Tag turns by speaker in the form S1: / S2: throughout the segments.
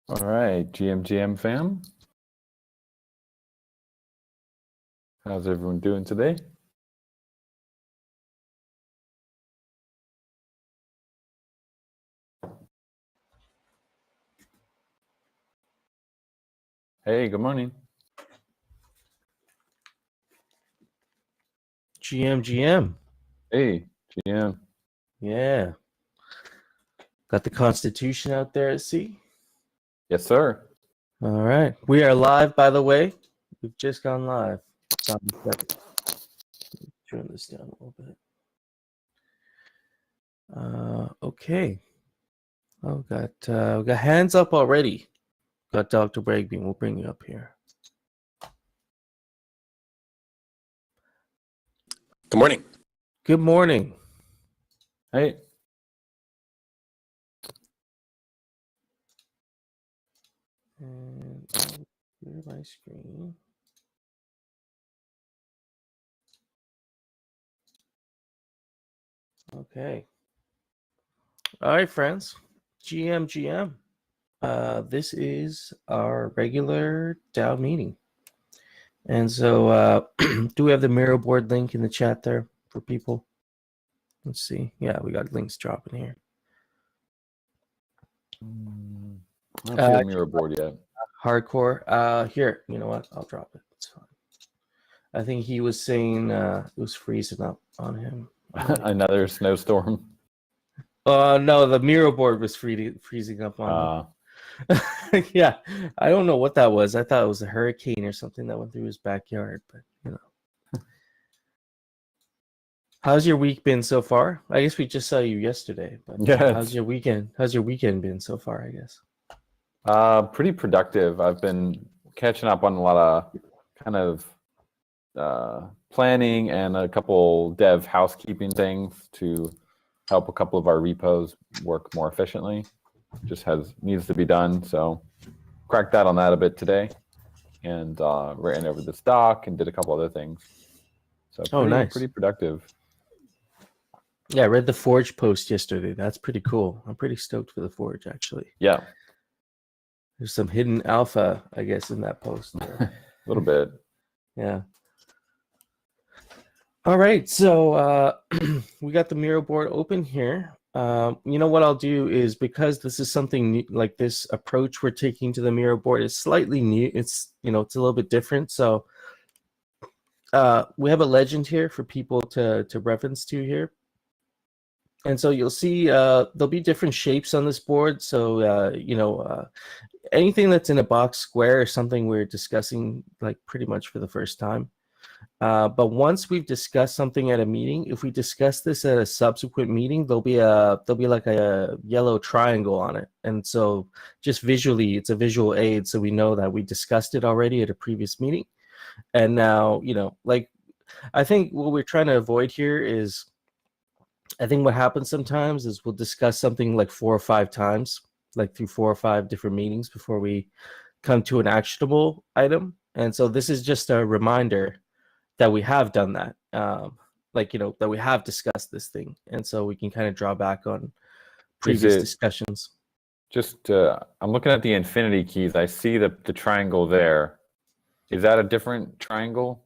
S1: All right, GM fam. How's everyone doing today? Hey, good morning.
S2: GM.
S1: Hey, GM.
S2: Yeah. Got the Constitution out there at sea.
S1: Yes, sir.
S2: All right. We are live, by the way. We've just gone live. ZombieShepherd. Turn this down a little bit. Okay. Oh, we got hands up already. Got Dr. Bragbean. We'll bring you up here.
S3: Good morning.
S2: Good morning.
S1: Hey.
S2: And I'll clear my screen. Okay. All right, friends. GM. This is our regular DAO meeting. And so do we have the Miro board link in the chat there for people? Let's see. Yeah, we got links dropping here.
S1: I don't see the mirror board yet.
S2: Hardcore. Here, you know what? I'll drop it. It's fine. I think he was saying it was freezing up on him.
S1: Another snowstorm.
S2: No, the Miro board was freezing up on him. Yeah, I don't know what that was. I thought it was a hurricane or something that went through his backyard, but you know. How's your week been so far? I guess we just saw you yesterday, but
S1: yeah,
S2: how's your weekend? How's your weekend been so far, I guess?
S1: Pretty productive. I've been catching up on a lot of kind of planning and a couple dev housekeeping things to help a couple of our repos work more efficiently. Just needs to be done, so cracked that on that a bit today, and ran over this doc and did a couple other things. So
S2: nice.
S1: Pretty productive.
S2: Yeah, I read the Forge post yesterday. That's pretty cool. I'm pretty stoked for the Forge, actually.
S1: Yeah.
S2: There's some hidden alpha, I guess, in that post.
S1: A little bit.
S2: Yeah. All right, so we got the Miro board open here. You know what I'll do is, because this is something new, like this approach we're taking to the Miro board is slightly new. It's it's a little bit different. So we have a legend here for people to reference to here. And so you'll see there'll be different shapes on this board. So anything that's in a box square is something we're discussing like pretty much for the first time. But once we've discussed something at a meeting, if we discuss this at a subsequent meeting, there'll be like a yellow triangle on it. And so just visually, it's a visual aid, so we know that we discussed it already at a previous meeting. And now, like, I think what we're trying to avoid here is, I think what happens sometimes is we'll discuss something like 4 or 5 times, like through 4 or 5 different meetings before we come to an actionable item. And so this is just a reminder that we have done that, that we have discussed this thing, and so we can kind of draw back on previous discussions.
S1: Just, I'm looking at the infinity keys. I see the triangle there. Is that a different triangle?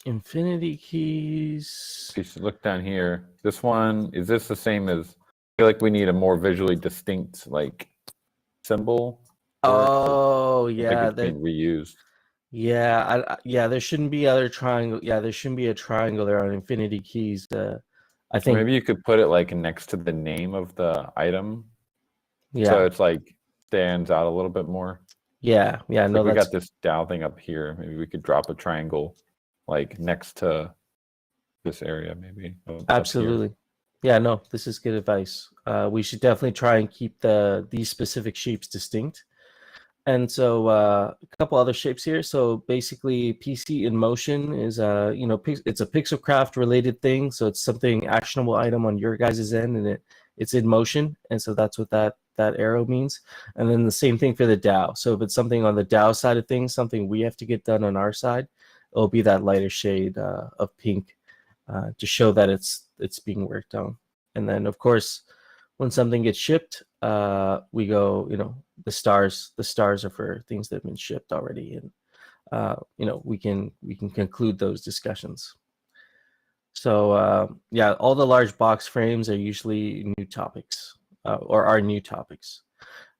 S2: Infinity keys.
S1: You should look down here. This one, is this the same as? I feel like we need a more visually distinct symbol.
S2: Oh yeah,
S1: it's being reused.
S2: Yeah, there shouldn't be other triangle. Yeah, there shouldn't be a triangle there on infinity keys. I think
S1: maybe you could put it like next to the name of the item.
S2: Yeah.
S1: So it's like stands out a little bit more.
S2: Yeah. No,
S1: we got this DAO thing up here. Maybe we could drop a triangle like next to this area, maybe.
S2: Absolutely. Yeah, no, this is good advice. We should definitely try and keep these specific shapes distinct. And so a couple other shapes here. So basically, PC in motion is it's a Pixelcraft related thing. So it's something actionable item on your guys' end, and it's in motion. And so that's what that arrow means. And then the same thing for the DAO. So if it's something on the DAO side of things, something we have to get done on our side, it'll be that lighter shade of pink to show that it's being worked on. And then of course, when something gets shipped, we go, the stars are for things that have been shipped already, and we can conclude those discussions. So yeah, all the large box frames are usually new topics, or are new topics.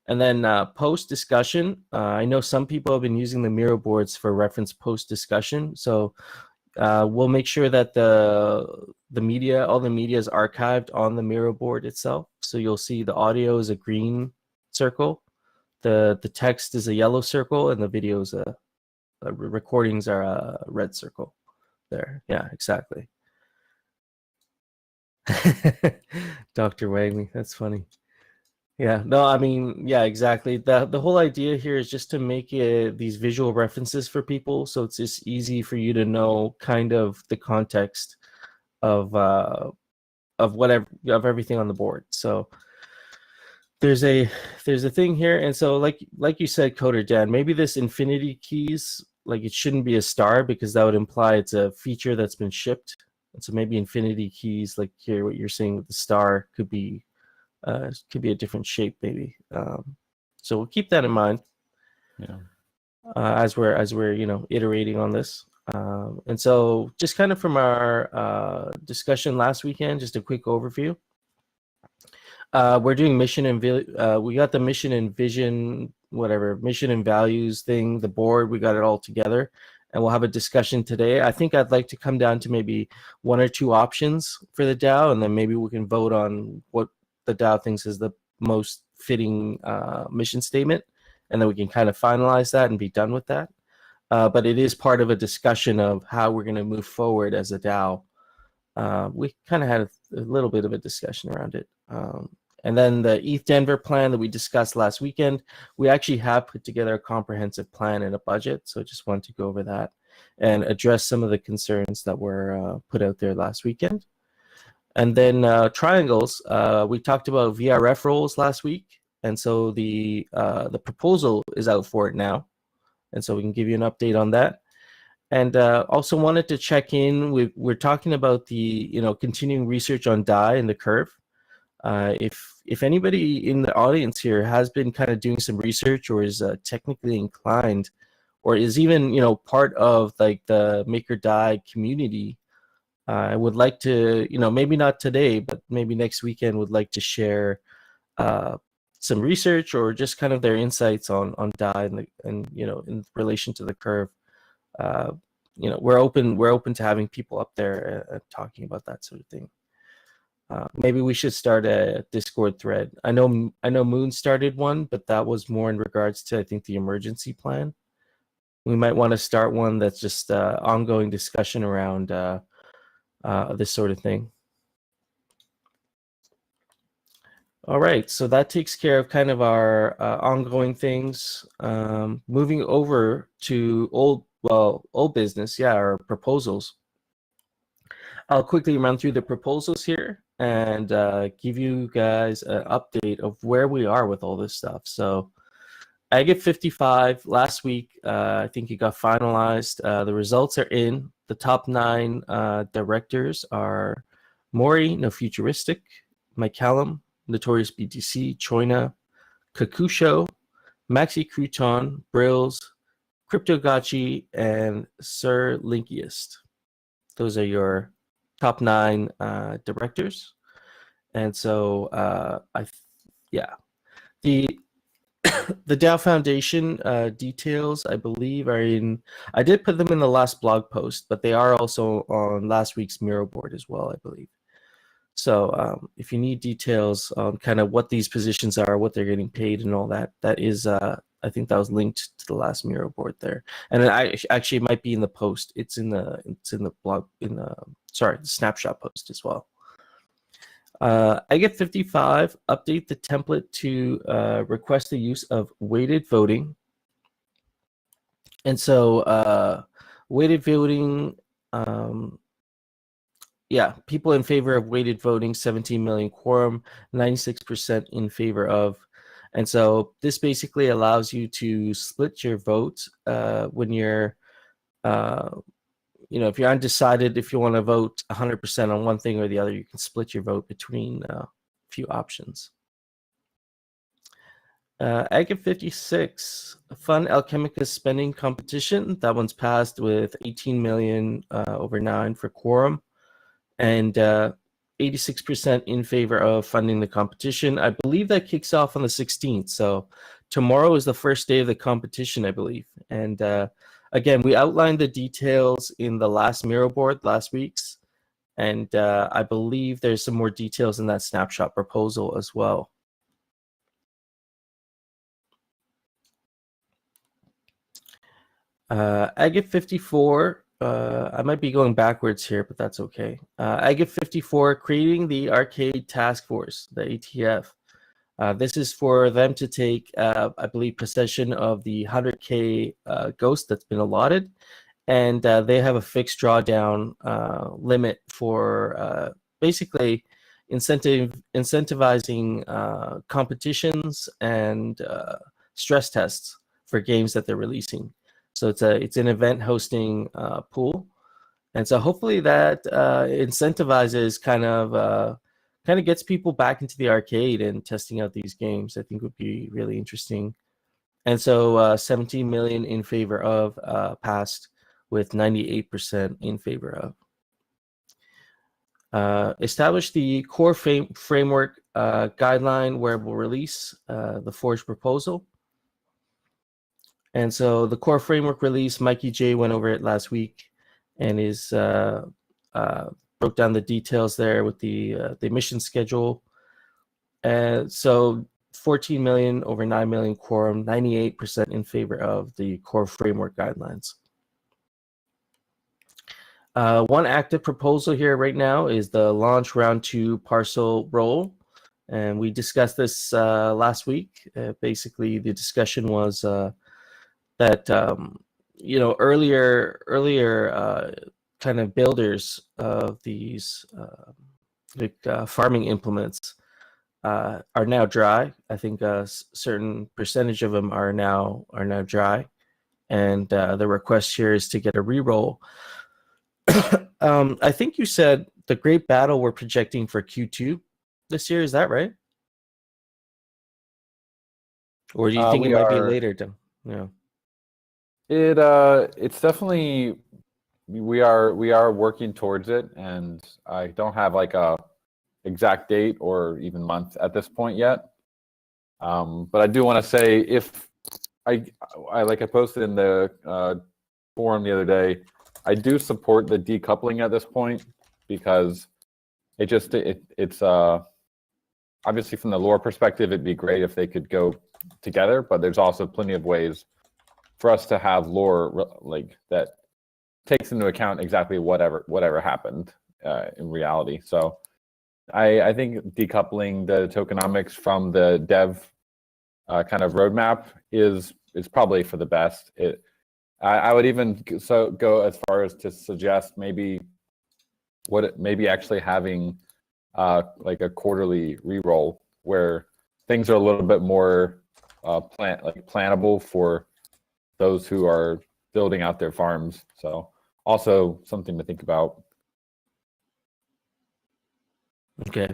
S2: And then post discussion, I know some people have been using the Miro boards for reference post discussion. So we'll make sure that the media, all the media is archived on the Miro board itself. So you'll see the audio is a green circle, the text is a yellow circle, and the videos recordings are a red circle. There, yeah, exactly. Dr. Wagley, that's funny. Yeah, no, I mean, yeah, exactly. The whole idea here is just to make these visual references for people, so it's just easy for you to know kind of the context of whatever, of everything on the board. So there's a thing here, and so like you said, Coder Dan, maybe this infinity keys, like it shouldn't be a star because that would imply it's a feature that's been shipped. And so maybe infinity keys, like here, what you're saying with the star, could be a different shape, maybe. So we'll keep that in mind.
S1: Yeah.
S2: As we're iterating on this. And so just kind of from our discussion last weekend, just a quick overview. We're doing mission and we got the mission and vision, whatever, mission and values thing, the board, we got it all together, and we'll have a discussion today. I think I'd like to come down to maybe one or two options for the DAO, and then maybe we can vote on what the DAO thinks is the most fitting mission statement, and then we can kind of finalize that and be done with that. But it is part of a discussion of how we're going to move forward as a DAO. We kind of had a little bit of a discussion around it. And then the ETH Denver plan that we discussed last weekend, we actually have put together a comprehensive plan and a budget. So I just wanted to go over that and address some of the concerns that were put out there last weekend. And then triangles, we talked about VRF roles last week. And so the proposal is out for it now. And so we can give you an update on that. And also wanted to check in. We're talking about the continuing research on DAI and the curve. If anybody in the audience here has been kind of doing some research or is technically inclined, or is even part of like the Maker DAI community, I would like to maybe not today, but maybe next weekend would like to share some research or just kind of their insights on DAI and in relation to the curve. We're open to having people up there talking about that sort of thing. Maybe we should start a Discord thread. I know Moon started one, but that was more in regards to, I think, the emergency plan. We might want to start one that's just ongoing discussion around this sort of thing. All right, so that takes care of kind of our ongoing things. Moving over to old business, our proposals. I'll quickly run through the proposals here and give you guys an update of where we are with all this stuff. So Agate 55 last week, I think it got finalized. The results are in. The top 9 directors are Mori, No Futuristic, Mike Callum, Notorious BTC, Choina, Kakusho, Maxi Crouton, Brills, Cryptogotchi, and Sir Linkiest. Those are your top 9 directors. And so the DAO Foundation details, I believe, are in. I did put them in the last blog post, but they are also on last week's Miro board as well, I believe. So if you need details on kind of what these positions are, what they're getting paid, and all that, that is, I think that was linked to the last Miro board there. And it might be in the post. It's in the blog, the snapshot post as well. I get 55, update the template to request the use of weighted voting. And so weighted voting, people in favor of weighted voting, 17 million quorum, 96% in favor of. And so this basically allows you to split your vote when you're, if you're undecided, if you want to vote 100% on one thing or the other, you can split your vote between a few options. Agate 56, Fun Alchemicus spending competition. That one's passed with 18 million over 9 for quorum, and 86% in favor of funding the competition. I believe that kicks off on the 16th. So tomorrow is the first day of the competition, I believe. And again, we outlined the details in the last Miro board last week's. And I believe there's some more details in that snapshot proposal as well. Agate 54, I might be going backwards here, but that's okay. Agate 54, creating the Arcade Task Force, the ATF. This is for them to take, I believe, possession of the 100K ghost that's been allotted. And they have a fixed drawdown limit for basically incentivizing competitions and stress tests for games that they're releasing. So it's an event hosting pool, and so hopefully that incentivizes kind of gets people back into the arcade and testing out these games. I think would be really interesting. And so 17 million in favor of passed, with 98% in favor of. Establish the core framework guideline wearable release, the Forge proposal. And so the core framework release, Mikey J went over it last week and is broke down the details there with the mission schedule. So 14 million over 9 million quorum, 98% in favor of the core framework guidelines. One active proposal here right now is the launch round 2 parcel roll. And we discussed this last week. Basically, the discussion was that, earlier kind of builders of these farming implements are now dry. I think a certain percentage of them are now dry. And the request here is to get a reroll. I think you said the Great Battle we're projecting for Q2 this year. Is that right? Or do you think it might be later? Yeah.
S1: It's definitely, we are working towards it, and I don't have like a exact date or even month at this point yet. But I do want to say, if I posted in the forum the other day, I do support the decoupling at this point, because it's obviously from the lore perspective, it'd be great if they could go together, but there's also plenty of ways for us to have lore like that takes into account exactly whatever happened in reality. So I think decoupling the tokenomics from the dev kind of roadmap is probably for the best. I would even go as far as to suggest maybe actually having like a quarterly reroll where things are a little bit more plannable for those who are building out their farms. So also something to think about.
S2: Okay.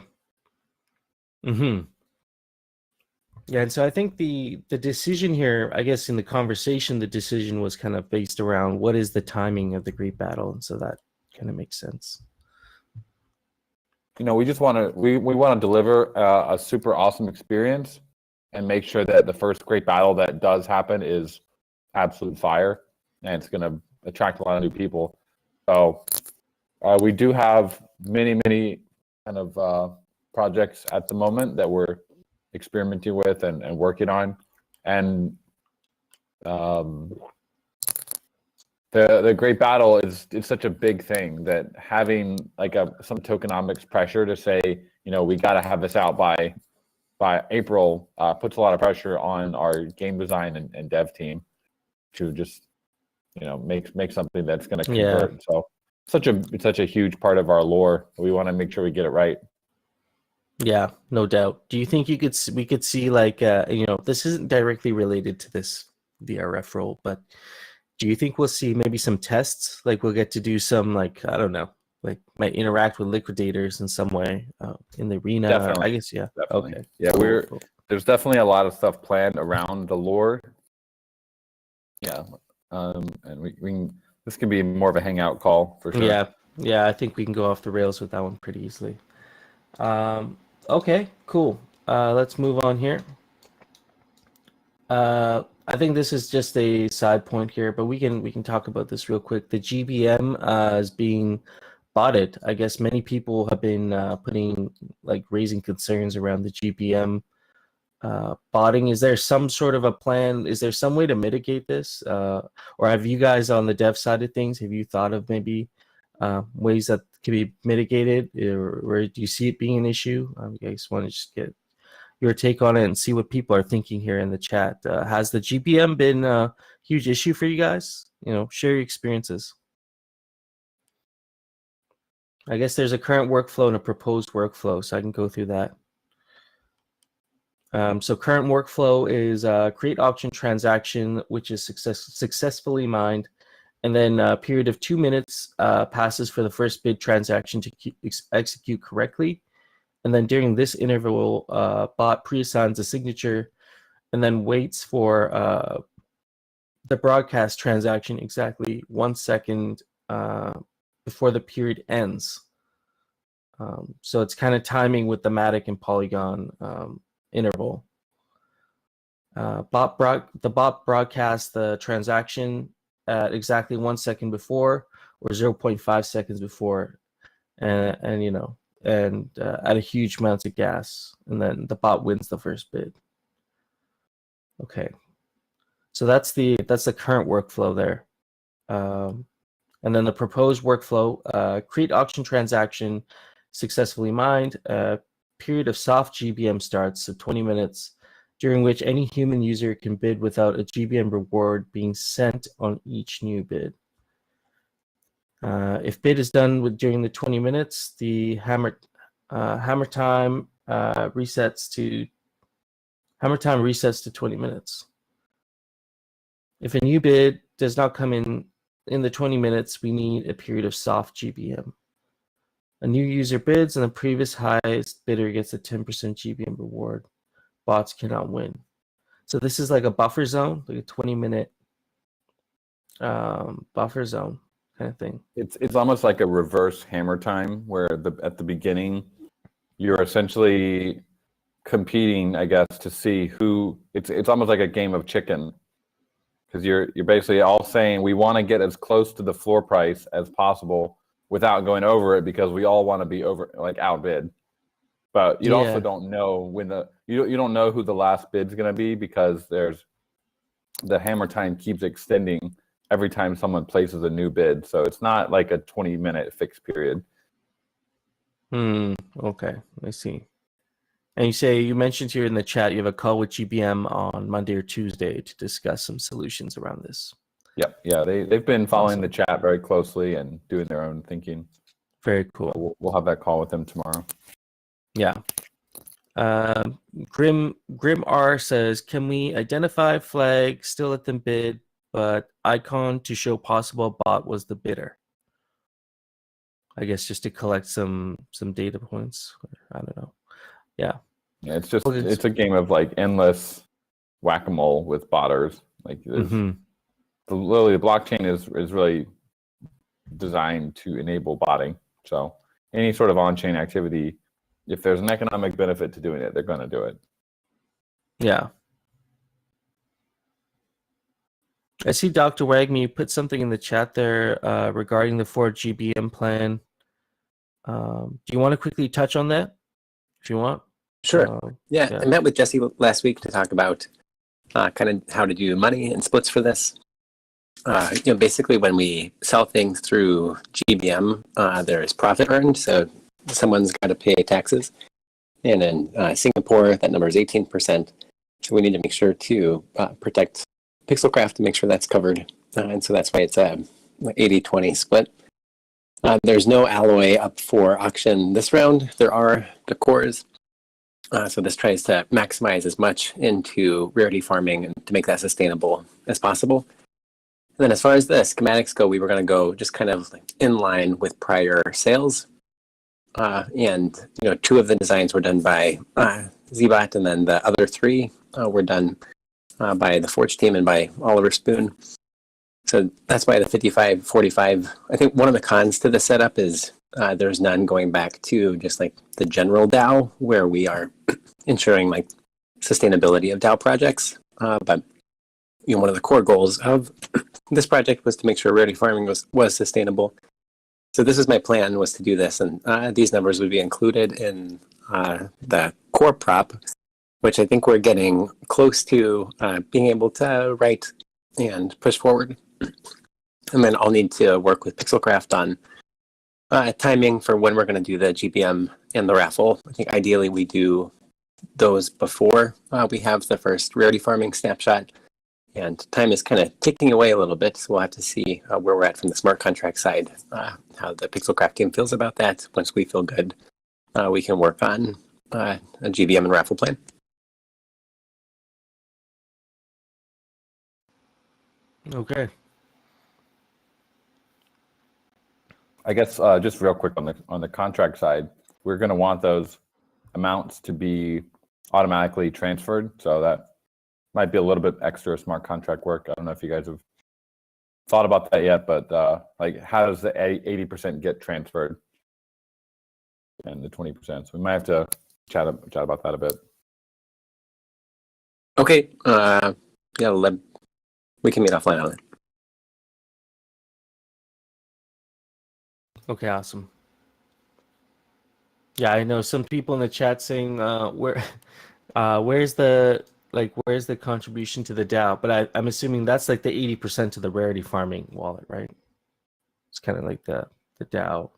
S2: Mm-hmm. Yeah, and so I think the decision here, I guess in the conversation, the decision was kind of based around what is the timing of the Great Battle, and so that kind of makes sense.
S1: We just want to deliver a super awesome experience and make sure that the first Great Battle that does happen is absolute fire, and it's going to attract a lot of new people. So we do have many kind of projects at the moment that we're experimenting with and working on, and the Great Battle is such a big thing that having like some tokenomics pressure to say, we got to have this out by April puts a lot of pressure on our game design and dev team to just make something that's going to convert. Yeah. So it's such a huge part of our lore. We want to make sure we get it right.
S2: Yeah, no doubt. Do you think we could see like this isn't directly related to this VRF role, but do you think we'll see maybe some tests? Like we'll get to do some I don't know, like might interact with liquidators in some way in the arena.
S1: Definitely.
S2: I guess, yeah.
S1: Definitely.
S2: Okay.
S1: Yeah, there's definitely a lot of stuff planned around the lore. Yeah, and we can. This can be more of a hangout call for sure.
S2: Yeah. I think we can go off the rails with that one pretty easily. Okay, cool. Let's move on here. I think this is just a side point here, but we can talk about this real quick. The GBM is being botted. I guess many people have been raising concerns around the GBM botting. Is there some sort of a plan? Is there some way to mitigate this? Or have you guys on the dev side of things, have you thought of maybe ways that can be mitigated, or do you see it being an issue? I just want to just get your take on it and see what people are thinking here in the chat. Has the GBM been a huge issue for you guys? Share your experiences. I guess there's a current workflow and a proposed workflow, so I can go through that. So current workflow is create auction transaction, which is successfully mined, and then a period of 2 minutes passes for the first bid transaction to execute correctly. And then during this interval, bot pre-assigns a signature and then waits for the broadcast transaction exactly 1 second before the period ends. So it's kind of timing with the Matic and Polygon interval. The bot broadcasts the transaction at exactly 1 second before or 0.5 seconds before, and at a huge amount of gas, and then the bot wins the first bid. Okay, so that's the current workflow there. And then the proposed workflow: create auction transaction, successfully mined. Period of soft GBM starts, so 20 minutes, during which any human user can bid without a GBM reward being sent on each new bid. If bid is done during the 20 minutes, the hammer time resets to 20 minutes. If a new bid does not come in the 20 minutes, we need a period of soft GBM. A new user bids, and the previous highest bidder gets a 10% GBM reward. Bots cannot win. So this is like a buffer zone, like a 20-minute buffer zone kind of thing.
S1: It's almost like a reverse hammer time, where at the beginning you're essentially competing, I guess, to see who. It's almost like a game of chicken, because you're basically all saying we want to get as close to the floor price as possible without going over it, because we all want to be outbid. But you also don't know when you don't know who the last bid's going to be, because the hammer time keeps extending every time someone places a new bid. So it's not like a 20-minute fixed period.
S2: Okay, I see. And you mentioned here in the chat you have a call with GBM on Monday or Tuesday to discuss some solutions around this.
S1: Yep. Yeah, they've been following the chat very closely and doing their own thinking.
S2: Very cool.
S1: So we'll have that call with them tomorrow.
S2: Yeah. Grim R says, can we identify flag, still let them bid, but icon to show possible bot was the bidder? I guess just to collect some data points. I don't know. Yeah.
S1: Yeah, it's a game of endless whack-a-mole with botters. Literally, the blockchain is really designed to enable botting. So any sort of on-chain activity, if there's an economic benefit to doing it, they're going to do it.
S2: Yeah. I see Dr. Wagme, you put something in the chat there regarding the 4GBM plan. Do you want to quickly touch on that, if you want?
S3: Sure. I met with Jesse last week to talk about kind of how to do money and splits for this. Basically, when we sell things through GBM, there is profit earned, so someone's got to pay taxes. And in Singapore, that number is 18%. So we need to make sure to protect Pixelcraft to make sure that's covered. And so that's why it's a 80-20 split. There's no alloy up for auction this round. There are the cores. So this tries to maximize as much into rarity farming and to make that sustainable as possible. And then as far as the schematics go, we were going to go just kind of in line with prior sales. And 2 of the designs were done by ZBot, and then the other 3 were done by the Forge team and by Oliver Spoon. So that's why the 55-45. I think one of the cons to the setup is there's none going back to just like the general DAO, where we are ensuring like sustainability of DAO projects. But one of the core goals of this project was to make sure rarity farming was sustainable. So this is my plan, was to do this, and these numbers would be included in the core prop, which I think we're getting close to being able to write and push forward. And then I'll need to work with Pixelcraft on timing for when we're going to do the GBM and the raffle. I think ideally we do those before we have the first rarity farming snapshot. And time is kind of ticking away a little bit, so we'll have to see where we're at from the smart contract side, how the Pixelcraft team feels about that. Once we feel good, we can work on a GBM and raffle plan.
S2: Okay.
S1: I guess just real quick on the contract side, we're going to want those amounts to be automatically transferred. So that might be a little bit extra smart contract work. I don't know if you guys have thought about that yet, but like how does the 80% get transferred and the 20%? So we might have to chat about that a bit.
S3: Okay. Yeah, we can meet offline on it.
S2: Okay, awesome. Yeah, I know some people in the chat saying where's the contribution to the DAO? But I'm assuming that's like the 80% to the rarity farming wallet, right? It's kind of like the DAO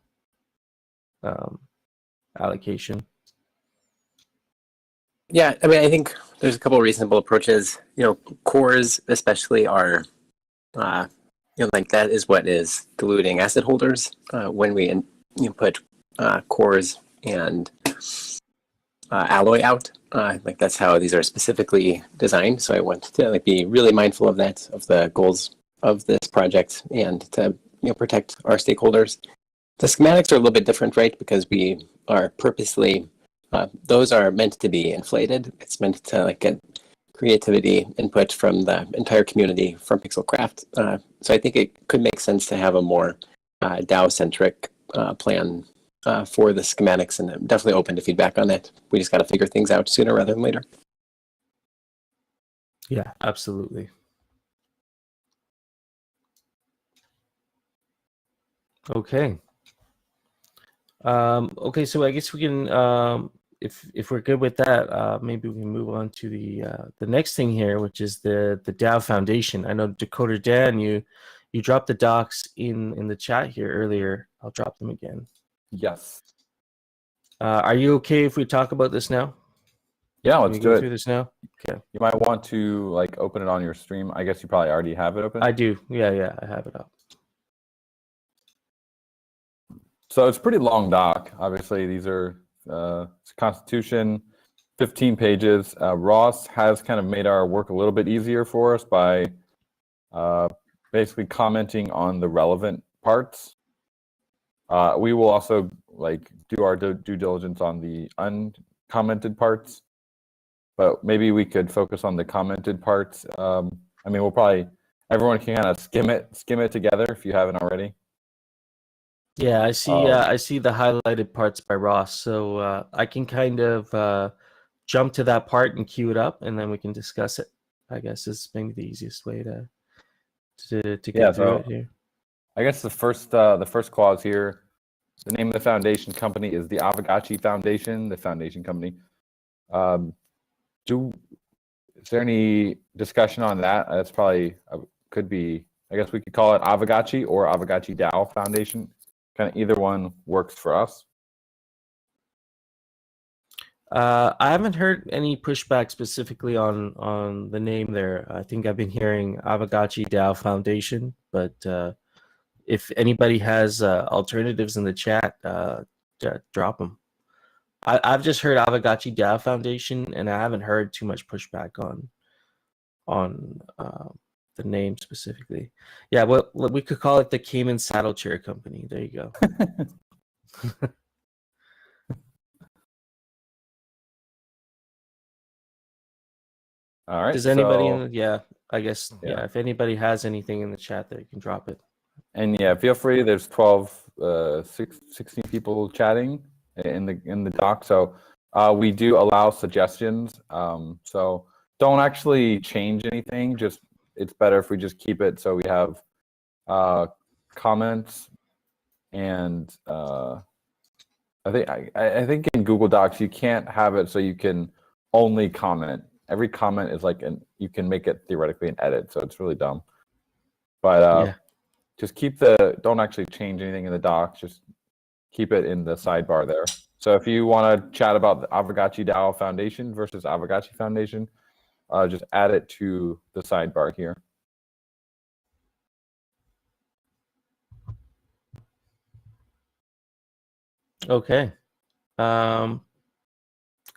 S2: allocation.
S3: Yeah, I mean, I think there's a couple of reasonable approaches. Cores especially are, like that is what is diluting asset holders when we put cores and alloy out. Like that's how these are specifically designed. So I want to be really mindful of that, of the goals of this project, and to protect our stakeholders. The schematics are a little bit different, right? Because we are purposely those are meant to be inflated. It's meant to get creativity input from the entire community from Pixelcraft. So I think it could make sense to have a more DAO-centric plan for the schematics, and I'm definitely open to feedback on it. We just got to figure things out sooner rather than later.
S2: Yeah, absolutely. Okay. Okay, so I guess we can, if we're good with that, maybe we can move on to the next thing here, which is the DAO Foundation. I know Dakota Dan, you dropped the docs in the chat here earlier. I'll drop them again.
S1: Yes.
S2: Are you okay if we talk about this now?
S1: Yeah, let's do
S2: go
S1: it.
S2: through this now. Okay.
S1: You might want to open it on your stream. I guess you probably already have it open.
S2: I do. Yeah, I have it up.
S1: So it's a pretty long doc. Obviously, these are it's Constitution, 15 pages. Ross has kind of made our work a little bit easier for us by basically commenting on the relevant parts. We will also do our due diligence on the uncommented parts, but maybe we could focus on the commented parts. I mean, everyone can kind of skim it together if you haven't already.
S2: Yeah, I see the highlighted parts by Ross, so I can kind of jump to that part and queue it up, and then we can discuss it. I guess is maybe the easiest way to get through it here.
S1: I guess the first clause here, the name of the foundation company is the Aavegotchi Foundation, the foundation company. Is there any discussion on that? That's probably could be. I guess we could call it Aavegotchi or Aavegotchi DAO Foundation. Kind of either one works for us.
S2: I haven't heard any pushback specifically on the name there. I think I've been hearing Aavegotchi DAO Foundation, but if anybody has alternatives in the chat, drop them. I've just heard Aavegotchi DAO Foundation, and I haven't heard too much pushback on the name specifically. Yeah, well, we could call it the Cayman Saddle Chair Company. There you go.
S1: All right.
S2: Does anybody
S1: so,
S2: yeah, I guess
S1: Yeah.
S2: if anybody has anything in the chat there, you can drop it.
S1: And yeah, feel free. There's 16 people chatting in the doc. So we do allow suggestions. So don't actually change anything. Just it's better if we just keep it so we have comments and I think in Google Docs you can't have it so you can only comment. Every comment is like you can make it theoretically an edit. So it's really dumb. But
S2: Yeah.
S1: just don't actually change anything in the docs, just keep it in the sidebar there. So if you want to chat about the Aavegotchi DAO Foundation versus Aavegotchi Foundation, just add it to the sidebar here.
S2: Okay.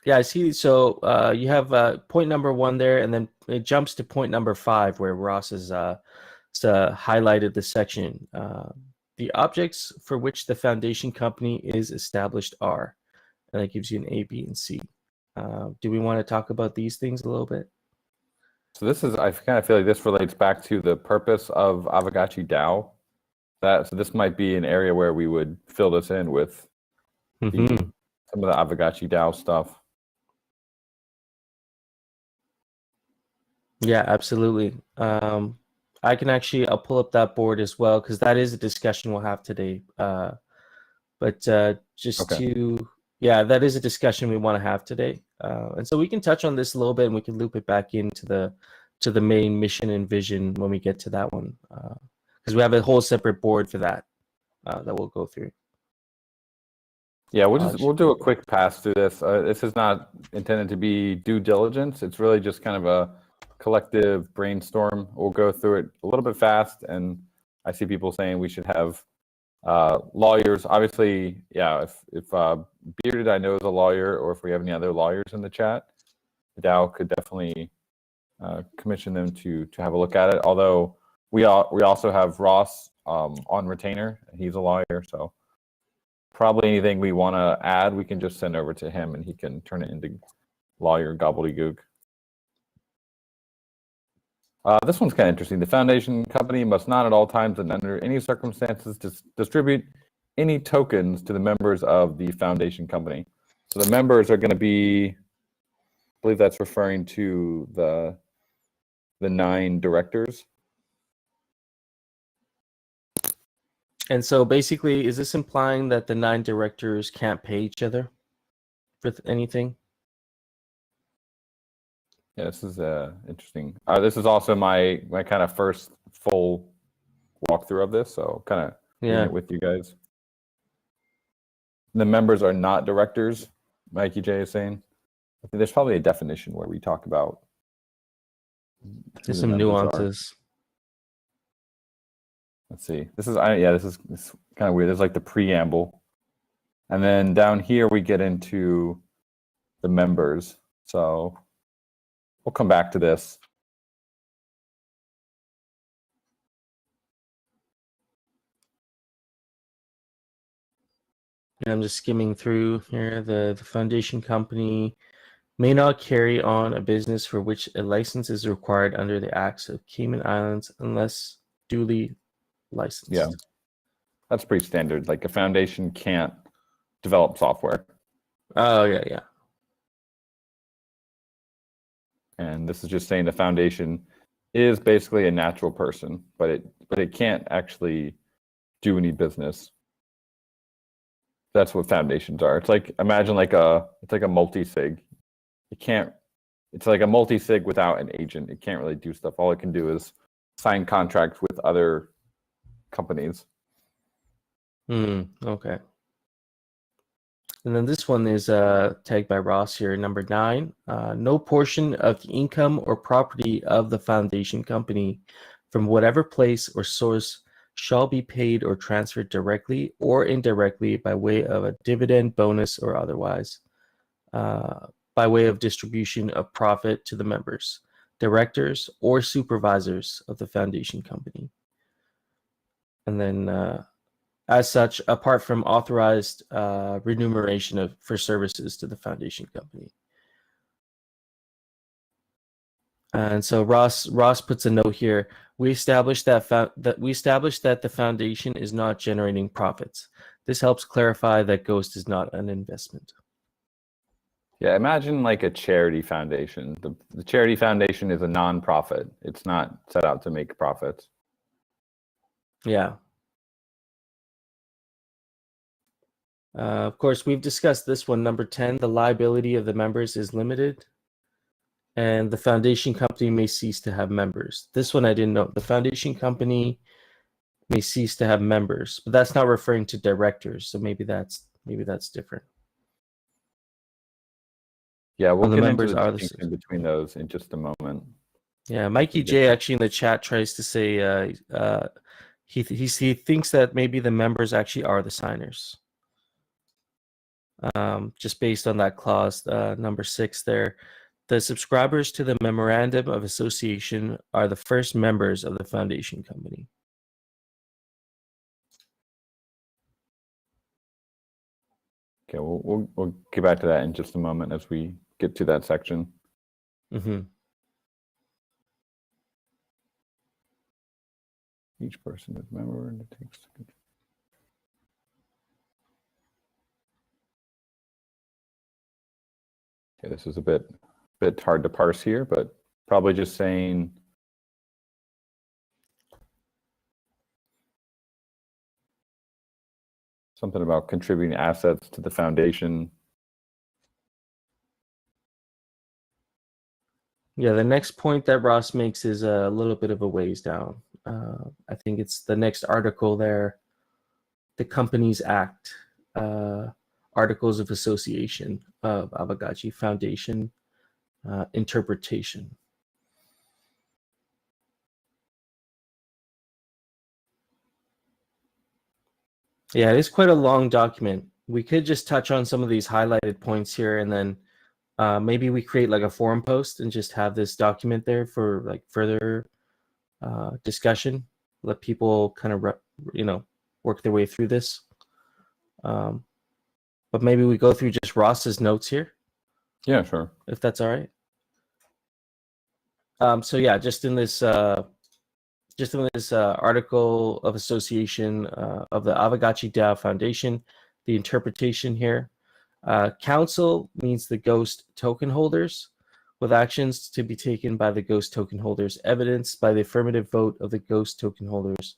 S2: Yeah, I see. So you have point number 1 there, and then it jumps to point number 5 where Ross has highlighted the section. The objects for which the foundation company is established are, and that gives you an A, B, and C. Do we want to talk about these things a little bit?
S1: So I kind of feel like this relates back to the purpose of Aavegotchi DAO. So this might be an area where we would fill this in with some of the Aavegotchi DAO stuff.
S2: Yeah, absolutely. I can I'll pull up that board as well, because that is a discussion we'll have today. But that is a discussion we want to have today. And so we can touch on this a little bit, and we can loop it back into the main mission and vision when we get to that one. Because we have a whole separate board for that we'll go through.
S1: Yeah, we'll do a quick pass through this. This is not intended to be due diligence. It's really just kind of a collective brainstorm. We'll go through it a little bit fast, and I see people saying we should have lawyers. Obviously, yeah, if Bearded I know is a lawyer, or if we have any other lawyers in the chat, DAO could definitely commission them to have a look at it. Although we also have Ross on retainer. He's a lawyer, so probably anything we want to add, we can just send over to him, and he can turn it into lawyer gobbledygook. This one's kind of interesting. The foundation company must not at all times and under any circumstances distribute any tokens to the members of the foundation company. So the members are going to be, I believe that's referring to the 9 directors.
S2: And so basically, is this implying that the 9 directors can't pay each other for anything?
S1: Yeah, this is interesting. This is also my kind of first full walkthrough of this, so kind of reading it with you guys. The members are not directors, Mikey J is saying. I think there's probably a definition where we talk about.
S2: There's some nuances.
S1: Let's see. This is kind of weird. There's like the preamble, and then down here we get into the members. So we'll come back to this.
S2: And I'm just skimming through here. The foundation company may not carry on a business for which a license is required under the Acts of Cayman Islands unless duly licensed.
S1: Yeah, that's pretty standard. Like a foundation can't develop software.
S2: Oh, yeah.
S1: And this is just saying the foundation is basically a natural person, but it can't actually do any business. That's what foundations are. It's like, imagine it's like a multi-sig. It's like a multi-sig without an agent. It can't really do stuff. All it can do is sign contracts with other companies.
S2: Okay. And then this one is tagged by Ross here, number 9. No portion of the income or property of the foundation company from whatever place or source shall be paid or transferred directly or indirectly by way of a dividend, bonus, or otherwise, by way of distribution of profit to the members, directors, or supervisors of the foundation company. And then, as such, apart from authorized remuneration for services to the foundation company. And so Ross puts a note here. We established that the foundation is not generating profits. This helps clarify that Ghost is not an investment.
S1: Yeah, imagine like a charity foundation. The charity foundation is a non-profit. It's not set out to make profits.
S2: Yeah. Of course, we've discussed this one. Number 10, the liability of the members is limited, and the foundation company may cease to have members. This one I didn't know. The foundation company may cease to have members, but that's not referring to directors. So maybe that's different.
S1: Yeah, we'll
S2: the
S1: get into
S2: members
S1: the
S2: are the
S1: distinction between those in just a moment.
S2: Yeah, Mikey J actually in the chat tries to say he thinks that maybe the members actually are the signers. Just based on that clause, number 6 there. The subscribers to the memorandum of association are the first members of the foundation company.
S1: Okay, we'll get back to that in just a moment as we get to that section.
S2: Mm-hmm.
S1: Each person is a member and it takes. Okay, this is a bit hard to parse here, but probably just saying something about contributing assets to the foundation.
S2: Yeah, the next point that Ross makes is a little bit of a ways down. I think it's the next article there, the Companies Act, Articles of Association of Aavegotchi Foundation, interpretation. Yeah, it is quite a long document. We could just touch on some of these highlighted points here, and then maybe we create like a forum post and just have this document there for like further discussion. Let people kind of work their way through this. But maybe we go through just Ross's notes here.
S1: Yeah, sure.
S2: If that's all right. So yeah, just in this article of association of the Aavegotchi DAO Foundation, the interpretation here. Council means the Ghost token holders, with actions to be taken by the Ghost token holders evidenced by the affirmative vote of the Ghost token holders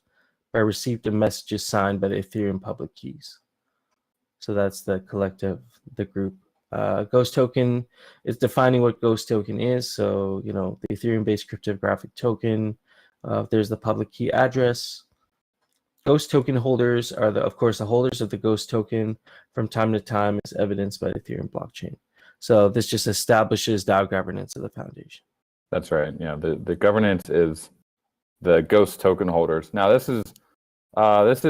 S2: by receipt of messages signed by the Ethereum public keys. So that's the collective, the group. Ghost token is defining what Ghost token is. So, the Ethereum-based cryptographic token. There's the public key address. Ghost token holders are, of course, the holders of the Ghost token from time to time as evidenced by the Ethereum blockchain. So this just establishes DAO governance of the foundation.
S1: That's right. Yeah, the governance is the Ghost token holders. Now this is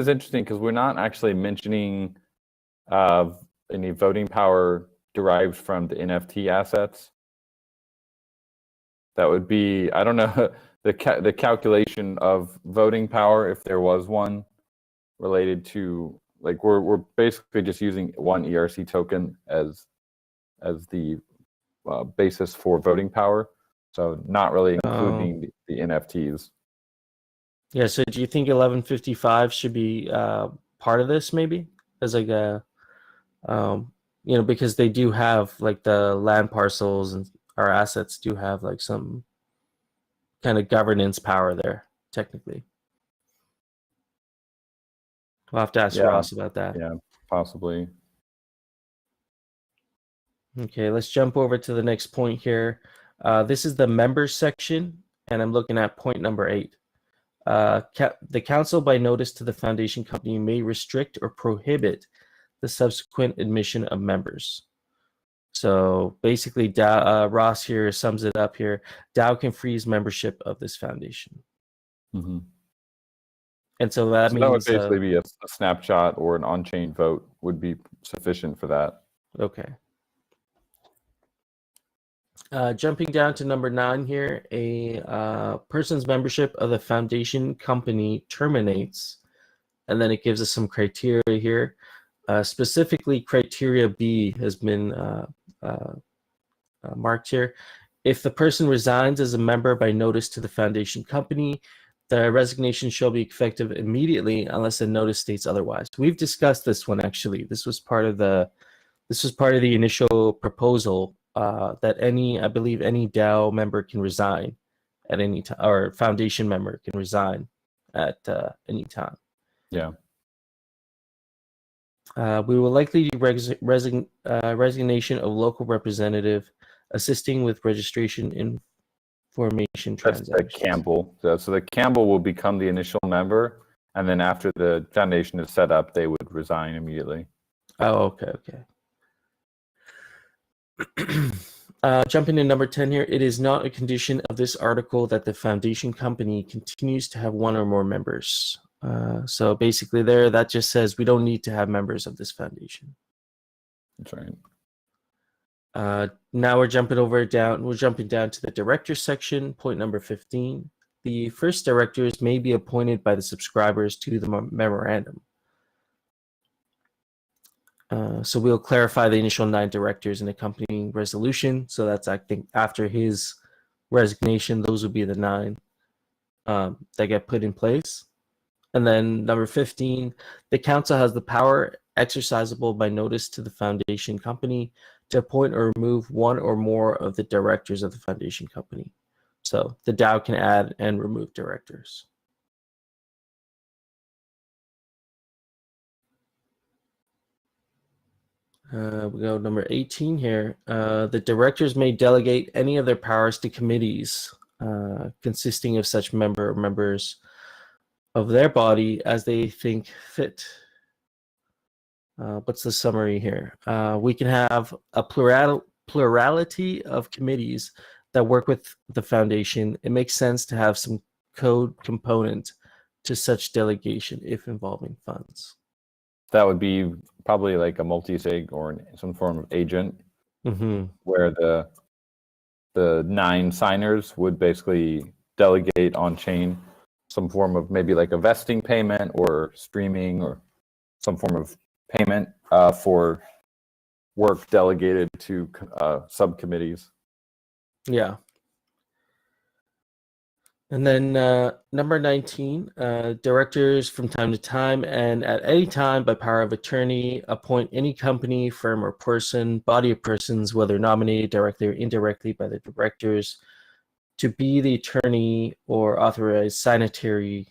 S1: interesting because we're not actually mentioning any voting power derived from the NFT assets. That would be, I don't know, the calculation of voting power, if there was one, related to, like, we're basically just using one ERC token as the basis for voting power, so not really including the NFTs.
S2: Yeah. So do you think 1155 should be part of this, maybe, as like a because they do have like the land parcels, and our assets do have like some kind of governance power there, technically. We'll have to ask Ross about that.
S1: Yeah, possibly.
S2: Okay, let's jump over to the next point here. This is the members section, and I'm looking at point number 8. The council, by notice to the foundation company, may restrict or prohibit the subsequent admission of members. So basically, Ross here sums it up here. DAO can freeze membership of this foundation.
S1: Mm-hmm.
S2: And so that means...
S1: that would basically be a snapshot or an on-chain vote would be sufficient for that.
S2: Okay. Jumping down to number 9 here, a person's membership of the foundation company terminates, and then it gives us some criteria here. Specifically, criteria B has been marked here. If the person resigns as a member by notice to the foundation company, the resignation shall be effective immediately unless a notice states otherwise. We've discussed this one actually. This was part of the initial proposal that I believe any DAO member can resign at any time, or foundation member can resign at any time.
S1: Yeah.
S2: We will likely do resignation of local representative assisting with registration information
S1: That's the
S2: transactions.
S1: Campbell. So the Campbell will become the initial member, and then after the foundation is set up, they would resign immediately.
S2: Oh, okay. Jumping to number 10 here, it is not a condition of this article that the foundation company continues to have one or more members. So basically that just says we don't need to have members of this foundation.
S1: That's right.
S2: Now we're jumping down to the directors section, point number 15. The first directors may be appointed by the subscribers to the memorandum. So we'll clarify the initial 9 directors in accompanying resolution. So that's, I think, after his resignation, those would be the 9 that get put in place. And then number 15, the council has the power exercisable by notice to the foundation company to appoint or remove one or more of the directors of the foundation company. So the DAO can add and remove directors. We go number 18 here. The directors may delegate any of their powers to committees consisting of such members of their body as they think fit. What's the summary here? We can have a plurality of committees that work with the foundation. It makes sense to have some code component to such delegation if involving funds.
S1: That would be probably like a multi-sig or some form of agent, where the 9 signers would basically delegate on chain some form of maybe like a vesting payment or streaming or some form of payment for work delegated to subcommittees.
S2: Yeah. And then number 19, directors from time to time and at any time by power of attorney appoint any company, firm, or person, body of persons, whether nominated directly or indirectly by the directors, to be the attorney or authorized signatory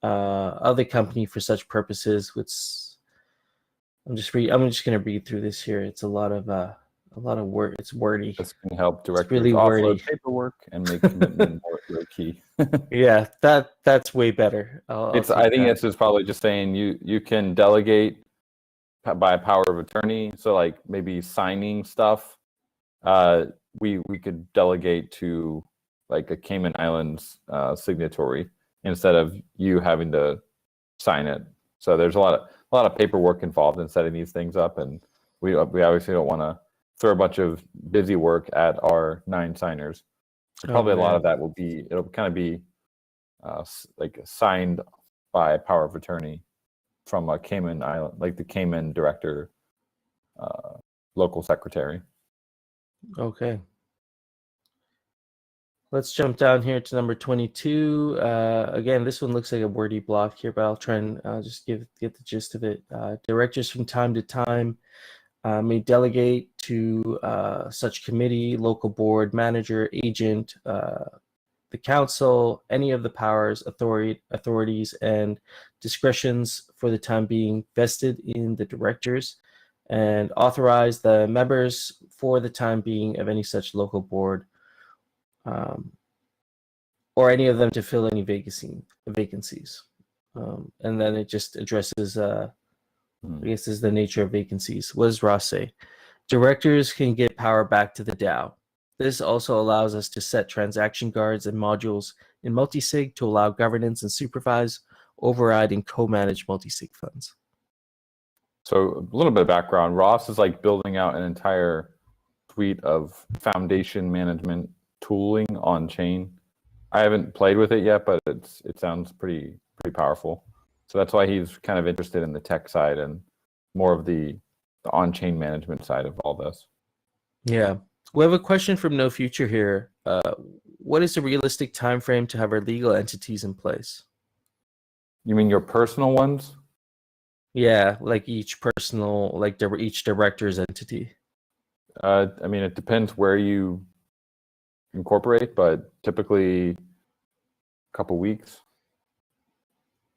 S2: of the company for such purposes. Which I'm just going to read through this here. It's a lot of work. It's wordy.
S1: This can help directors
S2: really
S1: offload
S2: wordy.
S1: paperwork and make commitment more low key.
S2: Yeah, that's way better.
S1: I think this is probably just saying you can delegate by power of attorney. So like maybe signing stuff, we could delegate to like a Cayman Islands signatory instead of you having to sign it. So there's a lot of paperwork involved in setting these things up, and we obviously don't want to throw a bunch of busy work at our 9 signers. So probably a lot of that it'll kind of be like signed by power of attorney from a Cayman Island, like the Cayman director, local secretary.
S2: Okay. Let's jump down here to number 22. Again, this one looks like a wordy block here, but I'll try and just get the gist of it. Directors from time to time may delegate to such committee, local board, manager, agent, the council, any of the powers, authorities, and discretions for the time being vested in the directors, and authorize the members for the time being of any such local board or any of them to fill any vacancies. And then it just addresses, I guess, is the nature of vacancies. What does Ross say? Directors can get power back to the DAO. This also allows us to set transaction guards and modules in multisig to allow governance and supervise, override, and co-manage multisig funds.
S1: So a little bit of background. Ross is like building out an entire suite of foundation management tooling on chain. I haven't played with it yet, but it sounds pretty powerful. So that's why he's kind of interested in the tech side and more of the on-chain management side of all this.
S2: Yeah. We have a question from No Future here. What is the realistic time frame to have our legal entities in place?
S1: You mean your personal ones?
S2: Yeah, like each personal, like each director's entity.
S1: I mean, it depends where you incorporate, but typically a couple weeks.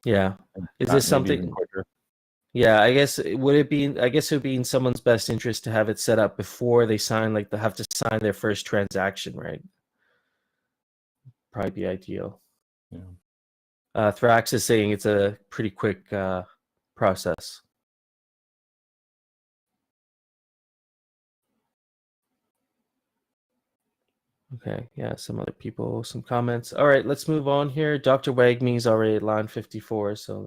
S2: Yeah. Is
S1: Maybe
S2: this something?
S1: even quicker.
S2: Yeah, I guess it would be in someone's best interest to have it set up before they sign, like they have to sign their first transaction, right? Probably be ideal.
S1: Yeah.
S2: Thrax is saying it's a pretty quick process. Okay, yeah, some other people, some comments. All right, let's move on here. Dr. Wagme's already at line 54, so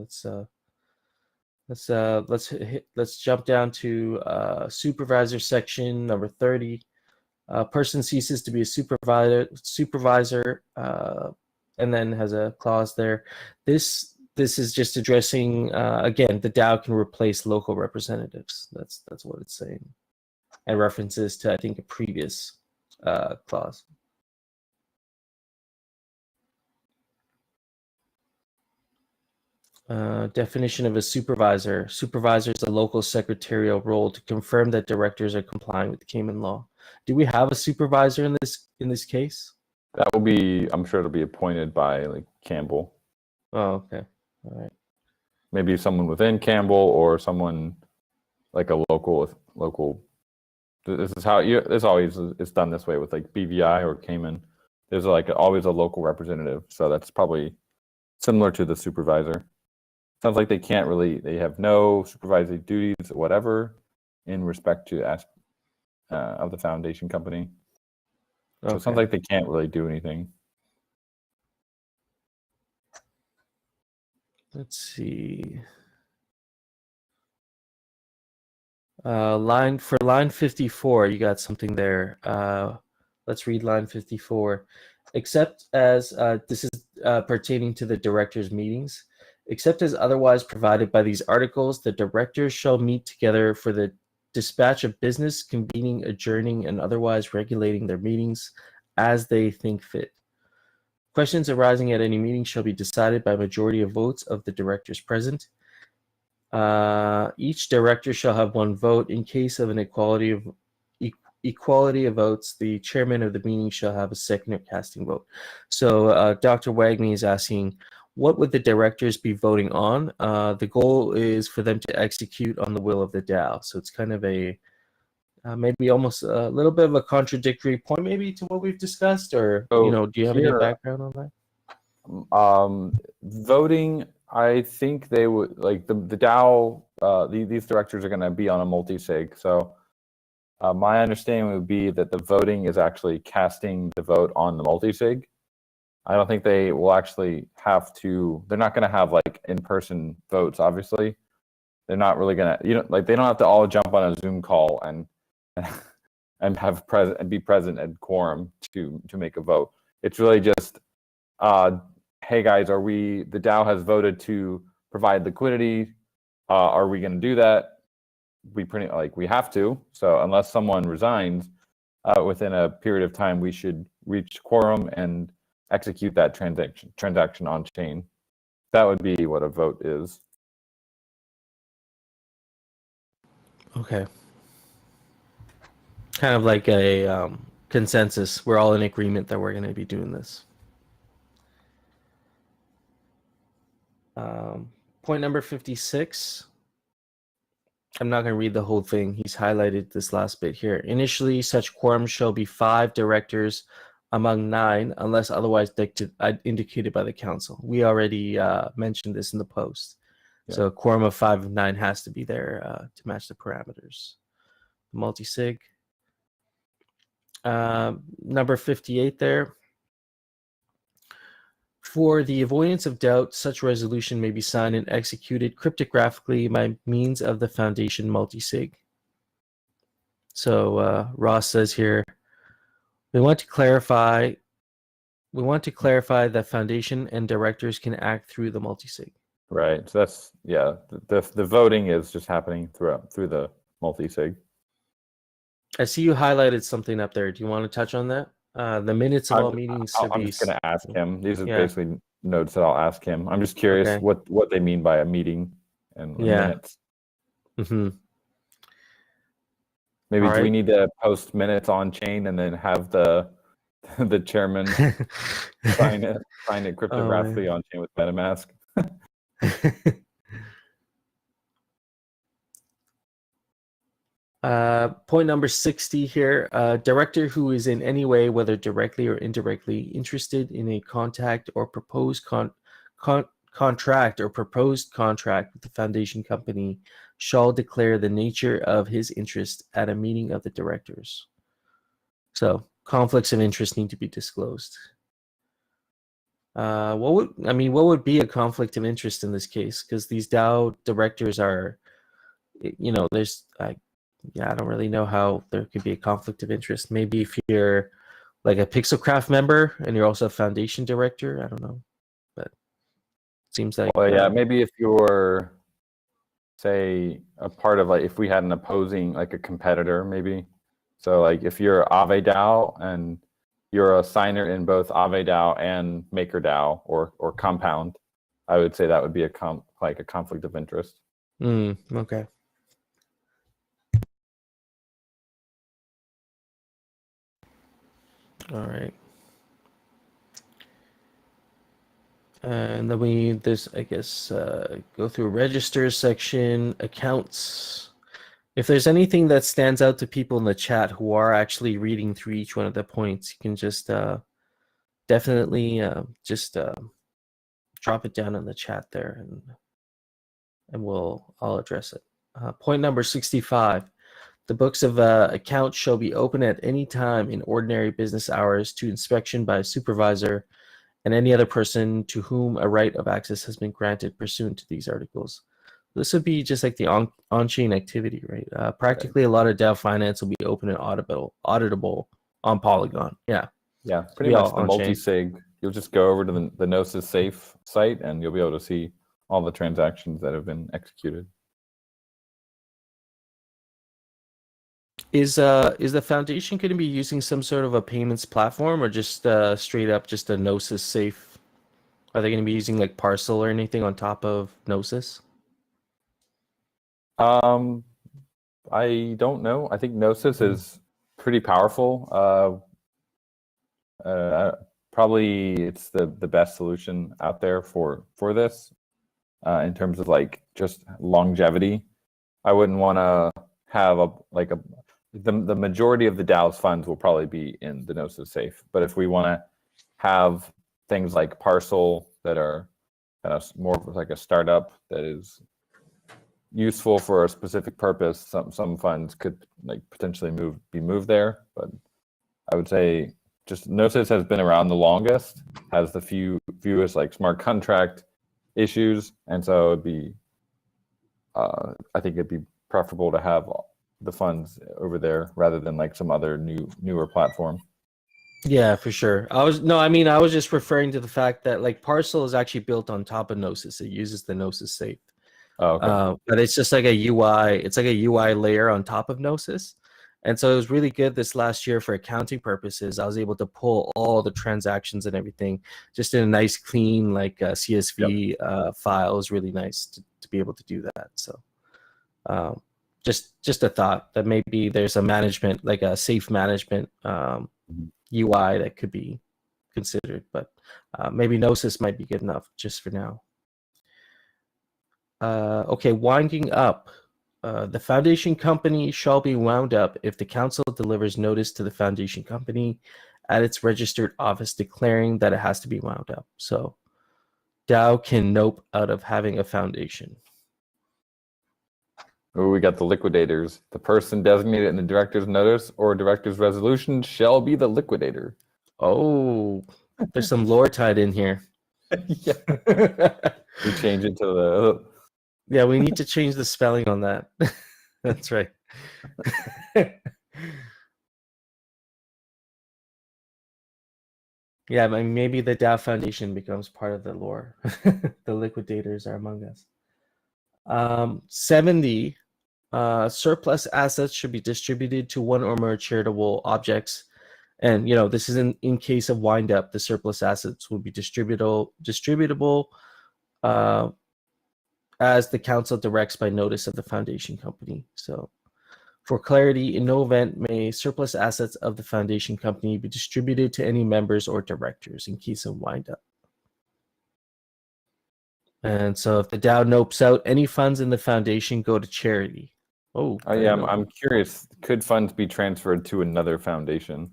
S2: let's jump down to supervisor section number 30. Person ceases to be a supervisor, and then has a clause there. This is just addressing again, the DAO can replace local representatives. That's what it's saying, and references to, I think, a previous clause. Definition of a supervisor. Supervisor is a local secretarial role to confirm that directors are complying with the Cayman law. Do we have a supervisor in this case?
S1: That will be, I'm sure it'll be appointed by like Campbell.
S2: Oh, okay. All right.
S1: Maybe someone within Campbell or someone like a local. This is how it's always it's done this way with like BVI or Cayman. There's like always a local representative, so that's probably similar to the supervisor. Sounds like they have no supervisory duties or whatever in respect to of the foundation company. So it sounds like they can't really do anything.
S2: Let's see. Line 54, you got something there. Let's read line 54. Except as this is pertaining to the directors' meetings. Except as otherwise provided by these articles, the directors shall meet together for the dispatch of business, convening, adjourning, and otherwise regulating their meetings as they think fit. Questions arising at any meeting shall be decided by majority of votes of the directors present. Each director shall have one vote. In case of an equality of votes, the chairman of the meeting shall have a second or casting vote. So Dr. Wagme is asking, what would the directors be voting on? The goal is for them to execute on the will of the DAO. So it's kind of a maybe almost a little bit of a contradictory point, maybe, to what we've discussed, or do you have any background on that?
S1: Voting, I think they would like the DAO. These directors are going to be on a multi-sig. So my understanding would be that the voting is actually casting the vote on the multi-sig. I don't think they will actually have to. They're not going to have like in-person votes. Obviously, they're not really going to. Like they don't have to all jump on a Zoom call and have be present at quorum to make a vote. It's really just, hey guys, the DAO has voted to provide liquidity. Are we going to do that? We have to. So unless someone resigns within a period of time, we should reach quorum and execute that transaction on chain. That would be what a vote is.
S2: Okay. Kind of like a consensus. We're all in agreement that we're going to be doing this. Point number 56. I'm not going to read the whole thing. He's highlighted this last bit here. Initially, such quorum shall be 5 directors among 9, unless otherwise indicated by the council. We already mentioned this in the post. Yeah. So a quorum of 5 of 9 has to be there to match the parameters. Multi-sig. Number 58 there. For the avoidance of doubt, such resolution may be signed and executed cryptographically by means of the foundation multi-sig. So Ross says here, we want to clarify that foundation and directors can act through the multi-sig.
S1: Right. So that's, yeah, the voting is just happening through the multi-sig.
S2: I see you highlighted something up there. Do you want to touch on that? The minutes of all
S1: I'm,
S2: meetings
S1: I'm
S2: should
S1: I'm
S2: be.
S1: just going to ask him. These are
S2: Yeah.
S1: basically notes that I'll ask him. I'm just curious
S2: Okay.
S1: what they mean by a meeting and
S2: Yeah.
S1: minutes.
S2: Mm-hmm.
S1: Maybe
S2: All
S1: do we
S2: right.
S1: need to post minutes on chain and then have the the chairman sign it
S2: Oh,
S1: cryptographically on chain with MetaMask?
S2: Point number 60 here. Director who is in any way, whether directly or indirectly, interested in a contact or proposed contract or proposed contract with the foundation company shall declare the nature of his interest at a meeting of the directors. So conflicts of interest need to be disclosed. What would be a conflict of interest in this case? Because these DAO directors are, there's I don't really know how there could be a conflict of interest. Maybe if you're like a Pixelcraft member and you're also a foundation director, I don't know, but it seems like.
S1: Well, yeah, maybe if you're, say, a part of if we had an opposing, a competitor, maybe. So if you're AaveDAO and you're a signer in both AaveDAO and MakerDAO or Compound, I would say that would be a conflict of interest.
S2: Okay. All right. And then go through registers section, accounts. If there's anything that stands out to people in the chat who are actually reading through each one of the points, you can just definitely drop it down in the chat there, and I'll address it. Point number 65. The books of accounts shall be open at any time in ordinary business hours to inspection by a supervisor and any other person to whom a right of access has been granted pursuant to these articles. This would be just like the on-chain activity, right? Practically, a lot of DAO finance will be open and auditable on Polygon. Yeah.
S1: Yeah, pretty much the multi-sig. You'll just go over to the Gnosis Safe site and you'll be able to see all the transactions that have been executed.
S2: Is the foundation going to be using some sort of a payments platform or just straight up just a Gnosis Safe? Are they going to be using like Parcel or anything on top of Gnosis?
S1: I don't know. I think Gnosis is pretty powerful. Probably it's the best solution out there for this in terms of just longevity. I wouldn't want to have the majority of the DAO's funds will probably be in the Gnosis Safe. But if we want to have things like Parcel that are kind of more like a startup that is useful for a specific purpose, some funds could potentially be moved there. But I would say just Gnosis has been around the longest, has the fewest smart contract issues, and so it'd be I think it'd be preferable to have the funds over there rather than some other newer platform.
S2: Yeah, for sure. I was just referring to the fact that Parcel is actually built on top of Gnosis. It uses the Gnosis Safe.
S1: Oh, okay.
S2: But it's just like a UI. It's like a UI layer on top of Gnosis. And so it was really good this last year for accounting purposes. I was able to pull all the transactions and everything just in a nice, clean, CSV file. It was really nice to be able to do that. So just a thought that maybe there's a management, like a safe management UI that could be considered. But maybe Gnosis might be good enough just for now. Okay, winding up. The foundation company shall be wound up if the council delivers notice to the foundation company at its registered office declaring that it has to be wound up. So DAO can nope out of having a foundation.
S1: Oh, we got the liquidators. The person designated in the director's notice or director's resolution shall be the liquidator.
S2: Oh, there's some lore tied in here.
S1: Yeah. We change it to the...
S2: Yeah, we need to change the spelling on that. That's right. Yeah, maybe the DAO Foundation becomes part of the lore. The liquidators are among us. 70. Surplus assets should be distributed to one or more charitable objects. And, this is in case of wind up, the surplus assets will be distributable as the council directs by notice of the foundation company. So for clarity, in no event may surplus assets of the foundation company be distributed to any members or directors in case of wind up. And so if the DAO nopes out, any funds in the foundation go to charity.
S1: I'm curious, could funds be transferred to another foundation?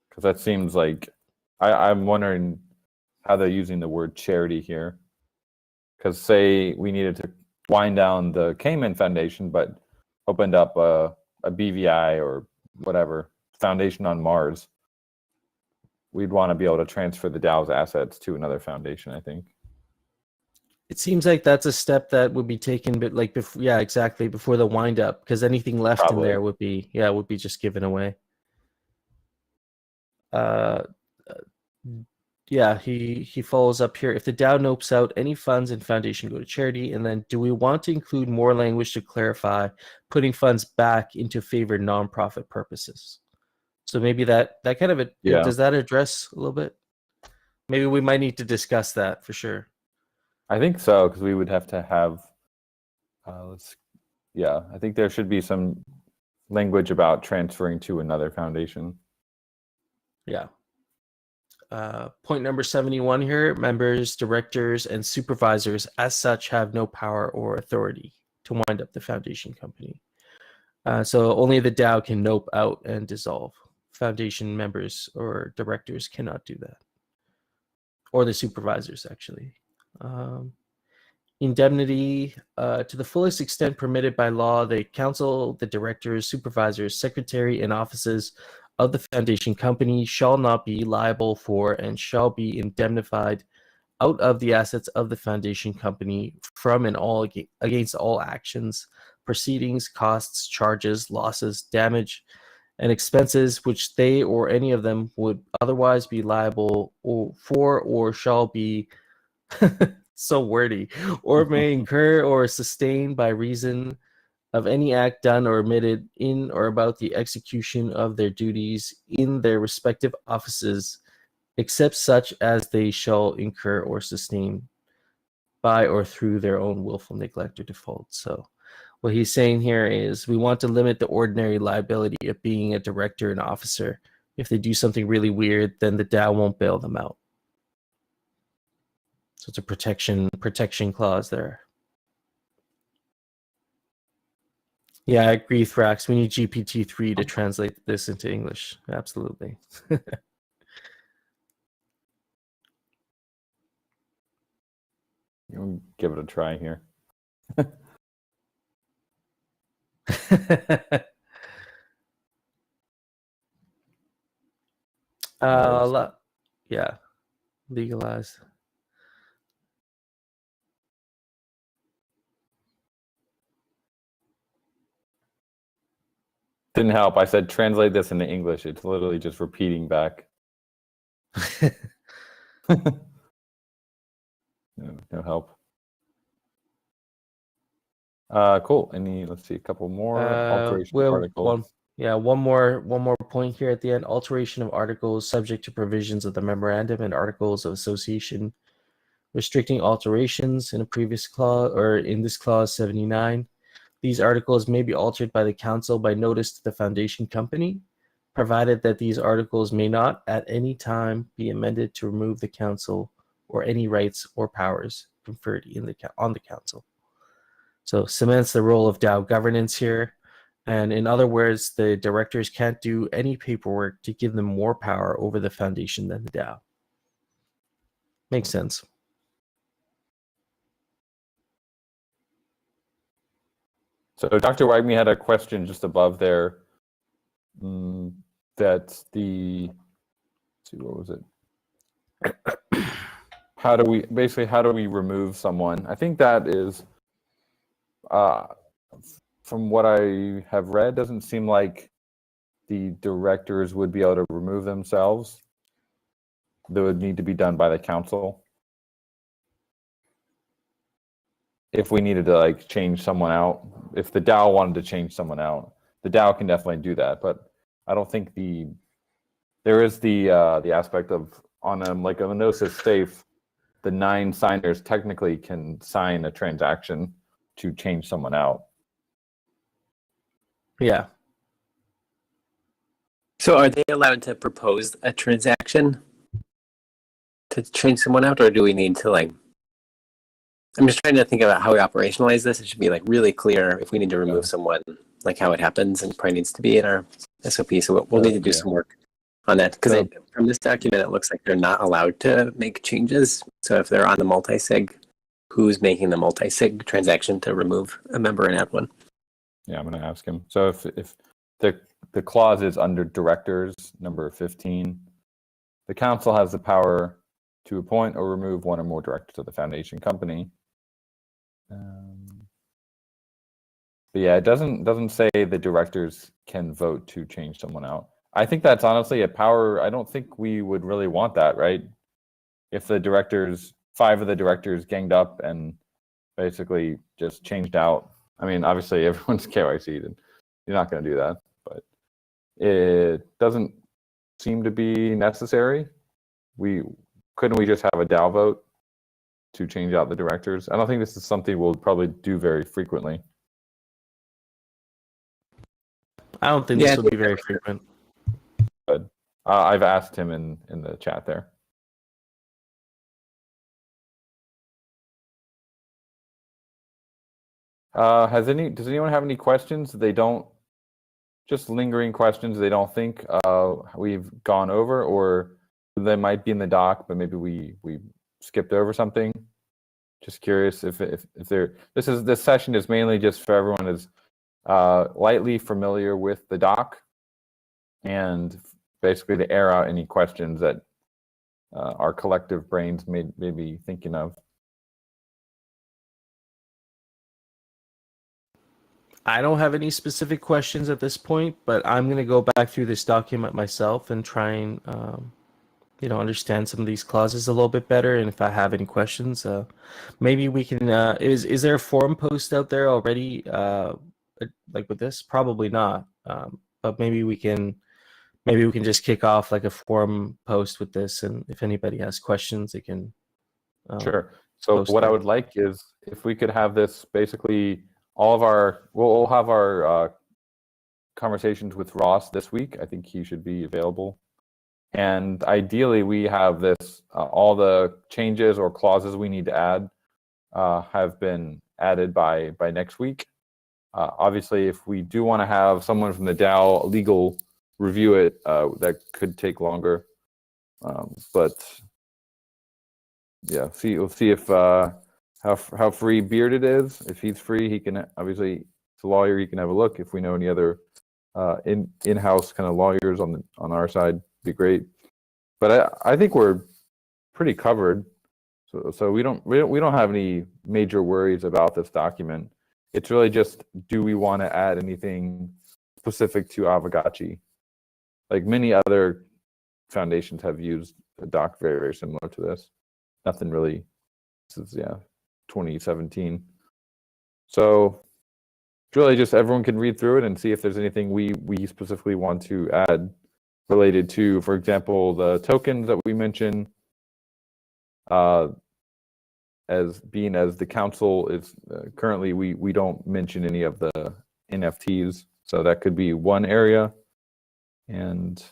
S1: Because that seems like, I'm wondering how they're using the word charity here. Because say we needed to wind down the Cayman Foundation, but opened up a BVI or whatever, Foundation on Mars, we'd want to be able to transfer the DAO's assets to another foundation, I think.
S2: It seems like that's a step that would be taken, but exactly, before the wind up, because anything left in there would be just given away. He follows up here. If the DAO nopes out, any funds in foundation go to charity. And then, do we want to include more language to clarify putting funds back into favored nonprofit purposes? So maybe that kind of does that address a little bit? Maybe we might need to discuss that for sure.
S1: I think so, because we would have to have. I think there should be some language about transferring to another foundation.
S2: Yeah. Point number 71 here: members, directors, and supervisors as such have no power or authority to wind up the foundation company. So only the DAO can nope out and dissolve. Foundation members or directors cannot do that. Or the supervisors, actually. Indemnity, to the fullest extent permitted by law, the council, the directors, supervisors, secretary, and offices of the foundation company shall not be liable for and shall be indemnified out of the assets of the foundation company from and all against all actions, proceedings, costs, charges, losses, damage, and expenses which they or any of them would otherwise be liable for or shall be so wordy, or may incur or sustain by reason of any act done or omitted in or about the execution of their duties in their respective offices, except such as they shall incur or sustain by or through their own willful neglect or default. So what he's saying here is we want to limit the ordinary liability of being a director and officer. If they do something really weird, then the DAO won't bail them out. So it's a protection clause there. Yeah, I agree, Thrax. We need GPT-3 to translate this into English. Absolutely.
S1: You'll give it a try here.
S2: Yeah, legalized.
S1: Didn't help. I said translate this into English. It's literally just repeating back. No help. Cool. Let's see, a couple more alteration articles.
S2: One more point here at the end. Alteration of articles subject to provisions of the memorandum and articles of association, restricting alterations in a previous clause or in this clause 79. These articles may be altered by the council by notice to the foundation company, provided that these articles may not at any time be amended to remove the council or any rights or powers conferred on the council. So cements the role of DAO governance here. And in other words, the directors can't do any paperwork to give them more power over the foundation than the DAO. Makes sense.
S1: So Dr. Wagme had a question just above there. That's the, let's see, what was it? How do we remove someone? I think that is, from what I have read, doesn't seem like the directors would be able to remove themselves. That would need to be done by the council. if we needed to like change someone out, if the DAO wanted to change someone out, the DAO can definitely do that. But I don't think there is the aspect of on like a Gnosis safe, the 9 signers technically can sign a transaction to change someone out.
S2: Yeah.
S3: So are they allowed to propose a transaction to change someone out, or do we need to like? I'm just trying to think about how we operationalize this. It should be like really clear if we need to remove someone, like how it happens, and it probably needs to be in our SOP. So we'll need to do some work on that, because from this document, it looks like they're not allowed to make changes. So if they're on the multi-sig, who's making the multi-sig transaction to remove a member and add one?
S1: Yeah, I'm going to ask him. So if the clause is under directors, number 15, the council has the power to appoint or remove one or more directors of the foundation company. But yeah, it doesn't say the directors can vote to change someone out. I think that's honestly a power. I don't think we would really want that, right? If the directors, 5 of the directors ganged up and basically just changed out. I mean, obviously everyone's KYC'd and you're not going to do that, but it doesn't seem to be necessary. Couldn't we just have a DAO vote to change out the directors? I don't think this is something we'll probably do very frequently.
S2: I don't think this will be very frequent.
S1: But I've asked him in the chat there. Does anyone have any questions they don't, just lingering questions they don't think we've gone over, or they might be in the doc, but maybe we skipped over something? Just curious if there. This session is mainly just for everyone who's lightly familiar with the doc, and basically to air out any questions that our collective brains may be thinking of.
S2: I don't have any specific questions at this point, but I'm going to go back through this document myself and try and understand some of these clauses a little bit better. And if I have any questions, maybe we can. Is there a forum post out there already? Like with this, probably not. But maybe we can just kick off like a forum post with this, and if anybody has questions, they can.
S1: Sure. So what I would like is if we could have this basically. We'll have our conversations with Ross this week. I think he should be available. And ideally, we have this, all the changes or clauses we need to add have been added by next week. Obviously, if we do want to have someone from the DAO legal review it, that could take longer. But yeah, we'll see if how free Bearded is. If he's free, he can obviously, it's a lawyer, he can have a look. If we know any other in-house kind of lawyers on our side, be great. But I think we're pretty covered. So we don't have any major worries about this document. It's really just, do we want to add anything specific to Aavegotchi? Like many other foundations have used a doc very, very similar to this. Nothing really. This is 2017. So it's really just everyone can read through it and see if there's anything we specifically want to add related to, for example, the tokens that we mentioned, as the council is currently, we don't mention any of the NFTs, so that could be one area, and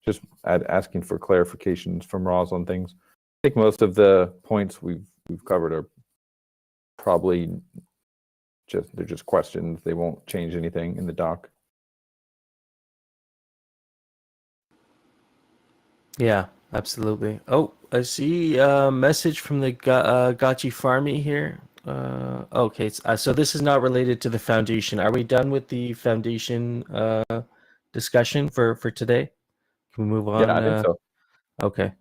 S1: just asking for clarifications from Roz on things. I think most of the points we've covered are probably they're just questions. They won't change anything in the doc.
S2: Yeah, absolutely. Oh, I see a message from the Gotchi Farmy here. Okay, so this is not related to the foundation. Are we done with the foundation discussion for today? Can we move on?
S1: Yeah, I think so.
S2: Okay,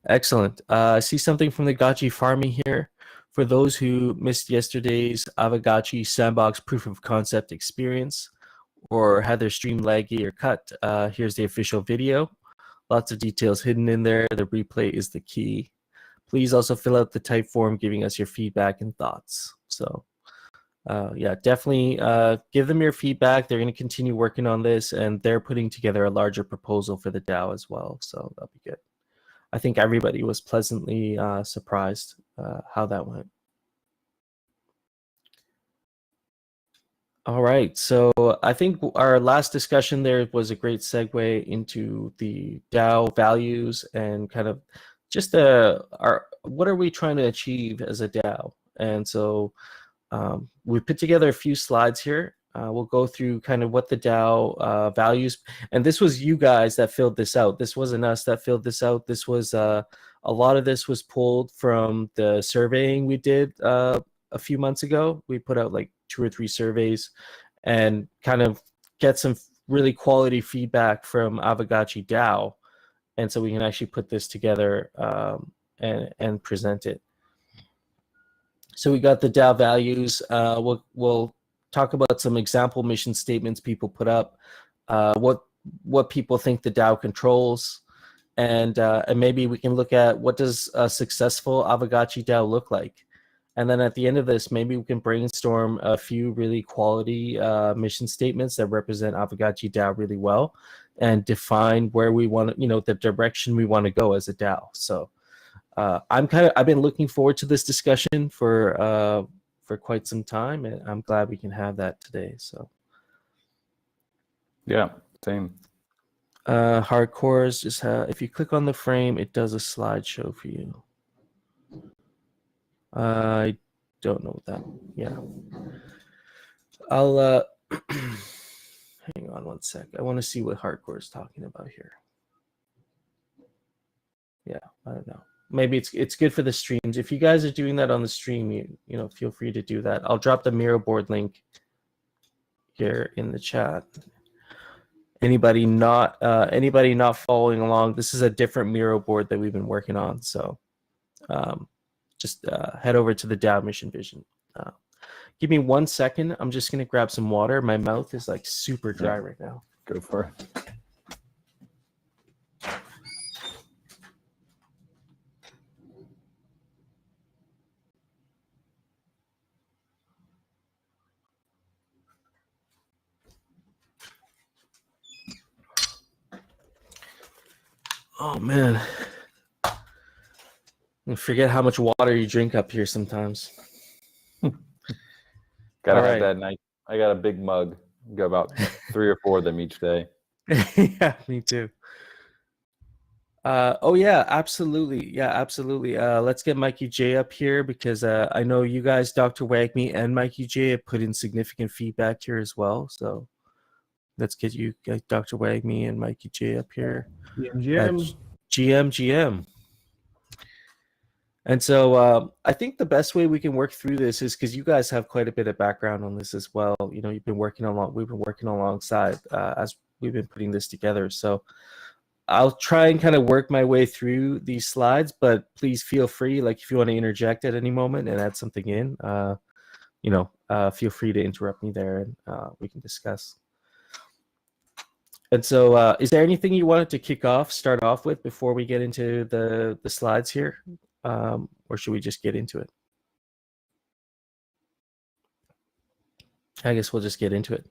S2: excellent. I see something from the Gotchi Farmy here. For those who missed yesterday's Aavegotchi sandbox proof of concept experience or had their stream laggy or cut, here's the official video. Lots of details hidden in there. The replay is the key. please also fill out the type form giving us your feedback and thoughts. So yeah, definitely give them your feedback. They're going to continue working on this, and they're putting together a larger proposal for the DAO as well. So that'll be good. I think everybody was pleasantly surprised how that went. All right, so I think our last discussion there was a great segue into the DAO values and kind of just what are we trying to achieve as a DAO. And so we put together a few slides here. We'll go through kind of what the DAO values, and this was you guys that filled this out. This wasn't us that filled this out. This was a lot of this was pulled from the surveying we did a few months ago. We put out like 2 or 3 surveys and kind of get some really quality feedback from Aavegotchi DAO, and so we can actually put this together and present it. So we got the DAO values. We'll talk about some example mission statements people put up, what people think the DAO controls, and maybe we can look at what does a successful Aavegotchi DAO look like. And then at the end of this, maybe we can brainstorm a few really quality mission statements that represent Aavegotchi DAO really well, and define where we want to, the direction we want to go as a DAO. So I've been looking forward to this discussion for quite some time, and I'm glad we can have that today. So
S1: yeah, same.
S2: Hardcores just if you click on the frame, it does a slideshow for you. I don't know what that. Yeah, I'll hang on one sec. I want to see what Hardcore is talking about here. Yeah, I don't know. Maybe it's good for the streams. If you guys are doing that on the stream, you feel free to do that. I'll drop the Miro board link here in the chat. Anybody not following along, this is a different Miro board that we've been working on. So just head over to the DAO Mission Vision. Give me 1 second. I'm just gonna grab some water. My mouth is like super dry right now.
S1: Go for it.
S2: Oh man, I forget how much water you drink up here sometimes.
S1: Gotta have that night. I got a big mug. Got about 3 or 4 of them each day.
S2: Yeah, me too. Oh yeah, absolutely. Yeah, absolutely. Let's get Mikey J up here because I know you guys, Dr. Wagme and Mikey J, have put in significant feedback here as well. So let's get you, Dr. Wagme and Mikey J, up here. GM. And so I think the best way we can work through this is because you guys have quite a bit of background on this as well. We've been working alongside as we've been putting this together. So I'll try and kind of work my way through these slides, but please feel free, like if you want to interject at any moment and add something in, feel free to interrupt me there and we can discuss. And so is there anything you wanted to start off with before we get into the slides here? Or should we just get into it? I guess we'll just get into it.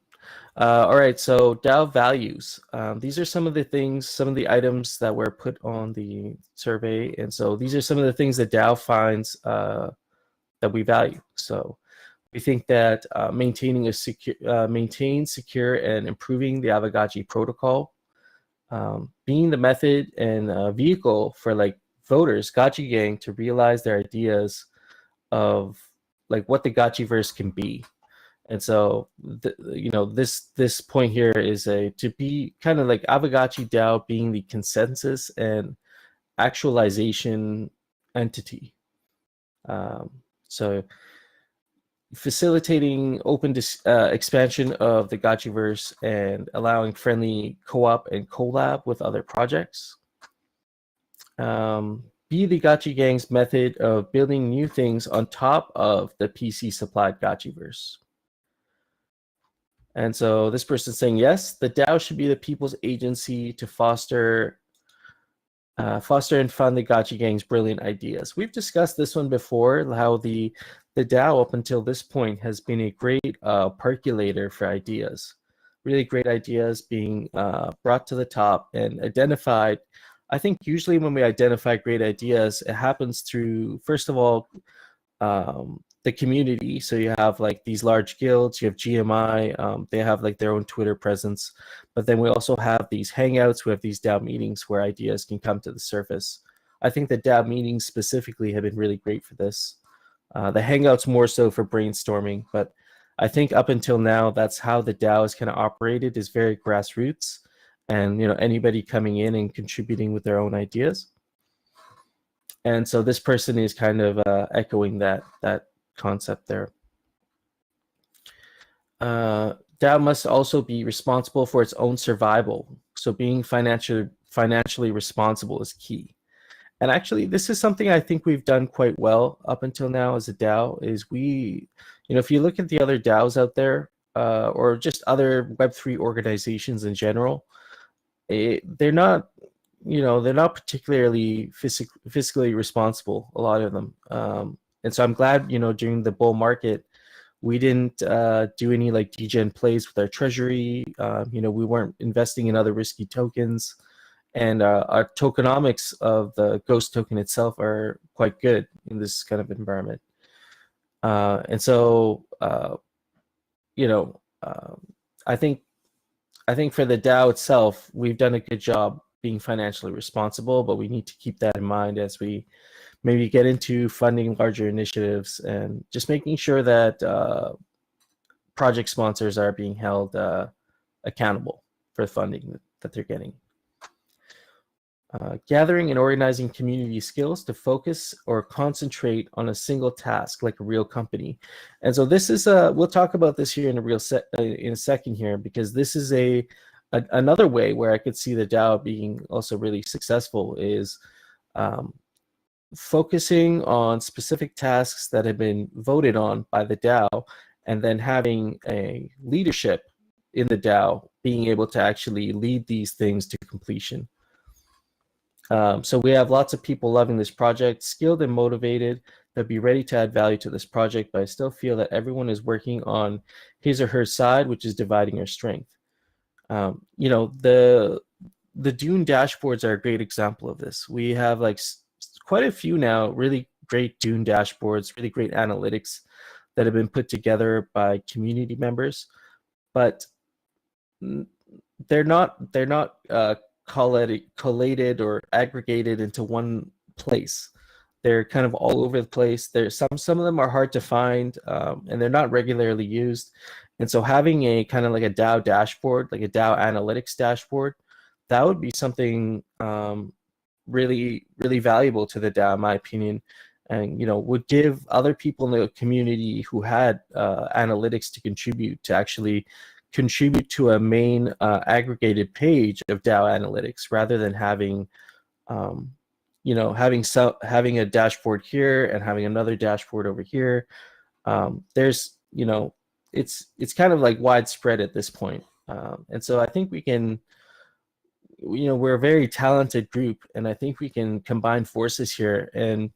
S2: All right, so DAO values. These are some of the items that were put on the survey. And so these are some of the things that DAO finds that we value. So we think that maintain secure and improving the Aavegotchi protocol, being the method and vehicle for like voters, Gotchi gang, to realize their ideas of like what the Gotchiverse can be. And so, this point here is to be kind of like Aavegotchi DAO being the consensus and actualization entity. So facilitating open expansion of the Gotchiverse and allowing friendly co-op and collab with other projects. Be the Gotchi gang's method of building new things on top of the PC supplied Gotchiverse. And so this person's saying, yes, the DAO should be the people's agency to foster Foster and fund the Gotchi Gang's brilliant ideas. We've discussed this one before, how the DAO up until this point has been a great percolator for ideas. Really great ideas being brought to the top and identified. I think usually when we identify great ideas, it happens through, first of all, the community. So you have like these large guilds, you have GMI, they have like their own Twitter presence, but then we also have these hangouts, we have these DAO meetings where ideas can come to the surface. I think the DAO meetings specifically have been really great for this. The hangouts more so for brainstorming, but I think up until now, that's how the DAO is kind of operated, is very grassroots, and anybody coming in and contributing with their own ideas. And so this person is kind of echoing that concept there. DAO must also be responsible for its own survival. So being financially responsible is key. And actually, this is something I think we've done quite well up until now as a DAO. Is we, if you look at the other DAOs out there, or just other Web3 organizations in general, they're not particularly fiscally responsible, a lot of them. And so I'm glad, during the bull market, we didn't do any like degen plays with our treasury. We weren't investing in other risky tokens. And our tokenomics of the Ghost token itself are quite good in this kind of environment. And so, I think for the DAO itself, we've done a good job being financially responsible, but we need to keep that in mind as we maybe get into funding larger initiatives and just making sure that project sponsors are being held accountable for the funding that they're getting. Gathering and organizing community skills to focus or concentrate on a single task like a real company. And so this is we'll talk about this here in a second here, because this is another way where I could see the DAO being also really successful is focusing on specific tasks that have been voted on by the DAO, and then having a leadership in the DAO being able to actually lead these things to completion. So we have lots of people loving this project, skilled and motivated, they'll be ready to add value to this project, but I still feel that everyone is working on his or her side, which is dividing our strength. The Dune dashboards are a great example of this. We have like quite a few now really great Dune dashboards, really great analytics that have been put together by community members, but they're not collated or aggregated into one place. They're kind of all over the place. There's some of them are hard to find, and they're not regularly used. And so having a kind of like a DAO dashboard, like a DAO analytics dashboard, that would be something really, really valuable to the DAO, in my opinion, and would give other people in the community who had analytics to contribute to actually contribute to a main aggregated page of DAO analytics, rather than having having a dashboard here and having another dashboard over here. There's it's kind of like widespread at this point, and so I think we can, we're a very talented group, and I think we can combine forces here. And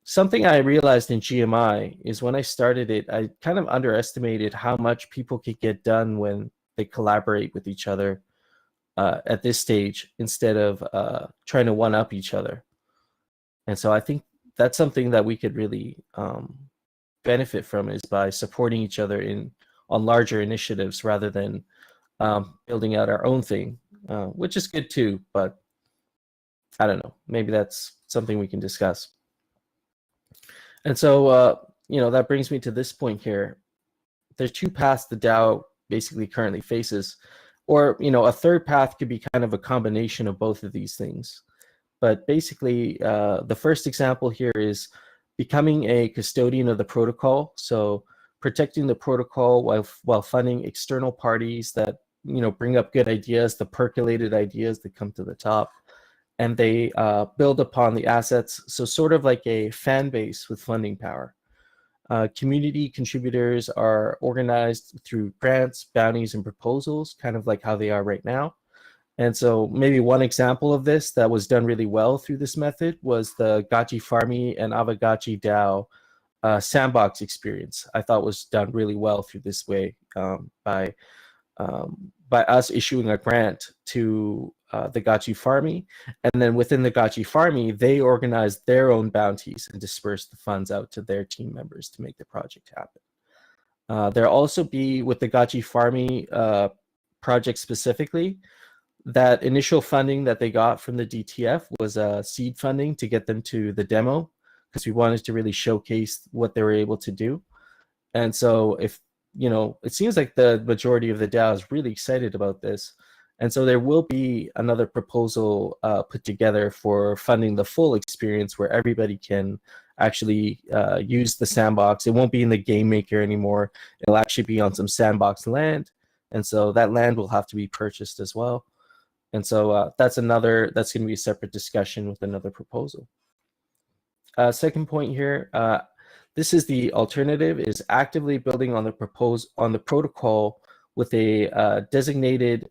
S2: something I realized in GMI is when I started it, I kind of underestimated how much people could get done when they collaborate with each other at this stage, instead of trying to one-up each other. And so I think that's something that we could really benefit from, is by supporting each other on larger initiatives, rather than building out our own thing, which is good too, but I don't know, maybe that's something we can discuss. And so, that brings me to this point here. There's two paths the DAO basically currently faces, or, a third path could be kind of a combination of both of these things. But basically, the first example here is becoming a custodian of the protocol. So protecting the protocol while funding external parties that, bring up good ideas, the percolated ideas that come to the top, and they build upon the assets. So sort of like a fan base with funding power. Community contributors are organized through grants, bounties, and proposals, kind of like how they are right now. And so maybe one example of this that was done really well through this method was the Gotchi Farmy and Aavegotchi DAO sandbox experience. I thought was done really well through this way by us issuing a grant to the Gotchi Farmy, and then within the Gotchi Farmy, they organized their own bounties and dispersed the funds out to their team members to make the project happen. There'll also be, with the Gotchi Farmy project specifically, that initial funding that they got from the DTF was seed funding to get them to the demo, because we wanted to really showcase what they were able to do. And so if, it seems like the majority of the DAO is really excited about this. And so there will be another proposal put together for funding the full experience where everybody can actually use the sandbox. It won't be in the game maker anymore. It'll actually be on some sandbox land. And so that land will have to be purchased as well. And so that's going to be a separate discussion with another proposal. Second point here, this is the alternative, is actively building on the protocol with a designated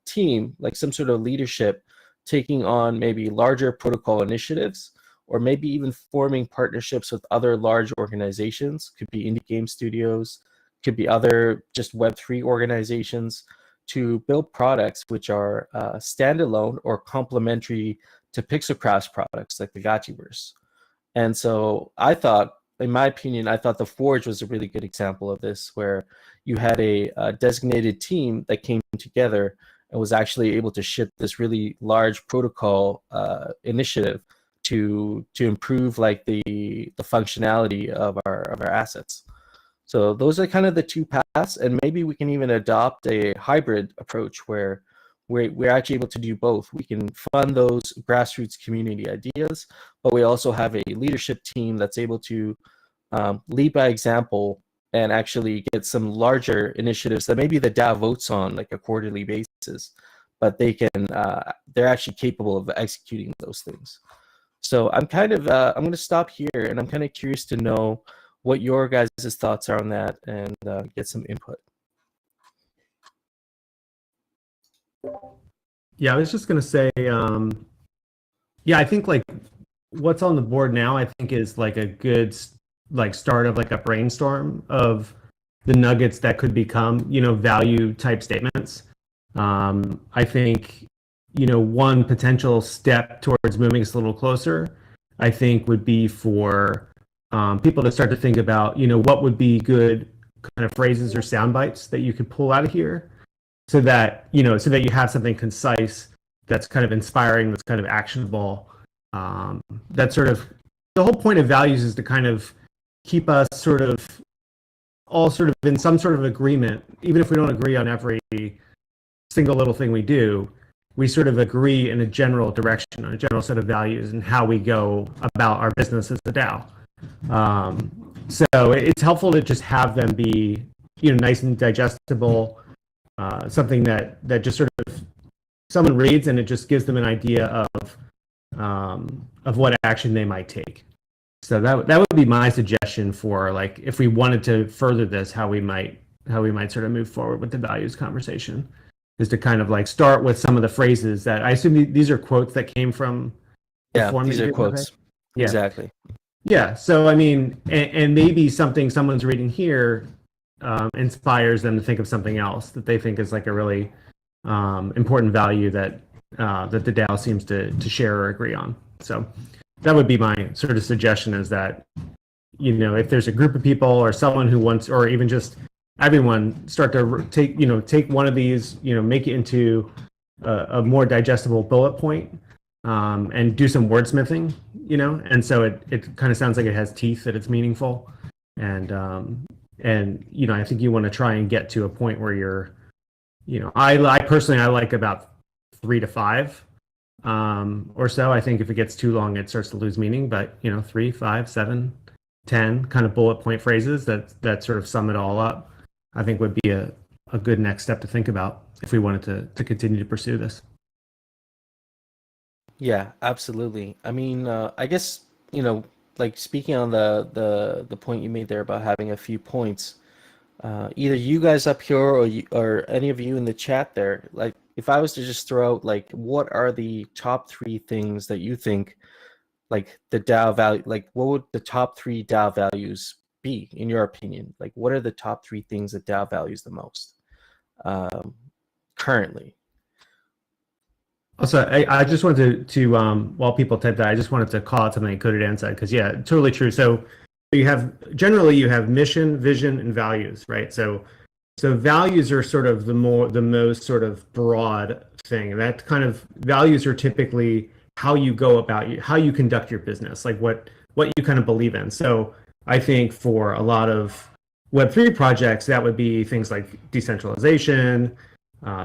S2: team, like some sort of leadership, taking on maybe larger protocol initiatives, or maybe even forming partnerships with other large organizations. Could be indie game studios, could be other just Web3 organizations, to build products which are standalone or complementary to Pixelcraft's products like the Gotchiverse. And so I thought, in my opinion, I thought the Forge was a really good example of this, where you had a designated team that came together and was actually able to ship this really large protocol initiative to improve like the functionality of our assets. So those are kind of the two paths, and maybe we can even adopt a hybrid approach where we're actually able to do both. We can fund those grassroots community ideas, but we also have a leadership team that's able to lead by example and actually get some larger initiatives that maybe the DAO votes on like a quarterly basis, but they're actually capable of executing those things. So I'm going to stop here, and I'm kind of curious to know what your guys' thoughts are on that, and get some input.
S4: Yeah, I was just going to say, yeah, I think like what's on the board now, I think is like a good like start of like a brainstorm of the nuggets that could become, value type statements. I think, one potential step towards moving us a little closer, I think would be for people to start to think about, what would be good kind of phrases or sound bites that you could pull out of here, so that you have something concise that's kind of inspiring, that's kind of actionable. That's sort of the whole point of values, is to kind of keep us all sort of in some sort of agreement, even if we don't agree on every single little thing we do. We sort of agree in a general direction, on a general set of values, and how we go about our business as a DAO. So it's helpful to just have them be, nice and digestible, something that just sort of someone reads and it just gives them an idea of what action they might take. So that would be my suggestion for, like, if we wanted to further this, how we might sort of move forward with the values conversation, is to kind of like start with some of the phrases that I assume these are quotes that came from the form.
S2: These are quotes. Yeah. Exactly.
S4: Yeah. So I mean, and maybe something someone's reading here inspires them to think of something else that they think is like a really important value that the DAO seems to share or agree on. So that would be my sort of suggestion, is that, if there's a group of people or someone who wants, or even just everyone, start to take one of these, make it into a more digestible bullet point, and do some wordsmithing, and so it kind of sounds like it has teeth, that it's meaningful. And I think you want to try and get to a point where you're, I personally like about 3 to 5 or so. I think if it gets too long, it starts to lose meaning. But 3, 5, 7, 10 kind of bullet point phrases that sort of sum it all up, I think would be a good next step to think about if we wanted to continue to pursue this.
S2: Yeah, absolutely. I mean, I guess, like speaking on the point you made there about having a few points, either you guys up here or any of you in the chat there, like, if I was to just throw out, like, what are the top 3 things that you think, like, the DAO value, like, what would the top 3 DAO values be, in your opinion? Like, what are the top 3 things that DAO values the most currently?
S4: Also, I just wanted to while people type that, I just wanted to call out something Codadan said, because yeah, totally true. So you have mission, vision, and values, right? So values are sort of the most sort of broad thing. That kind of values are typically how you go about how you conduct your business, like what you kind of believe in. So I think for a lot of Web3 projects, that would be things like decentralization,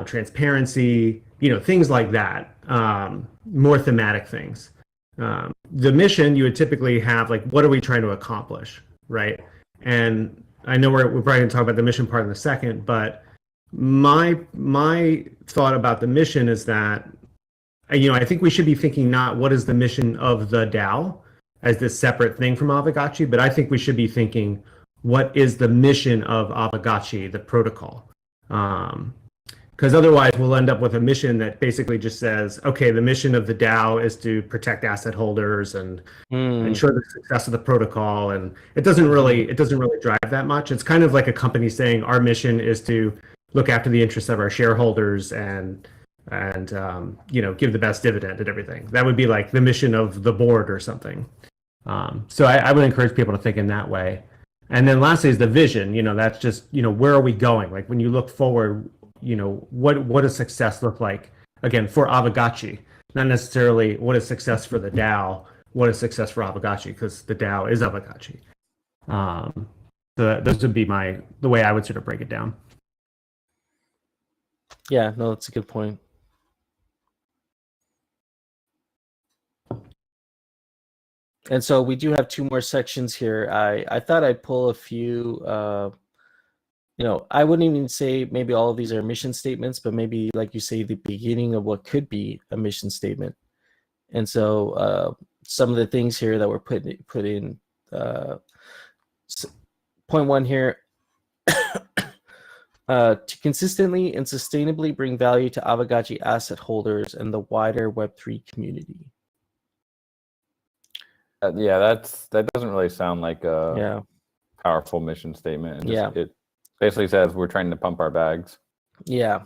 S4: transparency, things like that, more thematic things. The mission, you would typically have, like, what are we trying to accomplish, right? And I know we're probably going to talk about the mission part in a second, but my thought about the mission is that, I think we should be thinking not what is the mission of the DAO as this separate thing from Aavegotchi, but I think we should be thinking what is the mission of Aavegotchi, the protocol. Because otherwise we'll end up with a mission that basically just says, okay, the mission of the DAO is to protect asset holders and ensure the success of the protocol, and it doesn't really drive that much. It's kind of like a company saying our mission is to look after the interests of our shareholders and give the best dividend and everything. That would be like the mission of the board or something. So I would encourage people to think in that way. And then lastly is the vision. That's just where are we going? Like when you look forward, what does success look like, again, for Aavegotchi? Not necessarily what is success for the DAO, what is success for Aavegotchi, because the DAO is Aavegotchi. So those would be the way I would sort of break it down.
S2: Yeah, no, that's a good point. And so we do have 2 more sections here. I thought I'd pull a few. I wouldn't even say maybe all of these are mission statements, but maybe, like you say, the beginning of what could be a mission statement. And so some of the things here that were put in point 1 here, to consistently and sustainably bring value to Aavegotchi asset holders and the wider Web3 community.
S1: That doesn't really sound like a powerful mission statement. It basically says we're trying to pump our bags. Yeah.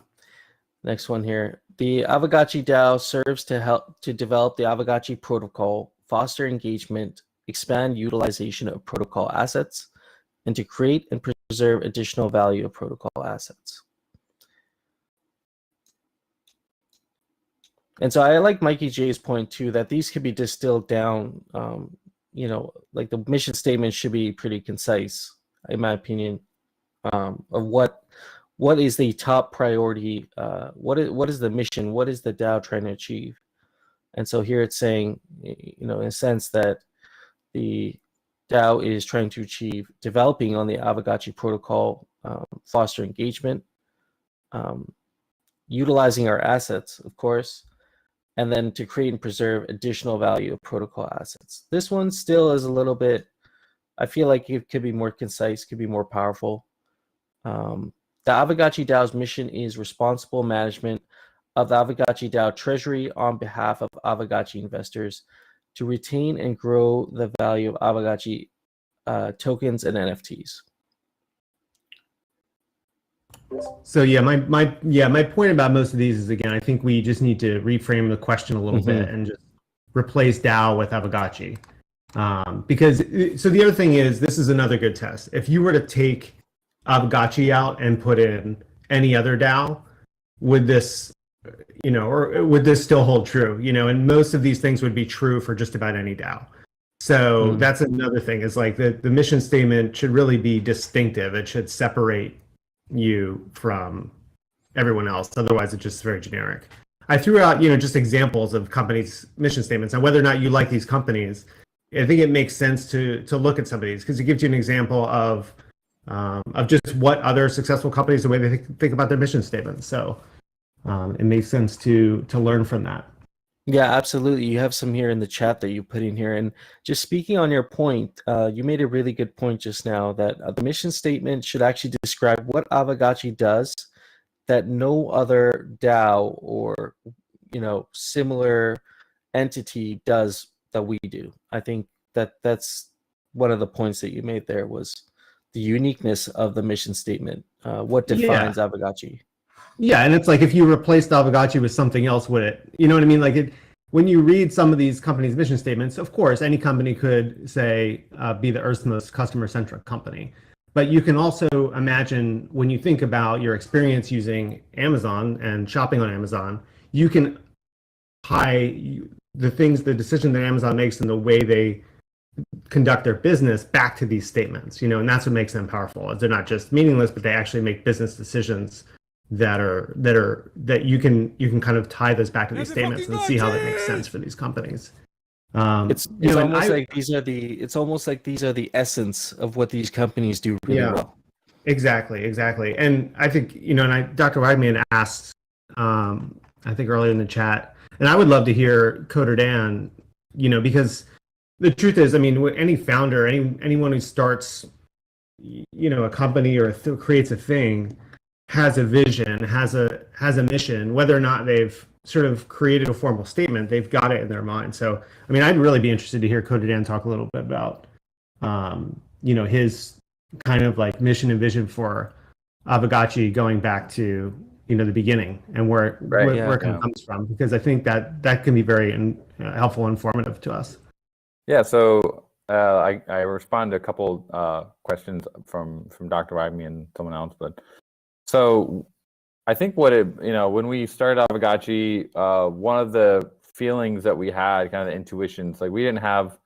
S2: Next one here. The Aavegotchi DAO serves to help to develop the Aavegotchi protocol, foster engagement, expand utilization of protocol assets, and to create and preserve additional value of protocol assets. And so I like Mikey J's point too, that these could be distilled down. Like the mission statement should be pretty concise, in my opinion, of what is the top priority, what is the mission, what is the DAO trying to achieve. And so here it's saying, in a sense, that the DAO is trying to achieve developing on the Aavegotchi protocol, foster engagement, utilizing our assets, of course, and then to create and preserve additional value of protocol assets. This one still is a little bit, I feel like it could be more concise, could be more powerful. The Aavegotchi DAO's mission is responsible management of the Aavegotchi DAO treasury on behalf of Aavegotchi investors to retain and grow the value of Aavegotchi tokens and NFTs.
S4: So yeah, my point about most of these is, again, I think we just need to reframe the question a little bit and just replace DAO with Aavegotchi. Because so the other thing is, this is another good test. If you were to take Aavegotchi out and put in any other DAO, would this, or would this still hold true? And most of these things would be true for just about any DAO. So that's another thing, is like the mission statement should really be distinctive. It should separate you from everyone else. Otherwise, it's just very generic. I threw out, just examples of companies' mission statements, and whether or not you like these companies, I think it makes sense to look at some of these, because it gives you an example of just what other successful companies, the way they think about their mission statements. So it makes sense to learn from that.
S2: Yeah, absolutely. You have some here in the chat that you put in here. And just speaking on your point, you made a really good point just now that the mission statement should actually describe what Aavegotchi does that no other DAO or similar entity does that we do. I think that's one of the points that you made there was the uniqueness of the mission statement. What defines Aavegotchi?
S4: Yeah, and it's like if you replaced Aavegotchi with something else, would it? You know what I mean? Like when you read some of these companies' mission statements, of course, any company could say be the Earth's most customer-centric company. But you can also imagine when you think about your experience using Amazon and shopping on Amazon, you can tie the decision that Amazon makes and the way they conduct their business back to these statements, and that's what makes them powerful. They're not just meaningless, but they actually make business decisions that you can kind of tie those back to these statements and see how that makes sense for these companies.
S2: It's almost like these are the essence of what these companies do really well.
S4: Exactly. And I think, Dr. Wagman asked, I think earlier in the chat, and I would love to hear Coder Dan, because the truth is, I mean, any founder, anyone who starts, a company or creates a thing has a vision, has a mission, whether or not they've sort of created a formal statement, they've got it in their mind. So, I mean, I'd really be interested to hear Coder Dan talk a little bit about, his kind of like mission and vision for Aavegotchi going back to, the beginning and where it comes from, because I think that can be very helpful and informative to us.
S1: Yeah, so I responded to a couple questions from Dr. Wagme and someone else, but so I think when we started Aavegotchi, one of the feelings that we had, kind of the intuitions, like we didn't have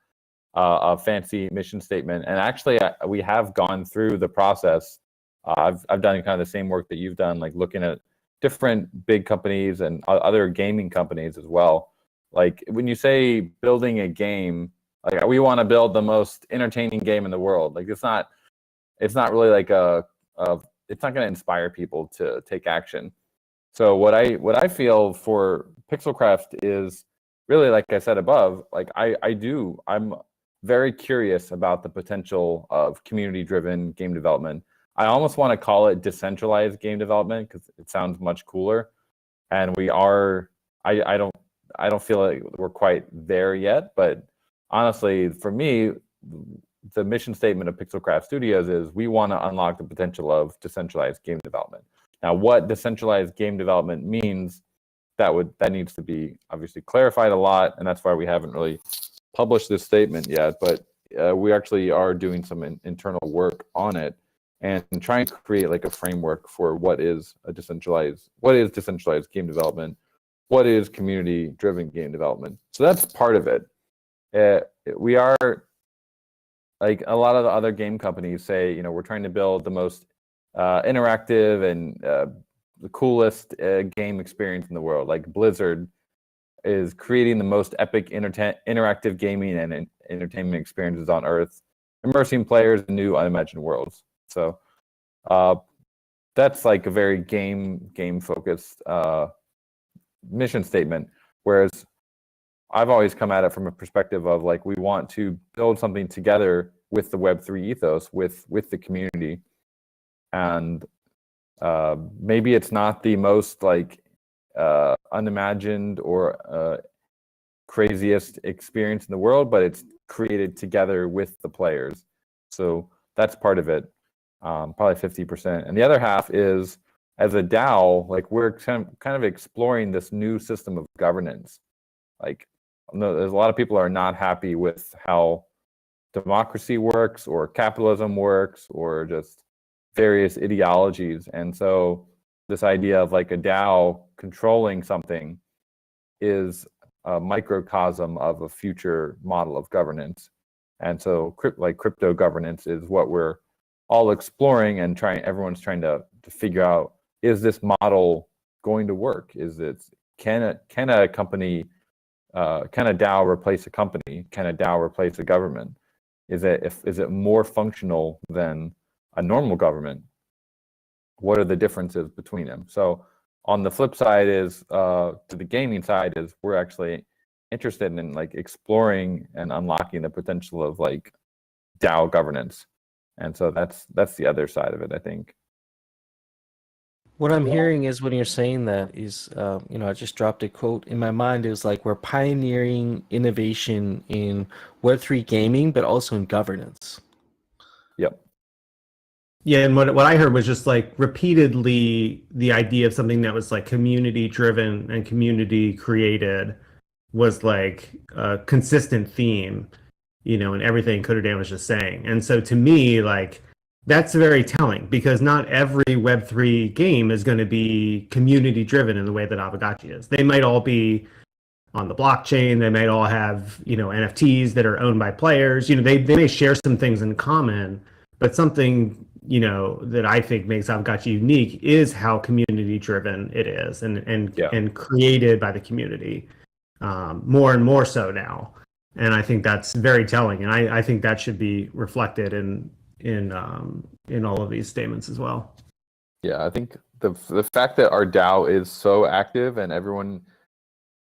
S1: a fancy mission statement, and actually we have gone through the process. I've done kind of the same work that you've done, like looking at different big companies and other gaming companies as well. Like when you say building a game, like we want to build the most entertaining game in the world. Like it's not really like it's not going to inspire people to take action. So what I feel for Pixelcraft is really, like I said above, like I'm very curious about the potential of community-driven game development. I almost want to call it decentralized game development because it sounds much cooler. And we are, I don't feel like we're quite there yet, but honestly, for me, the mission statement of Pixelcraft Studios is we want to unlock the potential of decentralized game development. Now, what decentralized game development means, that needs to be obviously clarified a lot, and that's why we haven't really published this statement yet. But we actually are doing some internal work on it and trying to create like a framework for what is decentralized game development, what is community-driven game development. So that's part of it. We are, like a lot of the other game companies say, we're trying to build the most interactive and the coolest game experience in the world. Like Blizzard is creating the most epic interactive gaming and entertainment experiences on Earth, immersing players in new unimagined worlds. So that's like a very game focused mission statement. Whereas I've always come at it from a perspective of like, we want to build something together with the Web3 ethos, with the community. And maybe it's not the most like unimagined or craziest experience in the world, but it's created together with the players. So that's part of it, probably 50%. And the other half is, as a DAO, like we're kind of exploring this new system of governance. Like, there's a lot of people are not happy with how democracy works or capitalism works or just various ideologies. And so this idea of like a DAO controlling something is a microcosm of a future model of governance. And so crypto governance is what we're all exploring and everyone's trying to figure out, is this model going to work? Can a company, can a DAO replace a company? Can a DAO replace a government? Is it more functional than a normal government? What are the differences between them? So on the flip side is, to the gaming side, is we're actually interested in like exploring and unlocking the potential of like DAO governance. And so that's the other side of it, I think.
S2: What I'm hearing is when you're saying that is, I just dropped a quote in my mind. It was like we're pioneering innovation in Web3 gaming, but also in governance.
S1: Yep.
S4: Yeah, and what I heard was just like repeatedly the idea of something that was like community driven and community created was like a consistent theme, in everything Coder Dan was just saying. And so to me, like that's very telling because not every Web3 game is going to be community driven in the way that Aavegotchi is. They might all be on the blockchain. They might all have, NFTs that are owned by players. They may share some things in common, but something, that I think makes Aavegotchi unique is how community driven it is and created by the community, more and more so now. And I think that's very telling. And I think that should be reflected in all of these statements as well.
S1: Yeah, I think the fact that our DAO is so active and everyone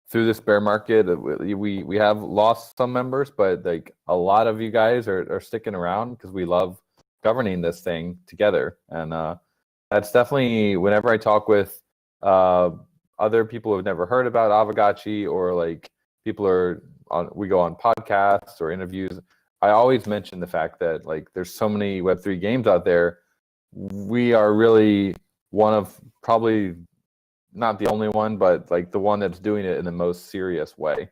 S1: through this bear market, we have lost some members, but like a lot of you guys are sticking around because we love governing this thing together. And that's definitely, whenever I talk with other people who have never heard about Aavegotchi, or like we go on podcasts or interviews, I always mention the fact that like there's so many Web3 games out there. We are really one of, probably not the only one, but like the one that's doing it in the most serious way.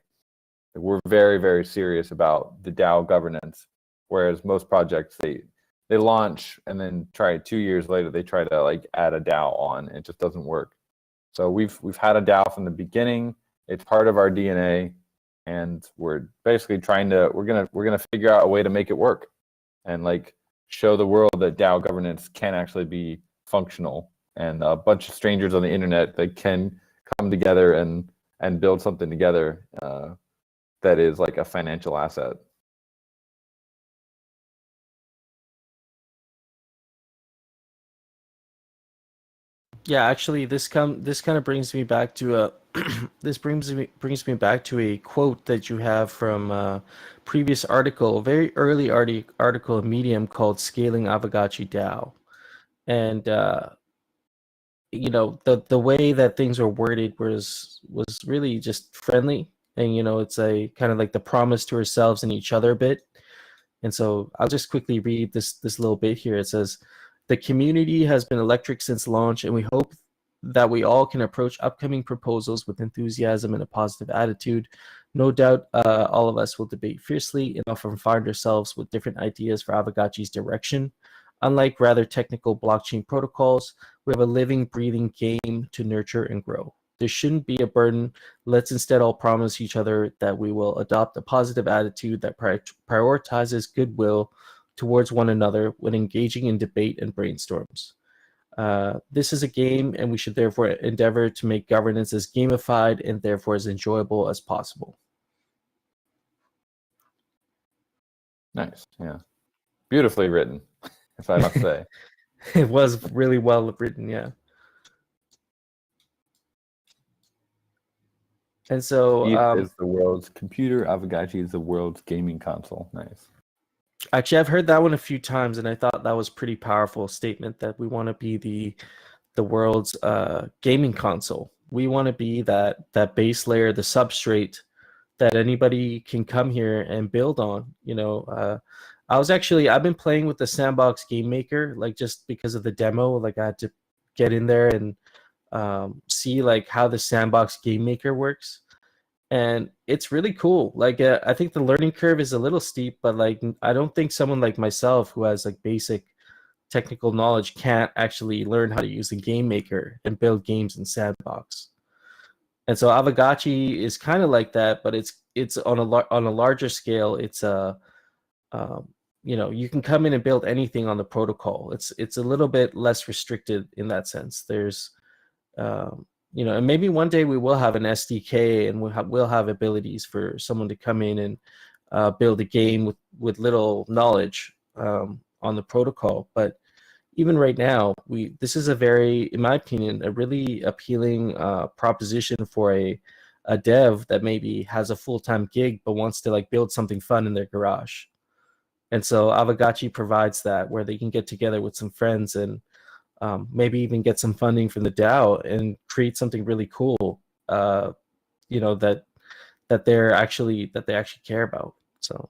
S1: We're very, very serious about the DAO governance, whereas most projects, they launch and then try 2 years later, they try to like add a DAO on. It just doesn't work. So we've had a DAO from the beginning. It's part of our DNA, and we're basically we're gonna figure out a way to make it work, and like show the world that DAO governance can actually be functional, and a bunch of strangers on the internet that can come together and build something together that is like a financial asset.
S2: Yeah, actually, this kind of brings me back to a this brings me back to a quote that you have from a previous article, a very early article in Medium called "Scaling Aavegotchi DAO," and the way that things were worded was really just friendly, and it's a kind of like the promise to ourselves and each other a bit. And so I'll just quickly read this little bit here. It says, "The community has been electric since launch, and we hope that we all can approach upcoming proposals with enthusiasm and a positive attitude. No doubt all of us will debate fiercely and often find ourselves with different ideas for Aavegotchi's direction. Unlike rather technical blockchain protocols, we have a living, breathing game to nurture and grow. There shouldn't be a burden. Let's instead all promise each other that we will adopt a positive attitude that prioritizes goodwill towards one another when engaging in debate and brainstorms. This is a game, and we should therefore endeavor to make governance as gamified and therefore as enjoyable as possible."
S1: Nice, yeah, beautifully written, if I must say.
S2: It was really well written, yeah. And so,
S1: It is the world's computer. Aavegotchi is the world's gaming console. Nice.
S2: actually, I've heard that one a few times, and I thought that was a pretty powerful statement that we want to be the world's gaming console. We want to be that base layer, the substrate that anybody can come here and build on. I've been playing with the Sandbox Game Maker, like just because of the demo. Like I had to get in there and see like how the Sandbox Game Maker works, and it's really cool. Like I think the learning curve is a little steep, but like I don't think someone like myself who has like basic technical knowledge can't actually learn how to use the game maker and build games in Sandbox. And so Aavegotchi is kind of like that, but it's on a larger scale. It's you can come in and build anything on the protocol. It's a little bit less restricted in that sense. There's and maybe one day we will have an SDK, and we'll have abilities for someone to come in and build a game with little knowledge on the protocol. But even right now, this is a very, in my opinion, a really appealing proposition for a dev that maybe has a full-time gig but wants to like build something fun in their garage. And so Aavegotchi provides that, where they can get together with some friends and maybe even get some funding from the DAO and create something really cool, that they actually care about. So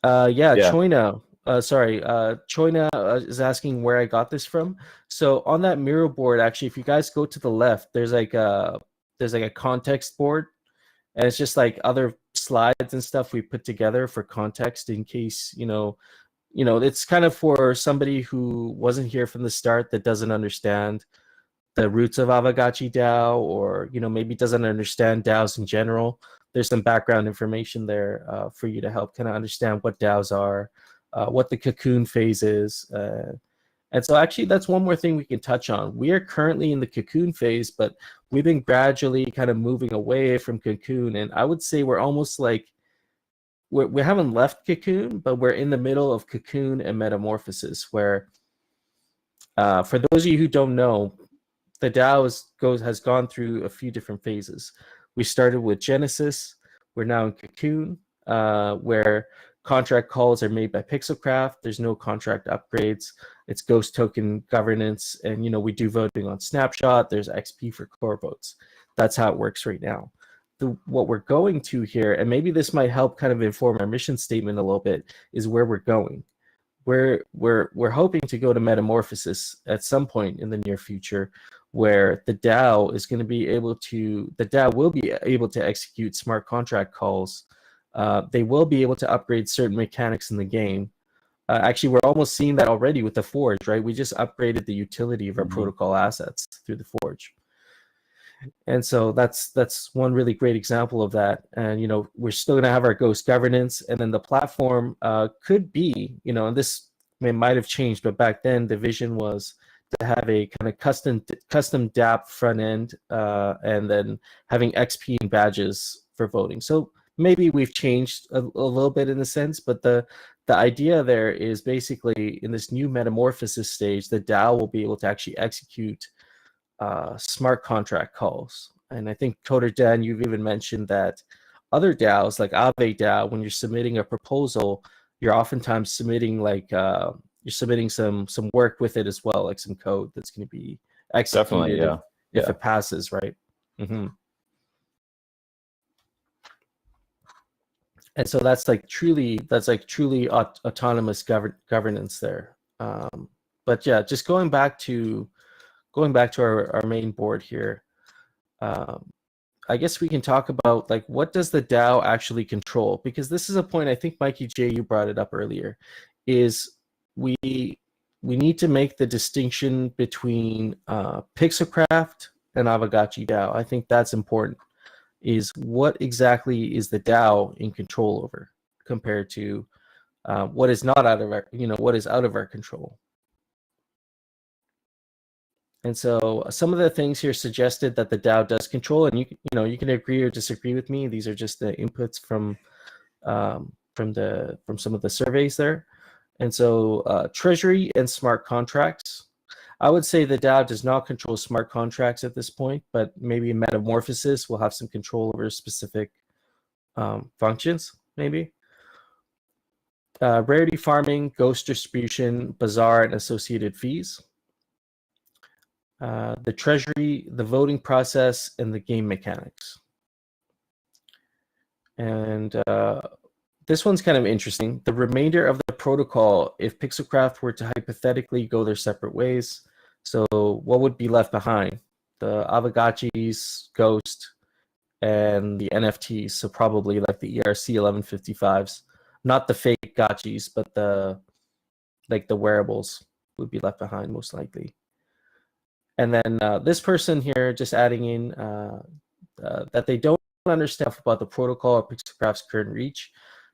S1: Yeah.
S2: Choina, Choina is asking where I got this from. So on that Miro board, actually, if you guys go to the left, there's like a context board, and it's just like other slides and stuff we put together for context in case it's kind of for somebody who wasn't here from the start that doesn't understand the roots of Aavegotchi DAO, or maybe doesn't understand DAOs in general. There's some background information there for you to help kind of understand what DAOs are, what the cocoon phase is. And so actually that's one more thing we can touch on. We are currently in the cocoon phase, but we've been gradually kind of moving away from cocoon. And I would say we're almost like, we haven't left cocoon, but we're in the middle of cocoon and metamorphosis, where for those of you who don't know, the DAO has gone through a few different phases. We started with Genesis. We're now in Cocoon, where contract calls are made by Pixelcraft. There's no contract upgrades. It's ghost token governance, and we do voting on Snapshot. There's XP for core votes. That's how it works right now. What we're going to here, and maybe this might help kind of inform our mission statement a little bit, is where we're going. We're hoping to go to metamorphosis at some point in the near future, where the DAO will be able to execute smart contract calls. They will be able to upgrade certain mechanics in the game. Actually, we're almost seeing that already with the Forge, right? We just upgraded the utility of our protocol assets through the Forge. And so that's one really great example of that. And we're still going to have our ghost governance, and then the platform could be, and this might have changed, but back then the vision was to have a kind of custom DApp front end, and then having XP and badges for voting. So maybe we've changed a little bit in a sense, but the idea there is basically in this new metamorphosis stage, the DAO will be able to actually execute smart contract calls. And I think Coder Dan, you've even mentioned that other DAOs like Aave DAO, when you're submitting a proposal, you're oftentimes submitting some work with it as well, like some code that's going to be executed.
S1: Definitely,
S2: if it passes, right? Mm-hmm. And so that's truly autonomous governance there. But yeah, just going back to our main board here, I guess we can talk about what does the DAO actually control? Because this is a point I think Mikey J, you brought it up earlier, is we need to make the distinction between Pixelcraft and Aavegotchi DAO. I think that's important. Is what exactly is the DAO in control over compared to what is not out of our, what is out of our control. And so some of the things here suggested that the DAO does control, and you can agree or disagree with me. These are just the inputs from some of the surveys there. And so treasury and smart contracts. I would say the DAO does not control smart contracts at this point, but maybe metamorphosis will have some control over specific functions, maybe. Rarity farming, ghost distribution, bazaar, and associated fees. The treasury, the voting process, and the game mechanics. And this one's kind of interesting. The remainder of the protocol, if Pixelcraft were to hypothetically go their separate ways, so what would be left behind? The Aavegotchis, Ghost, and the NFTs, so probably like the ERC 1155s. Not the fake gotchis, but the wearables would be left behind most likely. And then this person here just adding in that they don't understand about the protocol or Pixelcraft's current reach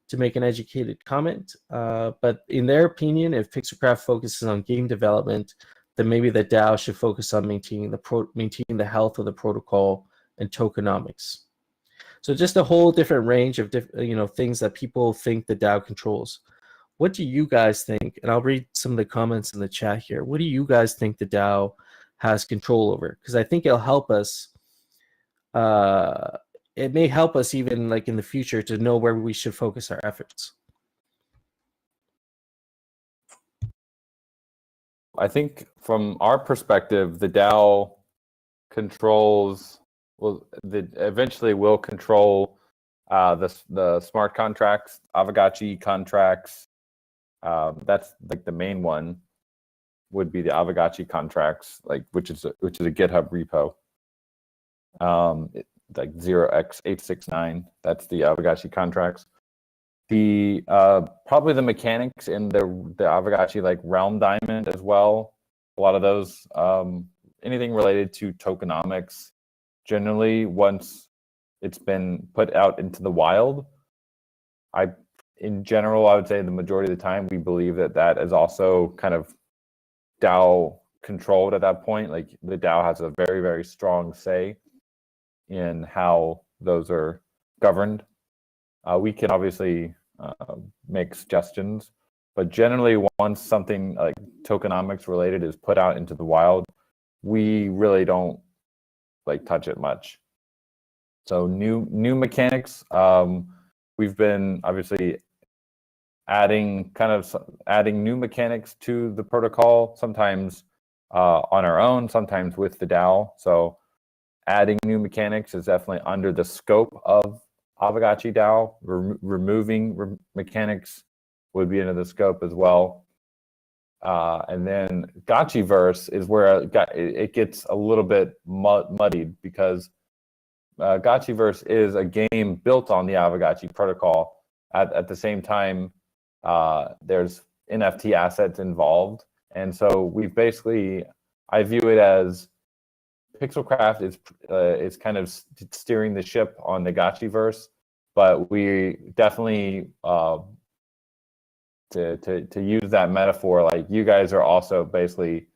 S2: to make an educated comment. But in their opinion, if Pixelcraft focuses on game development, then maybe the DAO should focus on maintaining the health of the protocol and tokenomics. So just a whole different range of things that people think the DAO controls. What do you guys think? And I'll read some of the comments in the chat here. What do you guys think the DAO has control over? Because I think it'll help us. It may help us even in the future to know where we should focus our efforts.
S1: I think from our perspective, the DAO eventually will control the smart contracts, Aavegotchi contracts. That's like the main one would be the Aavegotchi contracts, like which is a GitHub repo. Like 0x869. That's the Aavegotchi contracts. The probably the mechanics in the Aavegotchi like Realm Diamond as well. A lot of those anything related to tokenomics. Generally, once it's been put out into the wild, in general, I would say the majority of the time, we believe that is also kind of DAO controlled at that point. Like the DAO has a very, very strong say in how those are governed. We can obviously make suggestions, but generally once something like tokenomics related is put out into the wild, we really don't like touch it much. So new mechanics, we've been obviously adding new mechanics to the protocol, sometimes on our own, sometimes with the DAO. So adding new mechanics is definitely under the scope of Aavegotchi DAO. Removing mechanics would be under the scope as well. And then Gotchiverse is where it gets a little bit muddied, because Gotchiverse is a game built on the Aavegotchi protocol. At the same time, there's NFT assets involved. And so we've basically, I view it as Pixelcraft is kind of steering the ship on the Gotchiverse, but we definitely, to use that metaphor, like you guys are also basically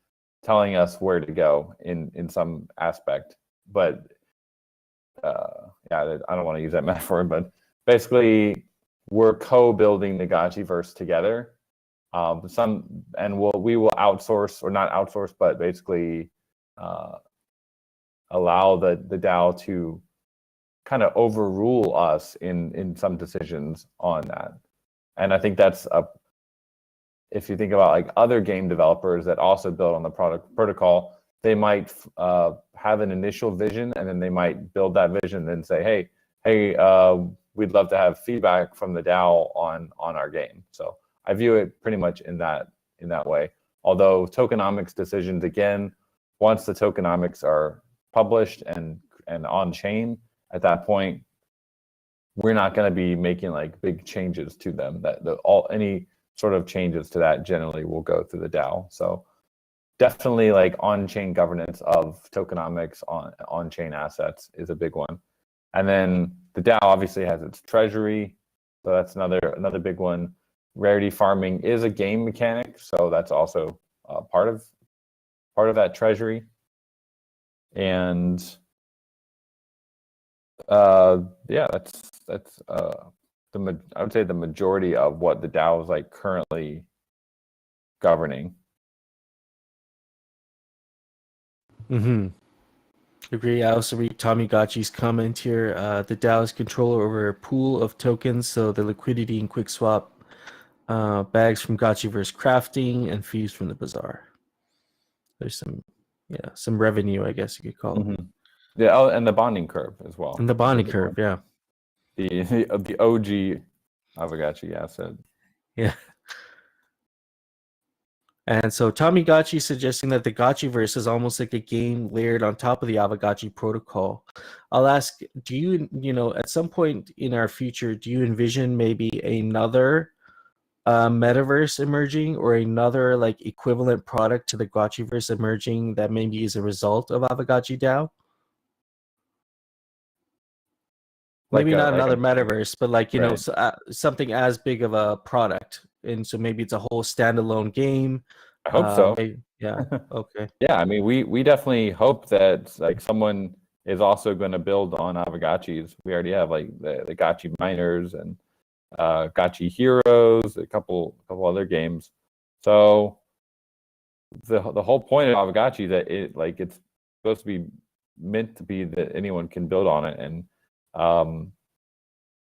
S1: telling us where to go in some aspect. But yeah, I don't want to use that metaphor, but basically we're co-building the Gotchiverse together. We will outsource, or not outsource, but basically allow the DAO to kind of overrule us in some decisions on that. And I think that's if you think about like other game developers that also build on the protocol, they might have an initial vision, and then they might build that vision and say, hey, we'd love to have feedback from the DAO on our game. So I view it pretty much in that way. Although tokenomics decisions, again, once the tokenomics are published and on chain, at that point, we're not going to be making like big changes to them. Any sort of changes to that generally will go through the DAO. So definitely like on-chain governance of tokenomics on-chain assets is a big one. And then the DAO obviously has its treasury. So that's another big one. Rarity farming is a game mechanic, so that's also part of that treasury. And yeah, that's I would say the majority of what the DAO is like currently governing.
S2: Agree. I also read Tommy Gotchi's comment here. The DAO has control over a pool of tokens, so the liquidity and quick swap bags from Gotchiverse crafting and fees from the bazaar. There's some revenue, I guess you could call it.
S1: Yeah, and the bonding curve as well.
S2: And the bonding curve, yeah.
S1: The OG Aavegotchi asset.
S2: Yeah. And so Tommy Gotchi suggesting that the Gotchiverse is almost like a game layered on top of the Aavegotchi protocol. I'll ask, do you at some point in our future, do you envision maybe another metaverse emerging, or another like equivalent product to the Gotchiverse emerging that maybe is a result of Aavegotchi DAO? Maybe not another metaverse, but like, something as big of a product. And so maybe it's a whole standalone game.
S1: I hope so.
S2: Yeah. Okay.
S1: Yeah, I mean, we definitely hope that like someone is also going to build on Aavegotchis. We already have like the Gotchi Miners and Gotchi Heroes, a couple other games. So the whole point of Aavegotchi is that it's supposed to be meant to be that anyone can build on it. And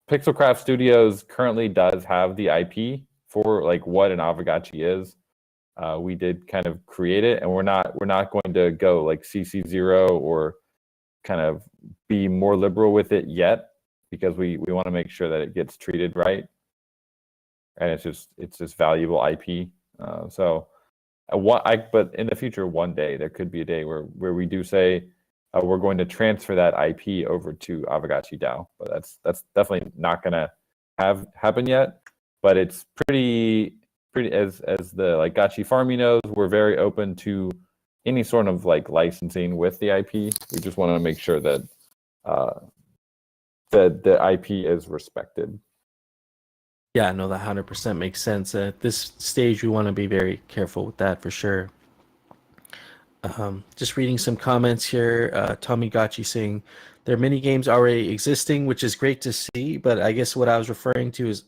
S1: Pixelcraft Studios currently does have the IP for like what an Aavegotchi is. we did kind of create it, and we're not going to go like CC0 or kind of be more liberal with it yet, because we want to make sure that it gets treated right, and it's just valuable IP. But in the future, one day there could be a day where we do say we're going to transfer that IP over to Aavegotchi DAO, but that's definitely not going to happen yet. But it's pretty as the like Gotchi Farming knows, we're very open to any sort of like licensing with the IP. We just want to make sure that the IP is respected.
S2: Yeah, no, that 100% makes sense. At this stage, we want to be very careful with that for sure. Just reading some comments here. Tommy Gotchi saying there are many games already existing, which is great to see. But I guess what I was referring to is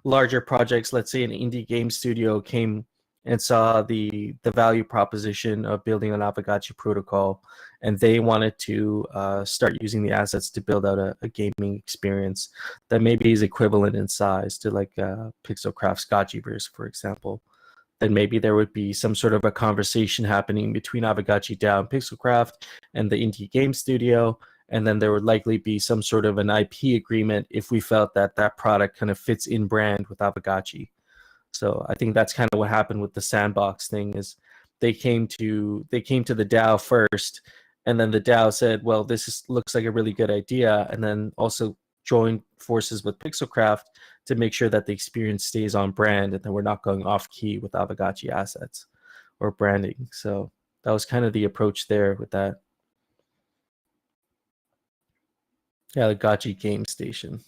S2: larger projects. Let's say an indie game studio came and saw the value proposition of building an Aavegotchi protocol, and they wanted to start using the assets to build out a gaming experience that maybe is equivalent in size to like Pixelcraft's Gotchiverse, for example. Then maybe there would be some sort of a conversation happening between Aavegotchi DAO and Pixelcraft and the indie game studio, and then there would likely be some sort of an IP agreement if we felt that that product kind of fits in brand with Aavegotchi. So I think that's kind of what happened with the sandbox thing. Is they came to the DAO first, and then the DAO said, well, looks like a really good idea, and then also joined forces with Pixelcraft to make sure that the experience stays on brand and that we're not going off key with Aavegotchi assets or branding. So that was kind of the approach there with that. Yeah, the Gotchi game station.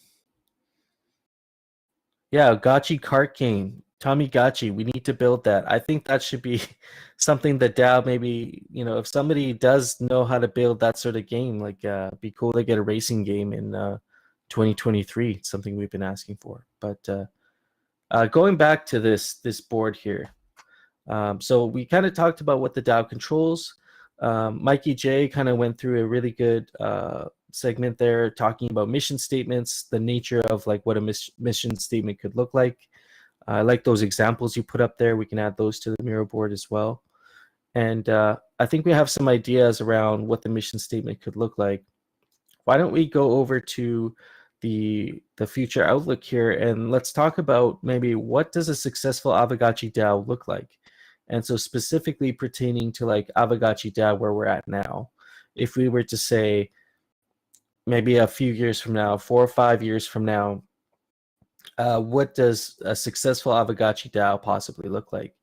S2: Yeah, Gotchi kart game. Tommy Gotchi, we need to build that. I think that should be something that DAO maybe, if somebody does know how to build that sort of game, like be cool to get a racing game in 2023. It's something we've been asking for. But going back to this board here. So we kind of talked about what the DAO controls. Mikey J kind of went through a really good segment there talking about mission statements, the nature of like what a mission statement could look like. I like those examples you put up there. We can add those to the Miro board as well. And I think we have some ideas around what the mission statement could look like. Why don't we go over to the future outlook here, and let's talk about maybe what does a successful Aavegotchi DAO look like? And so specifically pertaining to like Aavegotchi DAO where we're at now, if we were to say maybe a few years from now, 4 or 5 years from now, what does a successful Aavegotchi DAO possibly look like?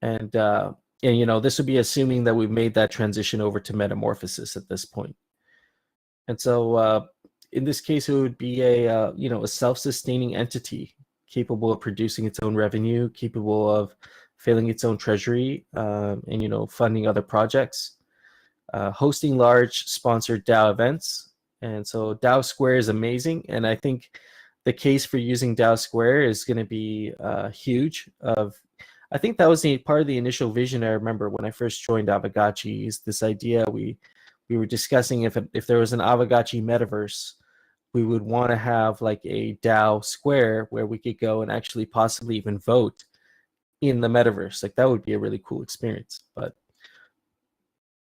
S2: And this would be assuming that we've made that transition over to metamorphosis at this point. And so in this case, it would be a self-sustaining entity capable of producing its own revenue, capable of filling its own treasury, and funding other projects, hosting large sponsored DAO events. And so DAO Square is amazing, and I think the case for using DAO Square is going to be huge. I think that was part of the initial vision. I remember when I first joined Aavegotchi, is this idea we were discussing if there was an Aavegotchi metaverse, we would want to have like a DAO Square where we could go and actually possibly even vote in the metaverse. Like that would be a really cool experience. But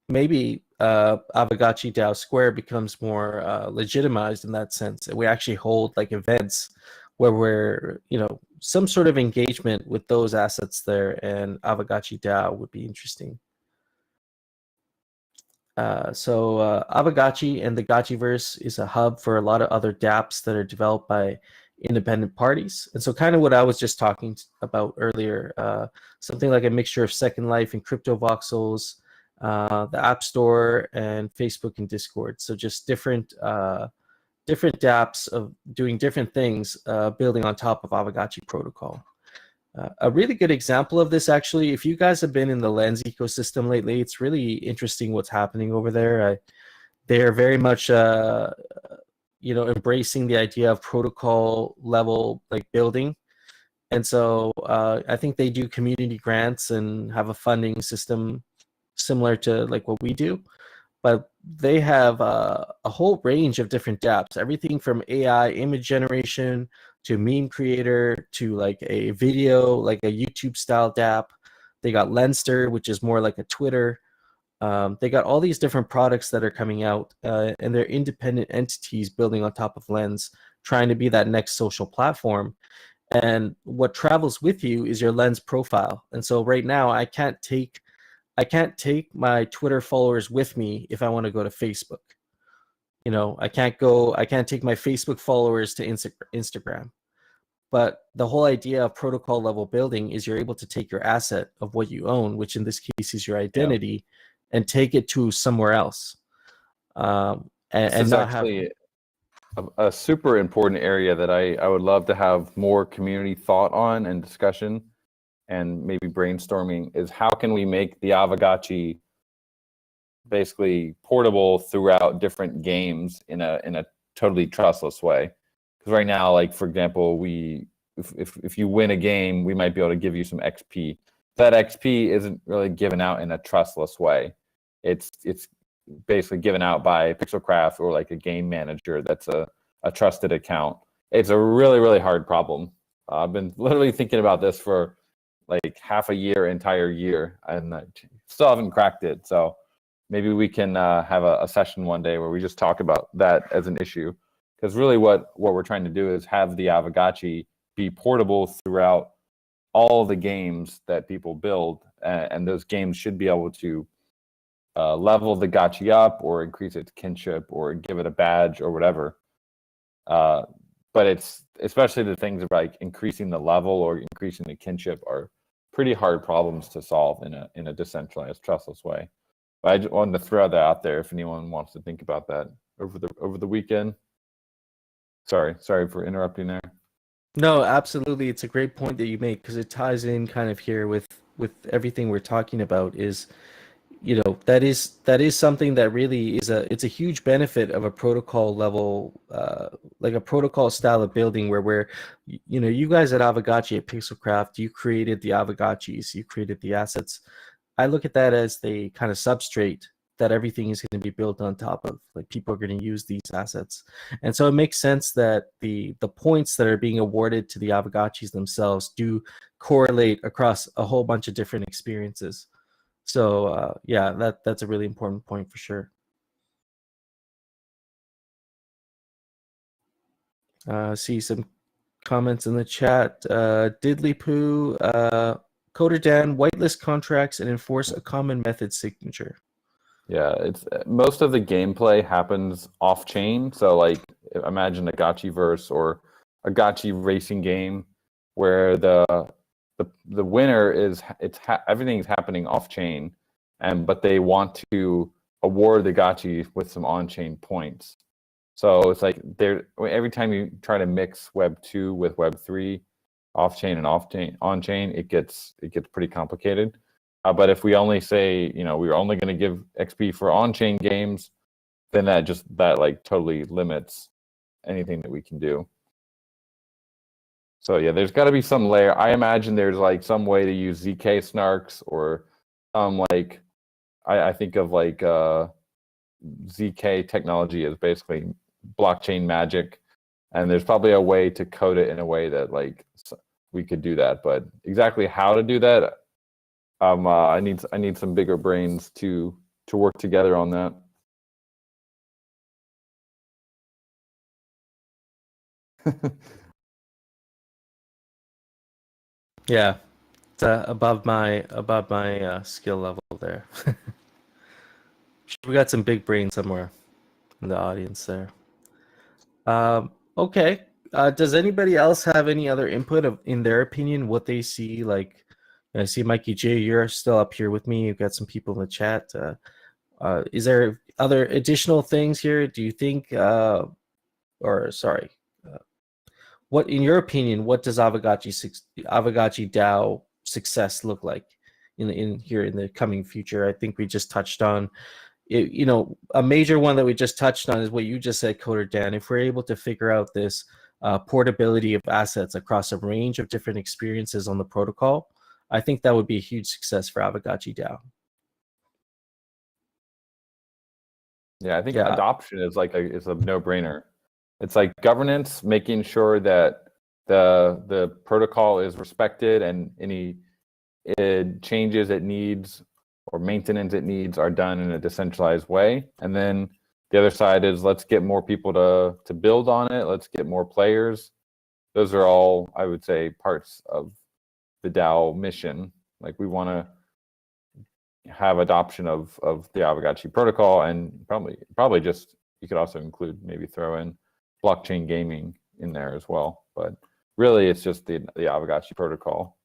S2: maybe Aavegotchi DAO Square becomes more legitimized in that sense, and we actually hold like events where we're some sort of engagement with those assets there, and Aavegotchi DAO would be interesting. So Aavegotchi and the Gotchiverse is a hub for a lot of other dApps that are developed by independent parties. And so kind of what I was just talking about earlier, something like a mixture of Second Life and Crypto Voxels, the App Store, and Facebook and Discord. So just different dApps of doing different things, building on top of Aavegotchi protocol. A really good example of this, actually, if you guys have been in the Lens ecosystem lately, it's really interesting what's happening over there. They are very much, embracing the idea of protocol level like building, and so I think they do community grants and have a funding system similar to like what we do, but they have a whole range of different dApps, everything from AI image generation to meme creator to like a video, like a YouTube style dApp, They got Lenster, which is more like a Twitter. They got all these different products that are coming out, and they're independent entities building on top of Lens, trying to be that next social platform. And what travels with you is your Lens profile. And so right now, I can't take my Twitter followers with me if I want to go to Facebook. I can't take my Facebook followers to Instagram. But the whole idea of protocol level building is you're able to take your asset of what you own, which in this case is your identity, and take it to somewhere else. And not
S1: actually a super important area that I would love to have more community thought on and discussion and maybe brainstorming is how can we make the Aavegotchi basically portable throughout different games in a totally trustless way. Because right now, like for example, if you win a game, we might be able to give you some XP. That XP isn't really given out in a trustless way. It's basically given out by Pixelcraft or like a game manager that's a trusted account. It's a really, really hard problem. I've been literally thinking about this for like half a year, entire year, and I still haven't cracked it. So maybe we can have a session one day where we just talk about that as an issue. Because really what we're trying to do is have the Aavegotchi be portable throughout all the games that people build. And those games should be able to level the gotchi up or increase its kinship or give it a badge or whatever. But it's especially the things like increasing the level or increasing the kinship are pretty hard problems to solve in a decentralized, trustless way. But I just wanted to throw that out there if anyone wants to think about that over the weekend. Sorry for interrupting there.
S2: No, absolutely. It's a great point that you make because it ties in kind of here with everything we're talking about is, that is something that really it's a huge benefit of a protocol level, like a protocol style of building where you guys at Aavegotchi at Pixelcraft, you created the Aavegotchis, you created the assets. I look at that as the kind of substrate that everything is going to be built on top of. Like people are going to use these assets, and so it makes sense that the points that are being awarded to the Aavegotchis themselves do correlate across a whole bunch of different experiences. So that's a really important point for sure. See some comments in the chat. Diddly Poo, Coder Dan, whitelist contracts and enforce a common method signature.
S1: Yeah, it's most of the gameplay happens off chain. So like imagine a Gotchiverse or a Gotchi racing game where the winner is everything's happening off chain, but they want to award the Gotchi with some on chain points. So it's like every time you try to mix Web 2 with Web 3, off chain and on chain, it gets pretty complicated. But if we only say, we're only going to give XP for on-chain games, then that like totally limits anything that we can do. So yeah, there's got to be some layer. I imagine there's like some way to use ZK snarks or some like, I think of like ZK technology as basically blockchain magic, and there's probably a way to code it in a way that like we could do that. But exactly how to do that, I need some bigger brains to work together on that.
S2: Yeah, it's above my skill level there. We got some big brains somewhere in the audience there. Okay. Does anybody else have any other input in their opinion, what they see? Like, I see Mikey J, you're still up here with me. You've got some people in the chat. Is there other additional things here? Do you think, what in your opinion, what does Aavegotchi DAO success look like in here in the coming future? I think we just touched on it, a major one that we just touched on is what you just said, Coder Dan. If we're able to figure out this portability of assets across a range of different experiences on the protocol, I think that would be a huge success for Aavegotchi DAO.
S1: Yeah, I think adoption is is a no-brainer. It's like governance, making sure that the protocol is respected and any changes it needs or maintenance it needs are done in a decentralized way. And then the other side is let's get more people to build on it. Let's get more players. Those are all, I would say, parts of the DAO mission. Like we want to have adoption of the Aavegotchi protocol, and probably just, you could also include, maybe throw in blockchain gaming in there as well. But really it's just the Aavegotchi protocol.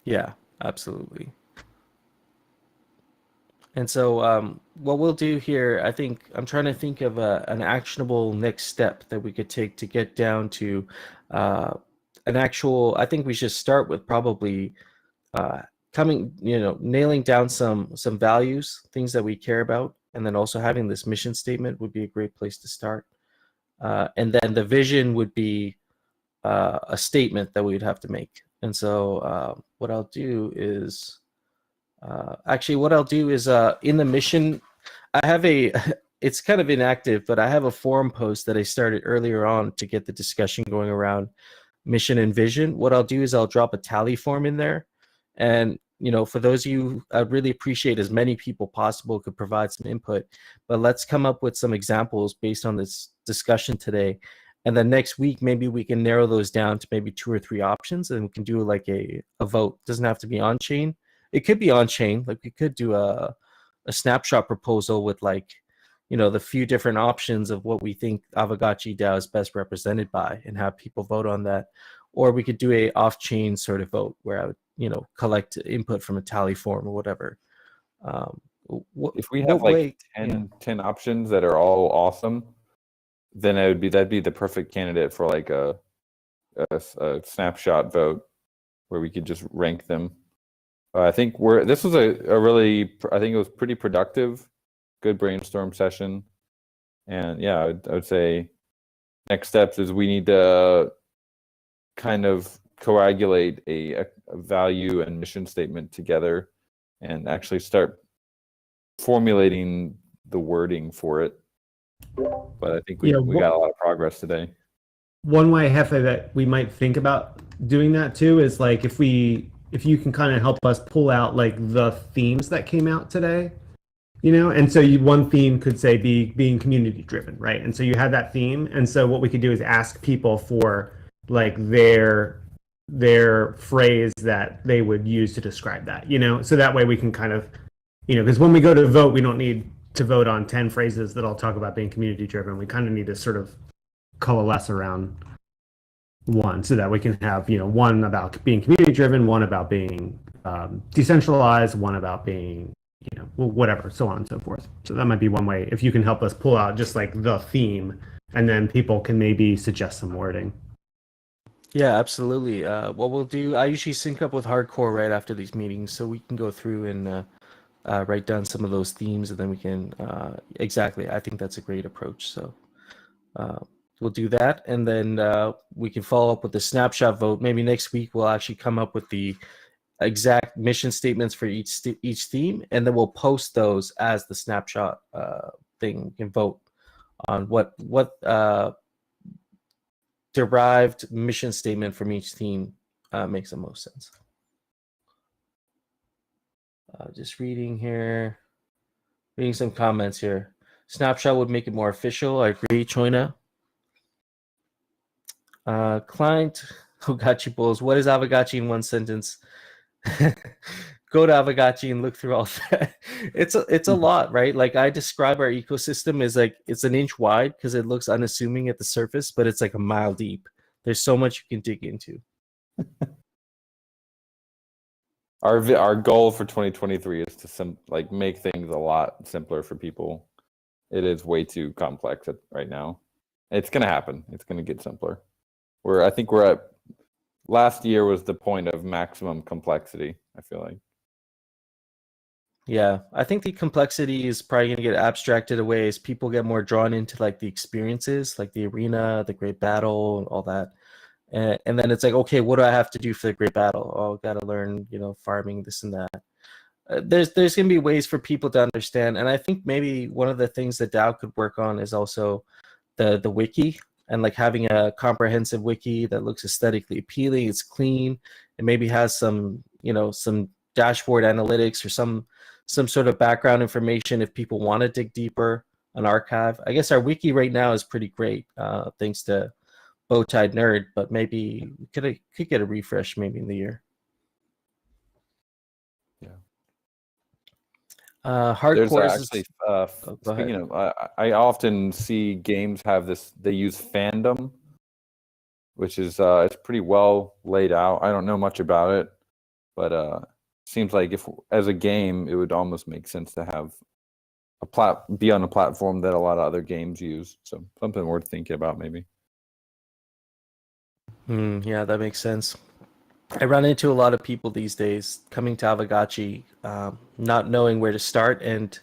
S2: Yeah, absolutely. And so what we'll do here, I think, I'm trying to think of an actionable next step that we could take to get down to an actual, I think we should start with probably nailing down some values, things that we care about, and then also having this mission statement would be a great place to start. And then the vision would be a statement that we'd have to make. And so what I'll do is, in the mission, I have it's kind of inactive, but I have a forum post that I started earlier on to get the discussion going around mission and vision. What I'll do is I'll drop a tally form in there. And, for those of you, I'd really appreciate as many people possible could provide some input, but let's come up with some examples based on this discussion today. And then next week, maybe we can narrow those down to maybe 2 or 3 options, and we can do like a vote. It doesn't have to be on chain. It could be on chain. Like we could do a snapshot proposal with the few different options of what we think Aavegotchi DAO is best represented by, and have people vote on that. Or we could do a off-chain sort of vote where I would, collect input from a tally form or whatever.
S1: If we have 10 options that are all awesome, then that'd be the perfect candidate for like a snapshot vote where we could just rank them. I think this was I think it was pretty productive, good brainstorm session. And yeah, I would say next steps is we need to kind of coagulate a value and mission statement together and actually start formulating the wording for it. But I think we got a lot of progress today.
S4: One way, Hefe, that we might think about doing that too is like if you can kind of help us pull out like the themes that came out today, and so one theme could say being community driven, right? And so you have that theme, and so what we could do is ask people for like their phrase that they would use to describe that, so that way we can kind of, because when we go to vote, we don't need to vote on 10 phrases that all talk about being community driven. We kind of need to sort of coalesce around one, so that we can have one about being community driven, one about being decentralized, one about being whatever, so on and so forth. So that might be one way, if you can help us pull out just like the theme, and then people can maybe suggest some wording.
S2: Yeah, absolutely. What we'll do, I usually sync up with Hardcore right after these meetings, so we can go through and write down some of those themes, and then we can exactly, I think that's a great approach. So we'll do that, and then we can follow up with the snapshot vote. Maybe next week we'll actually come up with the exact mission statements for each theme, and then we'll post those as the snapshot thing. We can vote on what derived mission statement from each theme makes the most sense. Just reading some comments here. Snapshot would make it more official. I agree, Choina. Client Aavegotchi Bulls. What is Aavegotchi in one sentence? Go to Aavegotchi and look through all that. It's a lot, right? Like I describe our ecosystem as like it's an inch wide because it looks unassuming at the surface, but it's like a mile deep. There's so much you can dig into.
S1: Our goal for 2023 is to make things a lot simpler for people. It is way too complex right now. It's gonna happen. It's gonna get simpler. I think we're at last year was the point of maximum complexity, I feel like.
S2: Yeah, I think the complexity is probably going to get abstracted away as people get more drawn into like the experiences, like the arena, the great battle, and all that. And then it's like, okay, what do I have to do for the great battle? Oh, got to learn, farming, this and that. There's going to be ways for people to understand. And I think maybe one of the things that DAO could work on is also the wiki. and like having a comprehensive wiki that looks aesthetically appealing, it's clean, and maybe has some, you know, some dashboard analytics or some sort of background information if people want to dig deeper, an archive. I guess our wiki right now is pretty great, thanks to Bowtied Nerd, but maybe we could get a refresh maybe in the year.
S1: There's
S2: Hardcore
S1: actually speaking of, I often see games have this. They use fandom, which is it's pretty well laid out. I don't know much about it, but seems like if as a game, it would almost make sense to have be on a platform that a lot of other games use. So something worth thinking about, maybe.
S2: Yeah, that makes sense. I run into a lot of people these days coming to Aavegotchi, not knowing where to start, and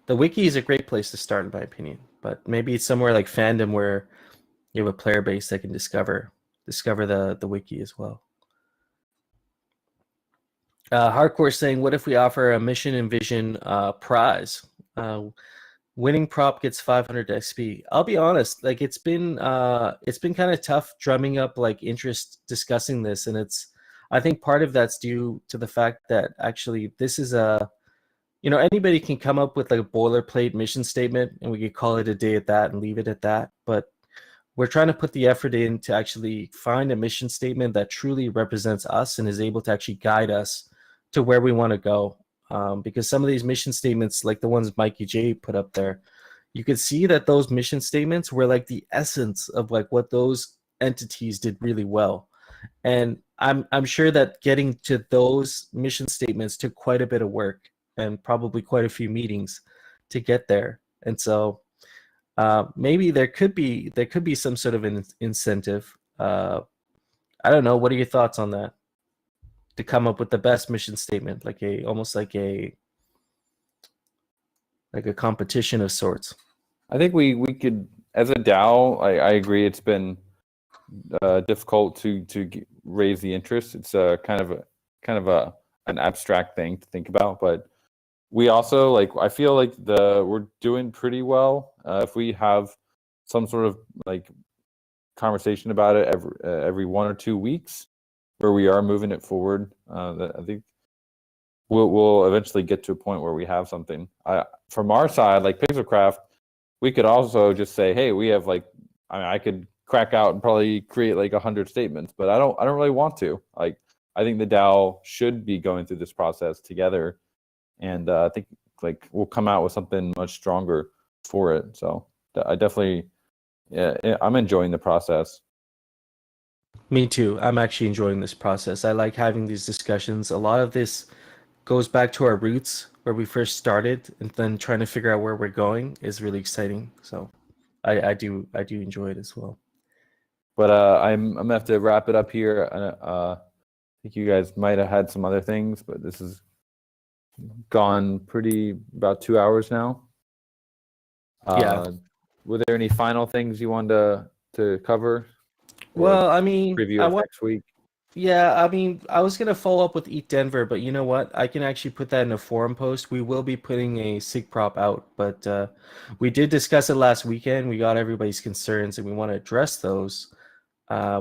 S2: the wiki is a great place to start, in my opinion. But maybe it's somewhere like fandom where you have a player base that can discover the wiki as well. Hardcore saying, what if we offer a mission and vision prize? Winning prop gets 500 XP. I'll be honest, like it's been kind of tough drumming up like interest discussing this, and I think part of that's due to the fact that actually this is anybody can come up with like a boilerplate mission statement and we could call it a day at that and leave it at that. But we're trying to put the effort in to actually find a mission statement that truly represents us and is able to actually guide us to where we want to go. Because some of these mission statements, like the ones Mikey J put up there, you could see that those mission statements were like the essence of like what those entities did really well. And I'm sure that getting to those mission statements took quite a bit of work and probably quite a few meetings to get there. And so maybe there could be some sort of an incentive. I don't know. What are your thoughts on that? To come up with the best mission statement, almost like a competition of sorts.
S1: I think we could, as a DAO. I agree. It's been difficult to raise the interest. It's kind of an abstract thing to think about, but we also I feel like we're doing pretty well. If we have some sort of like conversation about it every 1 or 2 weeks, where we are moving it forward, I think we'll eventually get to a point where we have something. From our side, like Pixelcraft, we could also just say, hey, we have I could crack out and probably create 100 statements, but I don't really want to. I think the DAO should be going through this process together, and I think we'll come out with something much stronger for it. So I definitely, I'm enjoying the process.
S2: Me too. I'm actually enjoying this process. I like having these discussions. A lot of this goes back to our roots, where we first started, and then trying to figure out where we're going is really exciting. So I do enjoy it as well.
S1: But I'm gonna have to wrap it up here. I think you guys might have had some other things, but this has gone about 2 hours now.
S2: Yeah.
S1: Were there any final things you wanted to cover?
S2: Well, I mean,
S1: preview of next week.
S2: Yeah, I mean, I was gonna follow up with Eat Denver, but you know what? I can actually put that in a forum post. We will be putting a SIG prop out, but we did discuss it last weekend. We got everybody's concerns, and we want to address those.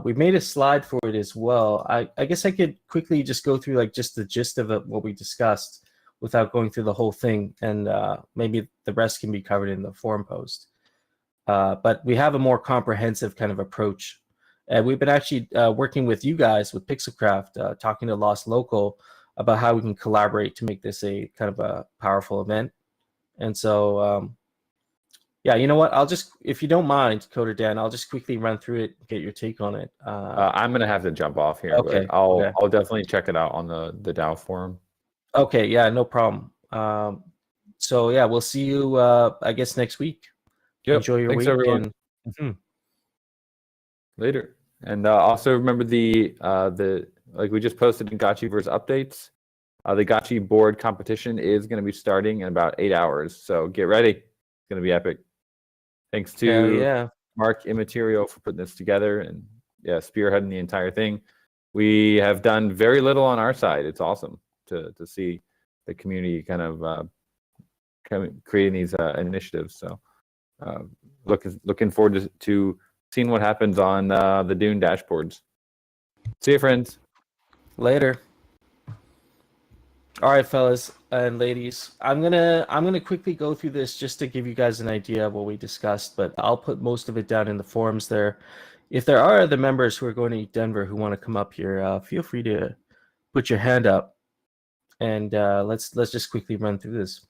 S2: We made a slide for it as well. I guess I could quickly just go through just the gist of it, what we discussed, without going through the whole thing, and maybe the rest can be covered in the forum post. But we have a more comprehensive kind of approach. And we've been actually working with you guys, with Pixelcraft, talking to Lost Local about how we can collaborate to make this a kind of a powerful event. And so, yeah, you know what? I'll just, if you don't mind, Coder Dan, I'll just quickly run through it and get your take on it.
S1: I'm gonna have to jump off here.
S2: Okay.
S1: But I'll definitely check it out on the DAO forum.
S2: Okay. Yeah, no problem. So yeah, we'll see you, I guess, next week.
S1: Yep.
S2: Enjoy your
S1: Thanks,
S2: week.
S1: everyone. Later. And also remember the we just posted in Gotchiverse updates. The Gotchi board competition is going to be starting in about 8 hours. So get ready. It's going to be epic. Thanks to Mark Immaterial for putting this together and spearheading the entire thing. We have done very little on our side. It's awesome to see the community kind of creating these initiatives. So looking forward to seeing what happens on the Dune dashboards. See you, friends.
S2: Later. All right, fellas and ladies, I'm gonna quickly go through this just to give you guys an idea of what we discussed, but I'll put most of it down in the forums there. If there are other members who are going to Denver who want to come up here, feel free to put your hand up, and let's just quickly run through this.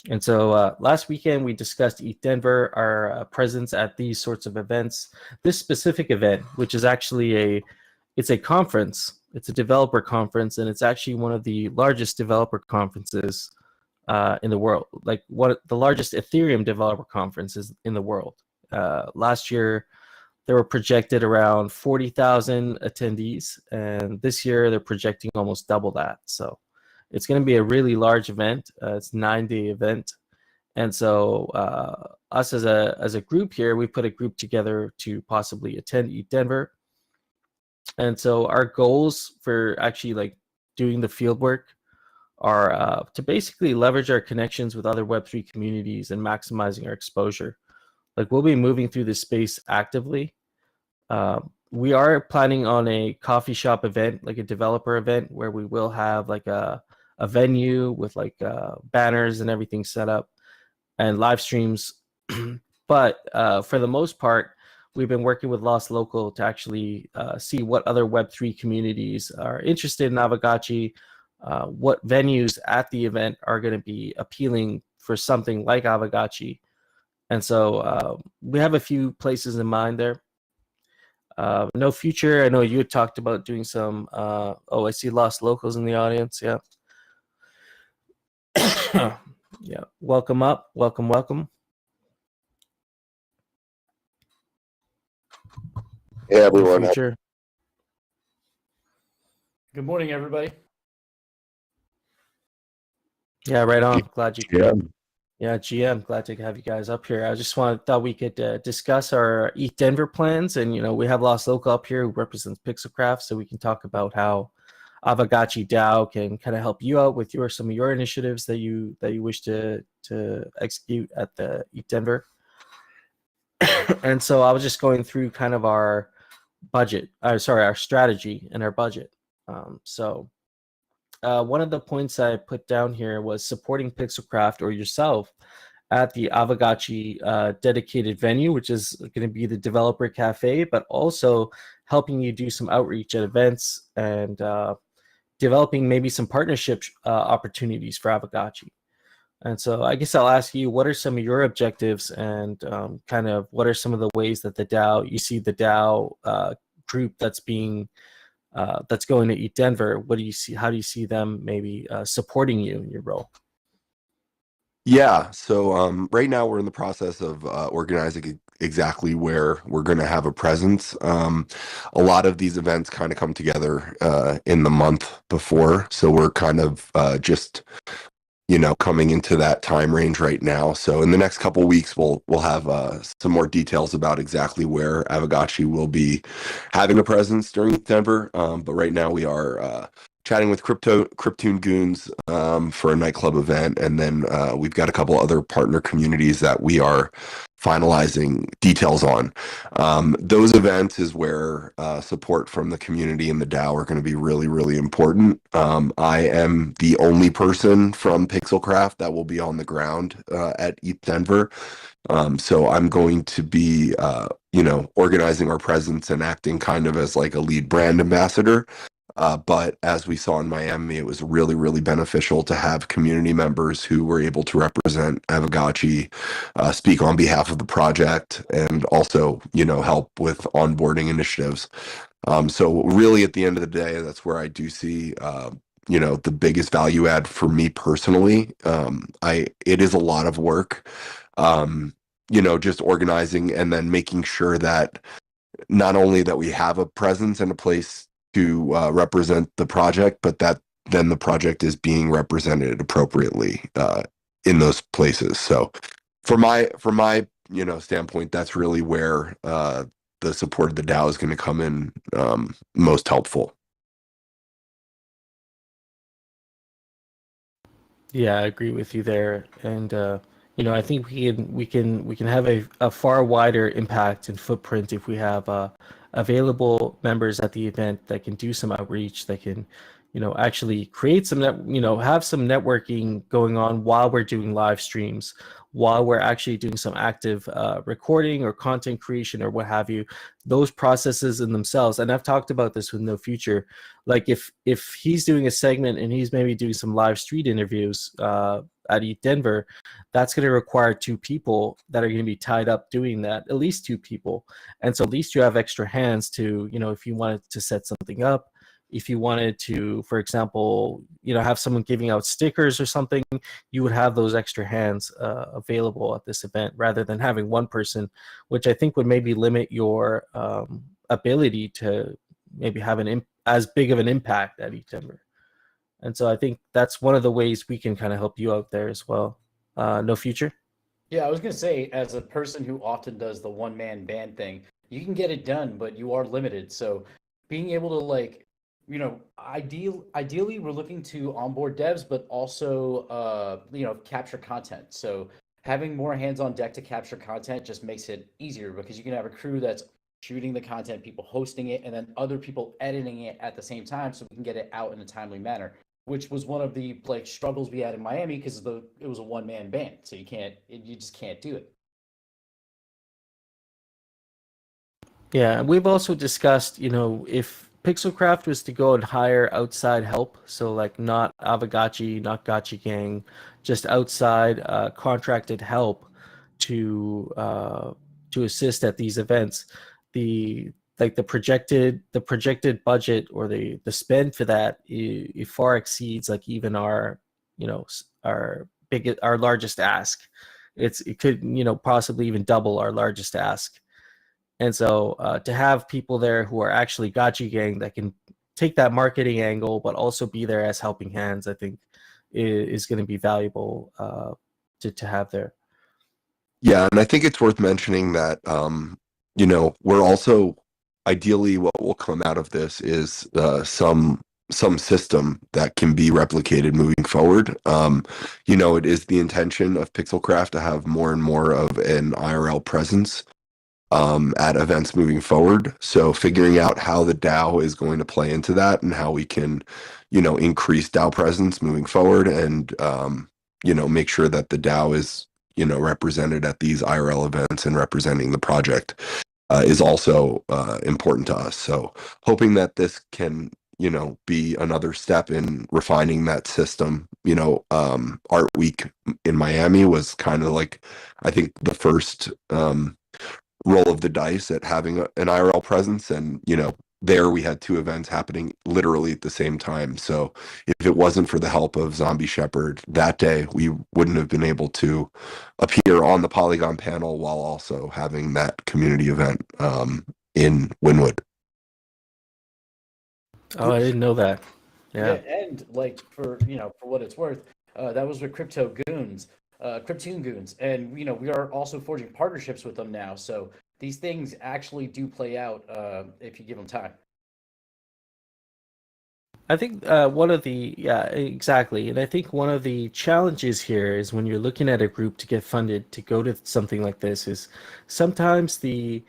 S2: And so last weekend we discussed Eat Denver, our presence at these sorts of events. This specific event, which is actually it's a conference. It's a developer conference, and it's actually one of the largest developer conferences in the world. Like the largest Ethereum developer conferences in the world. Last year, there were projected around 40,000 attendees, and this year they're projecting almost double that. So it's going to be a really large event. It's a 9-day event, and so us as a group here, we put a group together to possibly attend Eat Denver. And so our goals for actually like doing the field work are to basically leverage our connections with other Web3 communities and maximizing our exposure. Like we'll be moving through this space actively. We are planning on a coffee shop event, like a developer event, where we will have like a venue with like banners and everything set up and live streams. But for the most part, we've been working with Lost Local to actually see what other Web3 communities are interested in Aavegotchi, what venues at the event are going to be appealing for something like Aavegotchi. And so we have a few places in mind there. No Future, I know you had talked about doing some, I see Lost Locals in the audience, yeah. Yeah, welcome up, welcome.
S5: Hey everyone.
S2: Future.
S6: Good morning, everybody.
S2: Yeah, right on. Glad you could.
S5: Yeah.
S2: Yeah, GM. Glad to have you guys up here. I just thought we could discuss our Eat Denver plans, and we have Lost Local up here who represents Pixelcraft, so we can talk about how Aavegotchi DAO can kind of help you out with some of your initiatives that you wish to execute at the Eat Denver. And so I was just going through kind of our budget. Our strategy and our budget. One of the points I put down here was supporting Pixelcraft or yourself at the Aavegotchi dedicated venue, which is going to be the Developer Cafe, but also helping you do some outreach at events and developing maybe some partnership opportunities for Aavegotchi. And so I guess I'll ask you, what are some of your objectives and kind of what are some of the ways that you see the DAO group that's going to Eat Denver? What do you see? How do you see them maybe supporting you in your role?
S5: Yeah. So right now we're in the process of organizing exactly where we're going to have a presence. A lot of these events kind of come together in the month before. So we're kind of just coming into that time range right now. So in the next couple of weeks, we'll have some more details about exactly where Aavegotchi will be having a presence during Denver. But right now we are chatting with Cryptoon Goons for a nightclub event, and then we've got a couple other partner communities that we are finalizing details on. Those events is where support from the community and the DAO are going to be really, really important. I am the only person from Pixelcraft that will be on the ground at ETH Denver. So I'm going to be, organizing our presence and acting kind of as like a lead brand ambassador. But as we saw in Miami, it was really, really beneficial to have community members who were able to represent Aavegotchi, speak on behalf of the project, and also, help with onboarding initiatives. So really, at the end of the day, that's where I do see, the biggest value add for me personally. It is a lot of work, just organizing and then making sure that not only that we have a presence and a place to represent the project, but that then the project is being represented appropriately in those places. So from my standpoint, that's really where the support of the DAO is going to come in most helpful.
S2: Yeah, I agree with you there. And I think we can have a far wider impact and footprint if we have available members at the event that can do some outreach, that can, actually create some have some networking going on while we're doing live streams, while we're actually doing some active recording or content creation or what have you. Those processes in themselves, and I've talked about this with No Future, like if he's doing a segment and he's maybe doing some live street interviews at Eat Denver, that's going to require two people that are going to be tied up doing that, at least two people. And so at least you have extra hands to, if you wanted to set something up, if you wanted to, for example, have someone giving out stickers or something, you would have those extra hands available at this event rather than having one person, which I think would maybe limit your ability to maybe have as big of an impact at Eat Denver. And so I think that's one of the ways we can kind of help you out there as well. No Future?
S6: Yeah, I was gonna say, as a person who often does the one man band thing, you can get it done, but you are limited. So being able to ideally we're looking to onboard devs, but also capture content. So having more hands on deck to capture content just makes it easier because you can have a crew that's shooting the content, people hosting it, and then other people editing it at the same time, so we can get it out in a timely manner. Which was one of the struggles we had in Miami because it was a one man band, so you just can't do it.
S2: Yeah, and we've also discussed, if Pixelcraft was to go and hire outside help, so like not Aavegotchi, not Gotchi Gang, just outside contracted help to assist at these events, the projected budget or the spend for that, it far exceeds like even our our largest ask. It could possibly even double our largest ask. And so to have people there who are actually Gotchi Gang that can take that marketing angle, but also be there as helping hands, I think is going to be valuable to have there.
S5: Yeah, and I think it's worth mentioning that we're also ideally what will come out of this is some system that can be replicated moving forward. It is the intention of Pixelcraft to have more and more of an IRL presence at events moving forward. So figuring out how the DAO is going to play into that and how we can, increase DAO presence moving forward and, make sure that the DAO is, represented at these IRL events and representing the project is also important to us. So hoping that this can, be another step in refining that system. Art Week in Miami was kind of like, I think, the first roll of the dice at having an IRL presence. And, there we had two events happening literally at the same time. So if it wasn't for the help of ZombieShepherd that day, we wouldn't have been able to appear on the Polygon panel while also having that community event in Wynwood.
S2: Oh, I didn't know that.
S6: Yeah,
S2: Yeah.
S6: and for what it's worth, that was with Cryptoon Goons, and we are also forging partnerships with them now. So these things actually do play out if you give them time.
S2: I think exactly. And I think one of the challenges here is when you're looking at a group to get funded to go to something like this is sometimes the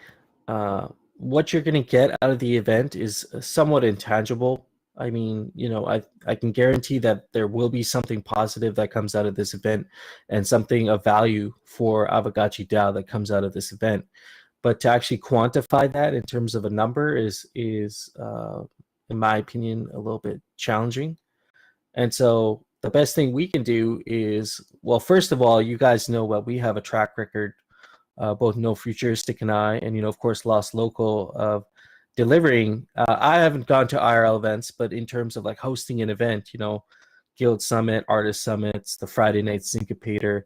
S2: what you're going to get out of the event is somewhat intangible. I mean, I can guarantee that there will be something positive that comes out of this event and something of value for Aavegotchi DAO that comes out of this event. But to actually quantify that in terms of a number is in my opinion, a little bit challenging. And so the best thing we can do is, well, first of all, you guys know that we have a track record, both No Futuristic and I, and, of course, Lost Local of delivering. I haven't gone to IRL events, but in terms of like hosting an event, Guild Summit, Artist Summits, the Friday Night Syncopator,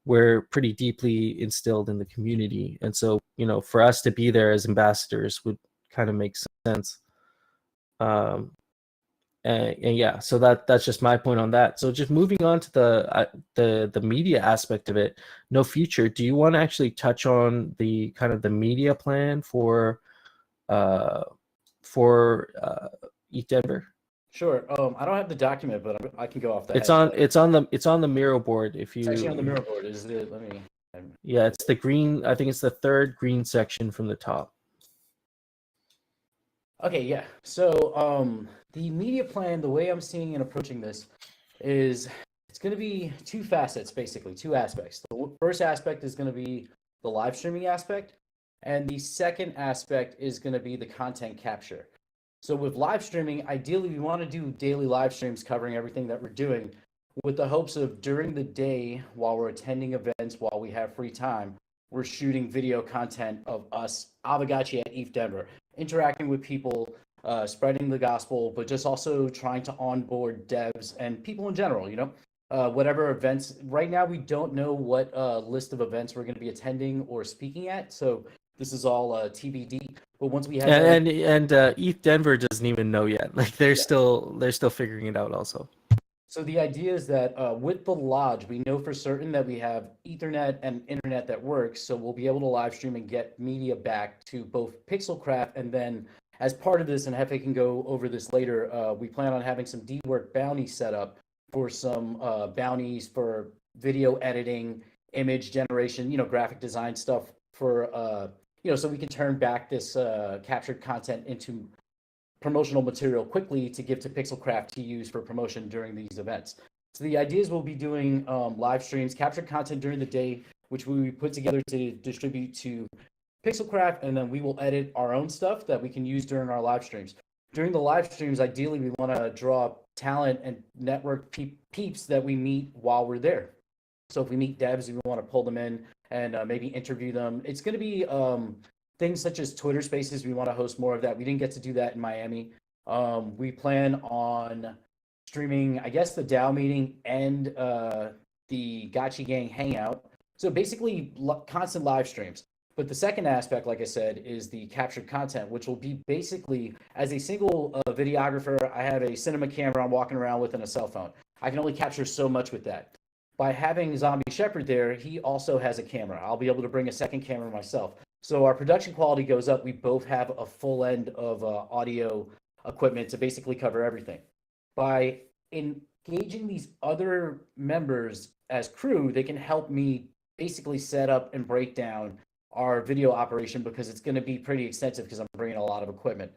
S2: we're pretty deeply instilled in the community. And so, for us to be there as ambassadors would kind of make sense. And yeah, so that's just my point on that. So just moving on to the media aspect of it. No Future, do you want to actually touch on the kind of the media plan for Eat Denver?
S6: Sure. I don't have the document, but I can go off that.
S2: It's on the Miro board. If
S6: It's actually on the
S2: you,
S6: mirror board. Is it? Let me.
S2: yeah, it's the green. I think it's the third green section from the top.
S6: Okay, yeah. So, the media plan, the way I'm seeing and approaching this is it's going to be two facets, basically, two aspects. The first aspect is going to be the live streaming aspect, and the second aspect is going to be the content capture. So, with live streaming, ideally, we want to do daily live streams covering everything that we're doing with the hopes of during the day while we're attending events, while we have free time, we're shooting video content of us, Aavegotchi at ETH Denver, interacting with people, spreading the gospel, but just also trying to onboard devs and people in general, whatever events. Right now, we don't know what list of events we're going to be attending or speaking at. So this is all TBD. But once we have
S2: And ETH Denver doesn't even know yet. Like they're still figuring it out also.
S6: So the idea is that with the lodge, we know for certain that we have Ethernet and internet that works. So we'll be able to live stream and get media back to both Pixelcraft. And then as part of this, and Hefe can go over this later, we plan on having some D-Work bounties set up for some bounties for video editing, image generation, graphic design stuff for, so we can turn back this captured content into promotional material quickly to give to Pixelcraft to use for promotion during these events. So the idea is we'll be doing live streams, captured content during the day, which we put together to distribute to Pixelcraft, and then we will edit our own stuff that we can use during our live streams. During the live streams, ideally, we want to draw talent and network peeps that we meet while we're there. So if we meet devs, we want to pull them in and maybe interview them. It's going to be things such as Twitter Spaces. We want to host more of that. We didn't get to do that in Miami. We plan on streaming, I guess, the DAO meeting and the Gotchi Gang Hangout. So basically, constant live streams. But the second aspect, like I said, is the captured content, which will be basically, as a single videographer, I have a cinema camera I'm walking around with and a cell phone. I can only capture so much with that. By having ZombieShepherd there, he also has a camera. I'll be able to bring a second camera myself. So our production quality goes up. We both have a full end of audio equipment to basically cover everything. By engaging these other members as crew, they can help me basically set up and break down our video operation because it's going to be pretty extensive because I'm bringing a lot of equipment.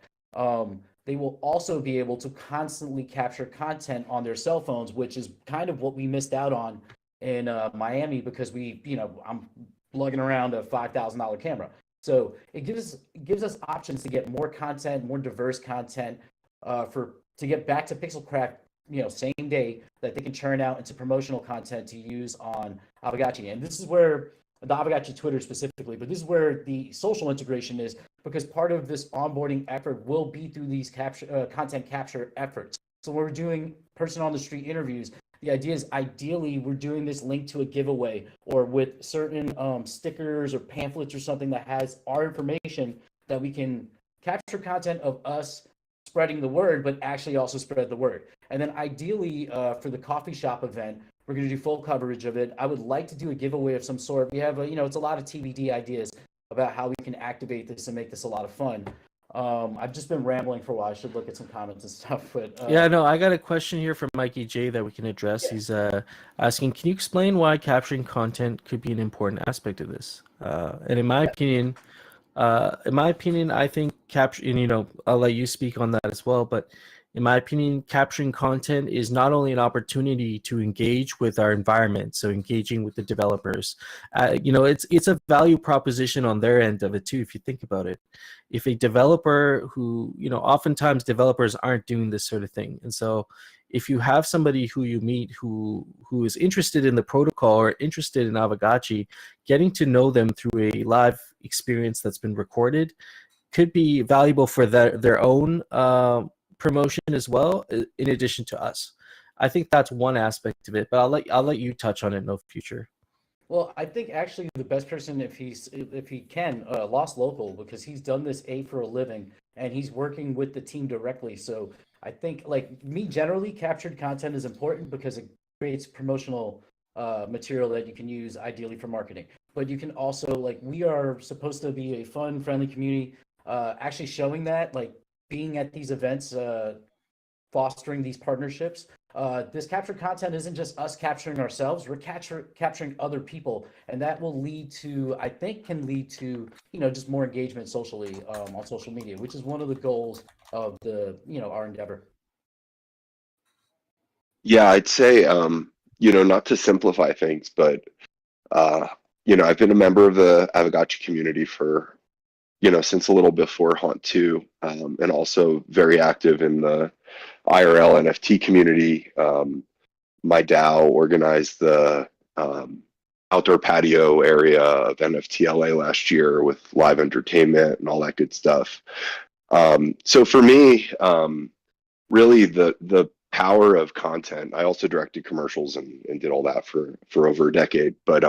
S6: They will also be able to constantly capture content on their cell phones, which is kind of what we missed out on in Miami because I'm lugging around a $5,000 camera. So it gives us options to get more content, more diverse content to get back to Pixelcraft, same day that they can churn out into promotional content to use on Aavegotchi. And this is where the Aavegotchi Twitter specifically, but this is where the social integration is because part of this onboarding effort will be through these content capture efforts. So when we're doing person on the street interviews, the idea is ideally we're doing this linked to a giveaway or with certain stickers or pamphlets or something that has our information that we can capture content of us spreading the word, but actually also spread the word. And then ideally for the coffee shop event, we're going to do full coverage of it. I would like to do a giveaway of some sort. We have, it's a lot of TBD ideas about how we can activate this and make this a lot of fun. I've just been rambling for a while. I should look at some comments and stuff. But
S2: yeah, no, I got a question here from Mikey J that we can address. Yeah. He's asking, can you explain why capturing content could be an important aspect of this? And in my opinion, I think capturing, I'll let you speak on that as well, but in my opinion, capturing content is not only an opportunity to engage with our environment, so engaging with the developers, it's a value proposition on their end of it too, if you think about it. If a developer who, oftentimes developers aren't doing this sort of thing. And so if you have somebody who you meet who is interested in the protocol or interested in Aavegotchi, getting to know them through a live experience that's been recorded could be valuable for their own promotion as well, in addition to us. I think that's one aspect of it, but I'll let you touch on it in the future.
S6: Well, I think actually the best person, if he can, Lost Local, because he's done this for a living and he's working with the team directly. So I think, like me, generally, captured content is important because it creates promotional material that you can use ideally for marketing. But you can also, we are supposed to be a fun, friendly community. Actually showing that, being at these events fostering these partnerships, this captured content isn't just us capturing ourselves, we're capturing other people, and that will lead to, I think, can lead to, just more engagement socially on social media, which is one of the goals of the, our endeavor.
S5: Yeah, I'd say, not to simplify things, but, I've been a member of the Aavegotchi community for, since a little before Haunt 2, and also very active in the IRL NFT community. My DAO organized the outdoor patio area of NFT LA last year with live entertainment and all that good stuff. So for me, really the power of content. I also directed commercials and did all that for over a decade. But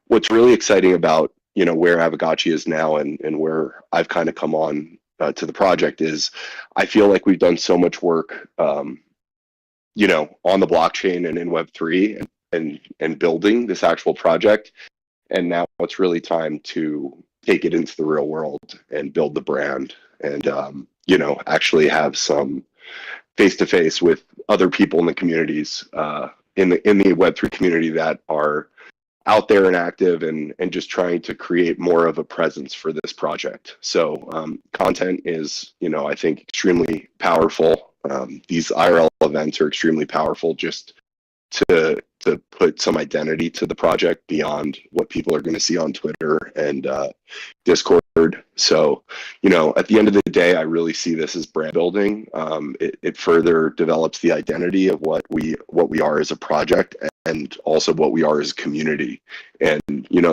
S5: what's really exciting about where Aavegotchi is now and where I've kind of come on to the project is I feel like we've done so much work on the blockchain and in Web3 and building this actual project. And now it's really time to take it into the real world and build the brand and, actually have some face-to-face with other people in the communities, in the Web3 community that are out there and active and just trying to create more of a presence for this project. So content is, I think, extremely powerful. These IRL events are extremely powerful just to put some identity to the project beyond what people are going to see on Twitter and Discord. So, at the end of the day, I really see this as brand building. It further develops the identity of what we are as a project and also what we are as a community. And,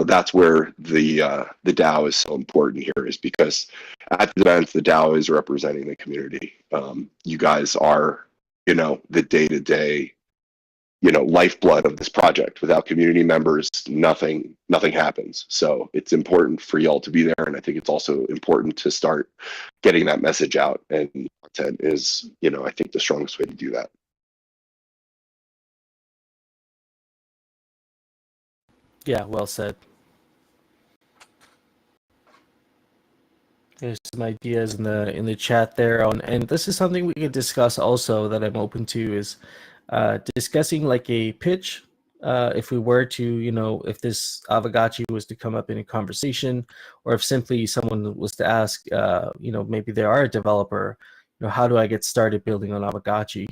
S5: that's where the DAO is so important here, is because at the events, the DAO is representing the community. You guys are, the day-to-day lifeblood of this project. Without community members, nothing happens. So it's important for y'all to be there, and I think it's also important to start getting that message out. And content is, I think, the strongest way to do that.
S2: Yeah, well said. There's some ideas in the chat there and this is something we could discuss also that I'm open to, is discussing like a pitch. If we were to, if this Aavegotchi was to come up in a conversation, or if simply someone was to ask, maybe they are a developer, how do I get started building on Aavegotchi?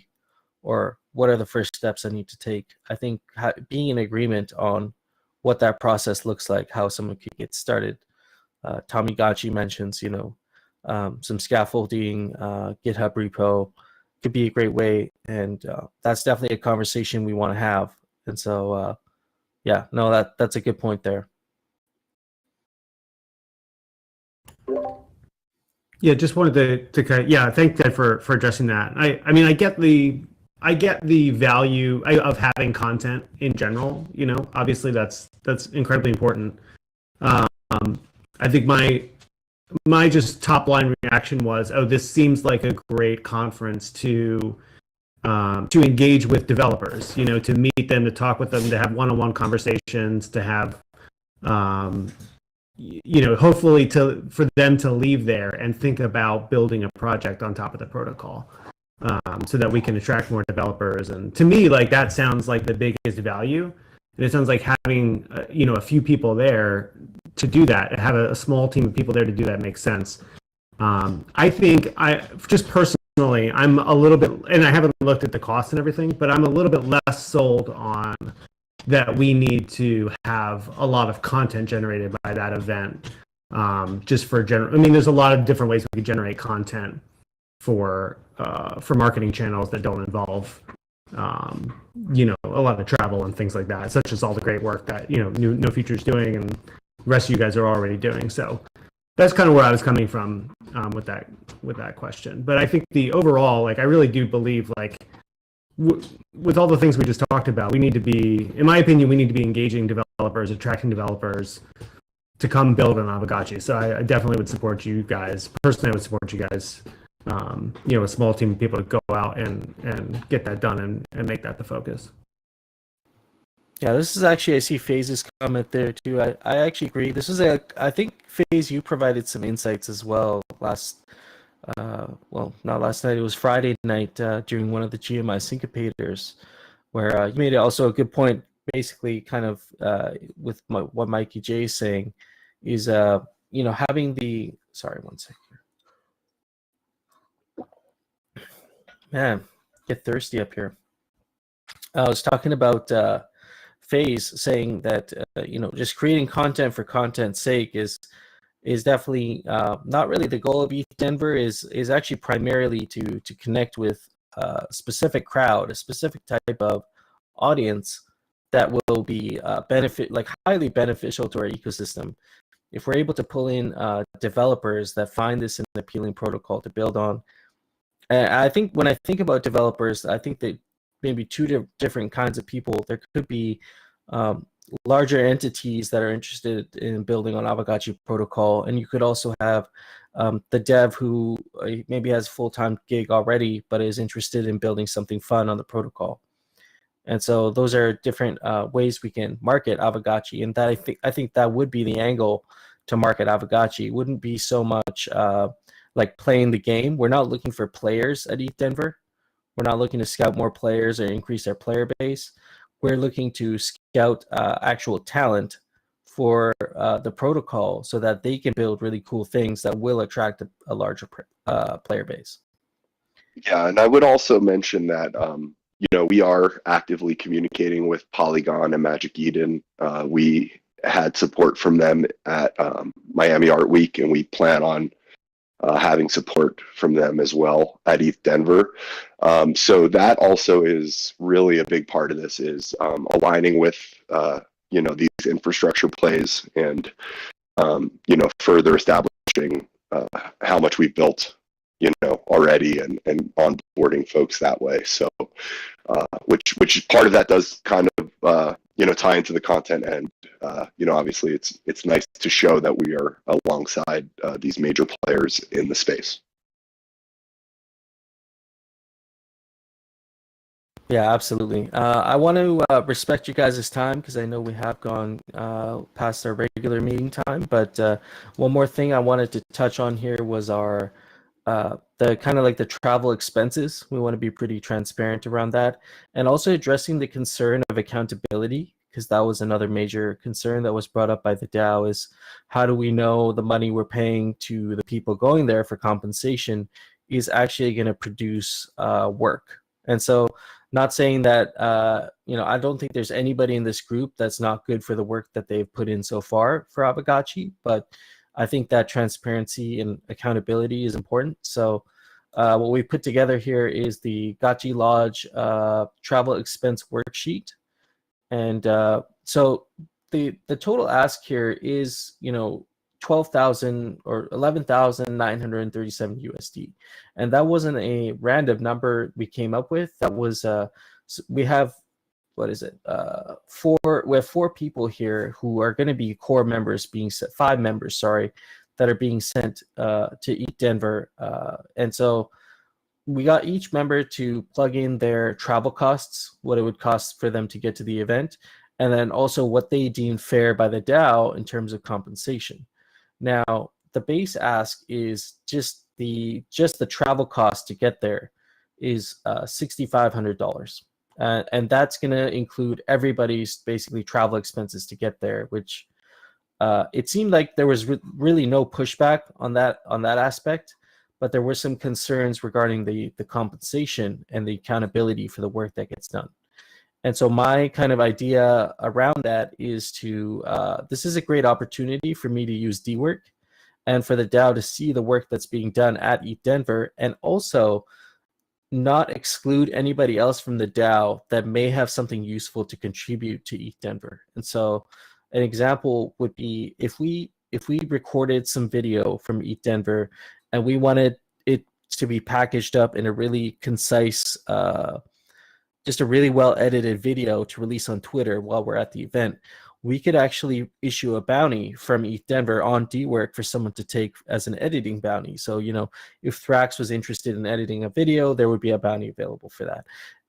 S2: Or what are the first steps I need to take? I think being in agreement on what that process looks like, how someone could get started. Tommy Gotchi mentions, some scaffolding, GitHub repo could be a great way. And that's definitely a conversation we want to have. And so, that's a good point there.
S4: Yeah, just wanted to kind of, thank Ted for addressing that. I mean, I get the value of having content in general. Obviously that's incredibly important. I think my just top line reaction was, oh, this seems like a great conference to engage with developers, to meet them, to talk with them, to have one-on-one conversations, to have, hopefully for them to leave there and think about building a project on top of the protocol, so that we can attract more developers. And to me, like, that sounds like the biggest value. And it sounds like having, a few people there to do that, have a small team of people there to do that makes sense. I think just personally, I'm a little bit, and I haven't looked at the cost and everything, but I'm a little bit less sold on that we need to have a lot of content generated by that event. Just for general, I mean, there's a lot of different ways we could generate content for marketing channels that don't involve, a lot of travel and things like that, such as all the great work that, No Future's doing and the rest of you guys are already doing. So that's kind of where I was coming from with that question. But I think the overall, like, I really do believe, like, with all the things we just talked about, we need to be, in my opinion, we need to be engaging developers, attracting developers to come build on Aavegotchi. So I definitely would support you guys. Personally, I would support you guys, a small team of people to go out and get that done and make that the focus.
S2: Yeah, this is actually, I see Faze's comment there too. I actually agree. This is I think, Faze, you provided some insights as well last well, not last night, it was Friday night during one of the GMI syncopators, where you made also a good point, basically kind of with what Mikey J is saying, is, having the, sorry, one second. Man, get thirsty up here. I was talking about FaZe saying that, just creating content for content's sake is definitely not really the goal of ETH Denver. Is actually primarily to connect with a specific crowd, a specific type of audience that will be highly beneficial to our ecosystem. If we're able to pull in developers that find this an appealing protocol to build on, and I think when I think about developers, I think that maybe two different kinds of people. There could be larger entities that are interested in building on Aavegotchi protocol, and you could also have the dev who maybe has a full-time gig already, but is interested in building something fun on the protocol. And so those are different ways we can market Aavegotchi, and that I think that would be the angle to market Aavegotchi. It wouldn't be so much like playing the game. We're not looking for players at ETH Denver. We're not looking to scout more players or increase our player base. We're looking to scout actual talent for the protocol so that they can build really cool things that will attract a larger player base.
S5: Yeah, and I would also mention that we are actively communicating with Polygon and Magic Eden. We had support from them at Miami Art Week, and we plan on having support from them as well at ETH Denver. So that also is really a big part of this, is aligning with these infrastructure plays and further establishing how much we've built already and onboarding folks that way. So which part of that does kind of tie into the content, and obviously it's nice to show that we are alongside these major players in the space.
S2: Yeah, absolutely. I want to respect you guys' time because I know we have gone past our regular meeting time. But one more thing I wanted to touch on here was our the kind of like the travel expenses. We want to be pretty transparent around that, and also addressing the concern of accountability, because that was another major concern that was brought up by the DAO, is how do we know the money we're paying to the people going there for compensation is actually going to produce work. And so, not saying that I don't think there's anybody in this group that's not good for the work that they've put in so far for Aavegotchi, but I think that transparency and accountability is important. So what we put together here is the Gotchi Lodge travel expense worksheet. And so the total ask here is, 12,000 or 11,937 USD. And that wasn't a random number we came up with. That was, we have, we have 4 people here who are going to be core members being sent, 5 members, sorry, that are being sent to ETH Denver. And so we got each member to plug in their travel costs, what it would cost for them to get to the event, and then also what they deem fair by the DAO in terms of compensation. Now, the base ask is just the travel cost to get there is $6,500. And that's going to include everybody's basically travel expenses to get there, which it seemed like there was really no pushback on that aspect, but there were some concerns regarding the compensation and the accountability for the work that gets done. And so my kind of idea around that is to, this is a great opportunity for me to use DWork and for the DAO to see the work that's being done at ETH Denver, and also not exclude anybody else from the DAO that may have something useful to contribute to ETH Denver. And so an example would be if we recorded some video from ETH Denver and we wanted it to be packaged up in a really concise, just a really well edited video to release on Twitter while we're at the event, we could actually issue a bounty from ETH Denver on DWork for someone to take as an editing bounty. So, if Thrax was interested in editing a video, there would be a bounty available for that.